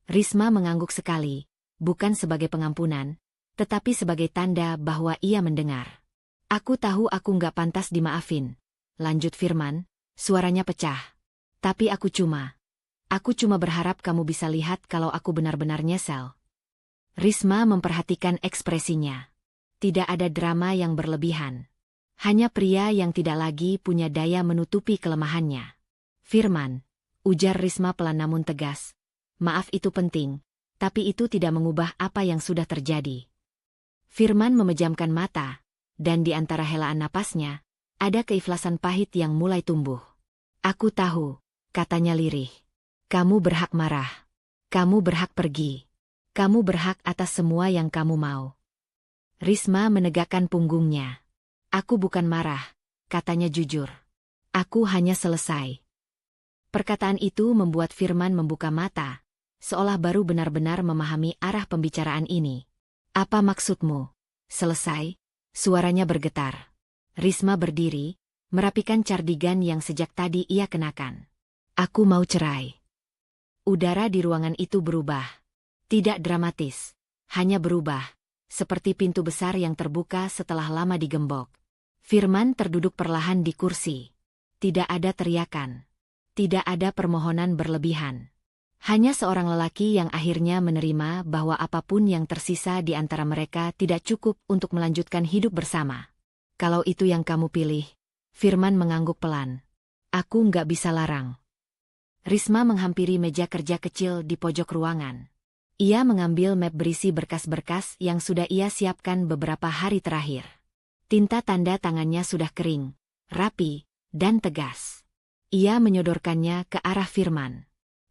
Risma mengangguk sekali, bukan sebagai pengampunan, tetapi sebagai tanda bahwa ia mendengar. Aku tahu aku nggak pantas dimaafin, lanjut Firman, suaranya pecah. Tapi aku cuma berharap kamu bisa lihat kalau aku benar-benar nyesel. Risma memperhatikan ekspresinya. Tidak ada drama yang berlebihan. Hanya pria yang tidak lagi punya daya menutupi kelemahannya. Firman, ujar Risma pelan namun tegas. Maaf itu penting, tapi itu tidak mengubah apa yang sudah terjadi. Firman memejamkan mata, dan di antara helaan napasnya, ada keikhlasan pahit yang mulai tumbuh. Aku tahu, katanya lirih. Kamu berhak marah. Kamu berhak pergi. Kamu berhak atas semua yang kamu mau. Risma menegakkan punggungnya. Aku bukan marah, katanya jujur. Aku hanya selesai. Perkataan itu membuat Firman membuka mata, seolah baru benar-benar memahami arah pembicaraan ini. Apa maksudmu? Selesai? Suaranya bergetar. Risma berdiri, merapikan cardigan yang sejak tadi ia kenakan. Aku mau cerai. Udara di ruangan itu berubah. Tidak dramatis, hanya berubah, seperti pintu besar yang terbuka setelah lama digembok. Firman terduduk perlahan di kursi. Tidak ada teriakan. Tidak ada permohonan berlebihan. Hanya seorang lelaki yang akhirnya menerima bahwa apapun yang tersisa di antara mereka tidak cukup untuk melanjutkan hidup bersama. Kalau itu yang kamu pilih, Firman mengangguk pelan. Aku nggak bisa larang. Risma menghampiri meja kerja kecil di pojok ruangan. Ia mengambil map berisi berkas-berkas yang sudah ia siapkan beberapa hari terakhir. Tinta tanda tangannya sudah kering, rapi, dan tegas. Ia menyodorkannya ke arah Firman.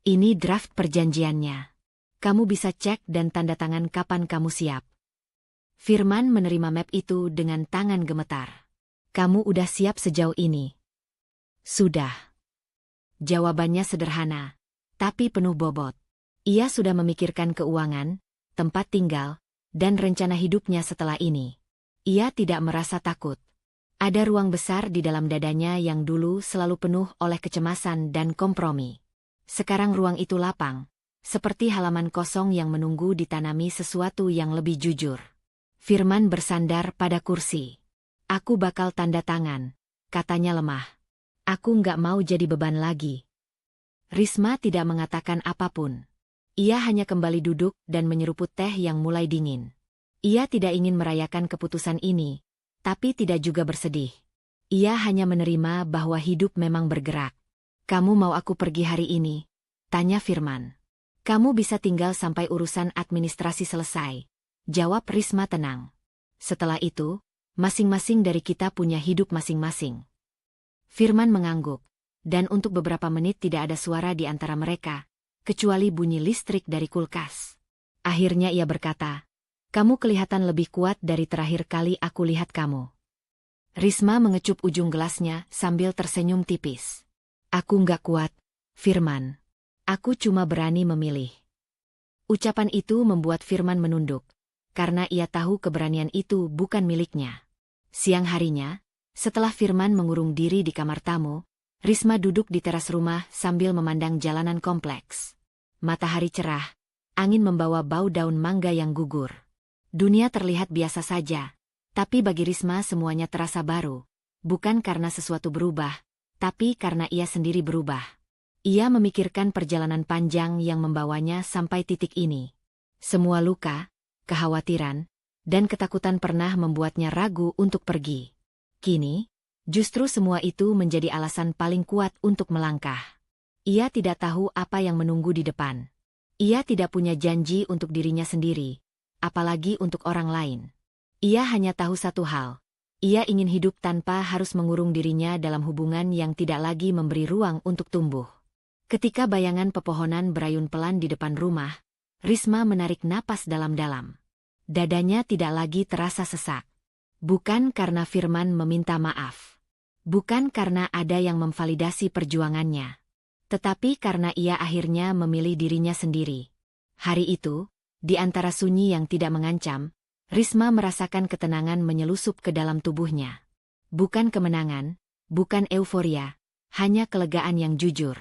Ini draft perjanjiannya. Kamu bisa cek dan tanda tangan kapan kamu siap. Firman menerima map itu dengan tangan gemetar. Kamu udah siap sejauh ini? Sudah. Jawabannya sederhana, tapi penuh bobot. Ia sudah memikirkan keuangan, tempat tinggal, dan rencana hidupnya setelah ini. Ia tidak merasa takut. Ada ruang besar di dalam dadanya yang dulu selalu penuh oleh kecemasan dan kompromi. Sekarang ruang itu lapang, seperti halaman kosong yang menunggu ditanami sesuatu yang lebih jujur. Firman bersandar pada kursi. Aku bakal tanda tangan, katanya lemah. Aku nggak mau jadi beban lagi. Risma tidak mengatakan apapun. Ia hanya kembali duduk dan menyeruput teh yang mulai dingin. Ia tidak ingin merayakan keputusan ini, tapi tidak juga bersedih. Ia hanya menerima bahwa hidup memang bergerak. Kamu mau aku pergi hari ini? Tanya Firman. Kamu bisa tinggal sampai urusan administrasi selesai. Jawab Risma tenang. Setelah itu, masing-masing dari kita punya hidup masing-masing. Firman mengangguk, dan untuk beberapa menit tidak ada suara di antara mereka, kecuali bunyi listrik dari kulkas. Akhirnya ia berkata, kamu kelihatan lebih kuat dari terakhir kali aku lihat kamu. Risma mengecup ujung gelasnya sambil tersenyum tipis. Aku nggak kuat, Firman. Aku cuma berani memilih. Ucapan itu membuat Firman menunduk, karena ia tahu keberanian itu bukan miliknya. Siang harinya, setelah Firman mengurung diri di kamar tamu, Risma duduk di teras rumah sambil memandang jalanan kompleks. Matahari cerah, angin membawa bau daun mangga yang gugur. Dunia terlihat biasa saja, tapi bagi Risma semuanya terasa baru. Bukan karena sesuatu berubah, tapi karena ia sendiri berubah. Ia memikirkan perjalanan panjang yang membawanya sampai titik ini. Semua luka, kekhawatiran, dan ketakutan pernah membuatnya ragu untuk pergi. Kini, justru semua itu menjadi alasan paling kuat untuk melangkah. Ia tidak tahu apa yang menunggu di depan. Ia tidak punya janji untuk dirinya sendiri, apalagi untuk orang lain. Ia hanya tahu satu hal. Ia ingin hidup tanpa harus mengurung dirinya dalam hubungan yang tidak lagi memberi ruang untuk tumbuh. Ketika bayangan pepohonan berayun pelan di depan rumah, Risma menarik napas dalam-dalam. Dadanya tidak lagi terasa sesak. Bukan karena Firman meminta maaf. Bukan karena ada yang memvalidasi perjuangannya. Tetapi karena ia akhirnya memilih dirinya sendiri. Hari itu, di antara sunyi yang tidak mengancam, Risma merasakan ketenangan menyelusup ke dalam tubuhnya. Bukan kemenangan, bukan euforia, hanya kelegaan yang jujur.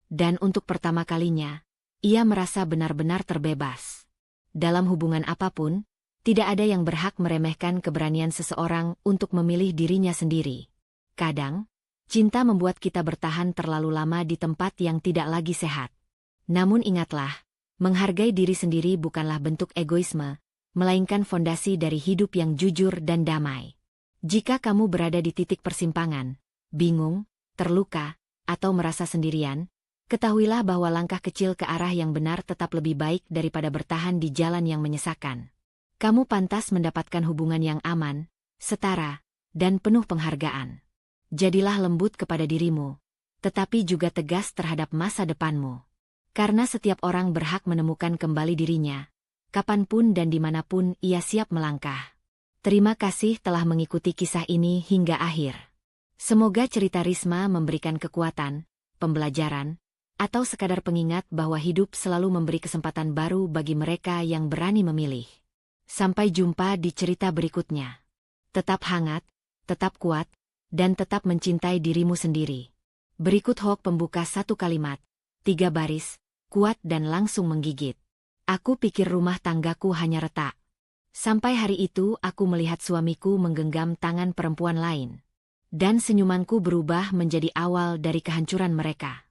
Dan untuk pertama kalinya, ia merasa benar-benar terbebas. Dalam hubungan apapun, tidak ada yang berhak meremehkan keberanian seseorang untuk memilih dirinya sendiri. Kadang, cinta membuat kita bertahan terlalu lama di tempat yang tidak lagi sehat. Namun ingatlah, menghargai diri sendiri bukanlah bentuk egoisme, melainkan fondasi dari hidup yang jujur dan damai. Jika kamu berada di titik persimpangan, bingung, terluka, atau merasa sendirian, ketahuilah bahwa langkah kecil ke arah yang benar tetap lebih baik daripada bertahan di jalan yang menyesakan. Kamu pantas mendapatkan hubungan yang aman, setara, dan penuh penghargaan. Jadilah lembut kepada dirimu, tetapi juga tegas terhadap masa depanmu. Karena setiap orang berhak menemukan kembali dirinya, kapanpun dan dimanapun ia siap melangkah. Terima kasih telah mengikuti kisah ini hingga akhir. Semoga cerita Risma memberikan kekuatan, pembelajaran, atau sekadar pengingat bahwa hidup selalu memberi kesempatan baru bagi mereka yang berani memilih. Sampai jumpa di cerita berikutnya. Tetap hangat, tetap kuat, dan tetap mencintai dirimu sendiri. Berikut hoax pembuka 1 kalimat, 3 baris, kuat dan langsung menggigit. Aku pikir rumah tanggaku hanya retak. Sampai hari itu aku melihat suamiku menggenggam tangan perempuan lain. Dan senyumanku berubah menjadi awal dari kehancuran mereka.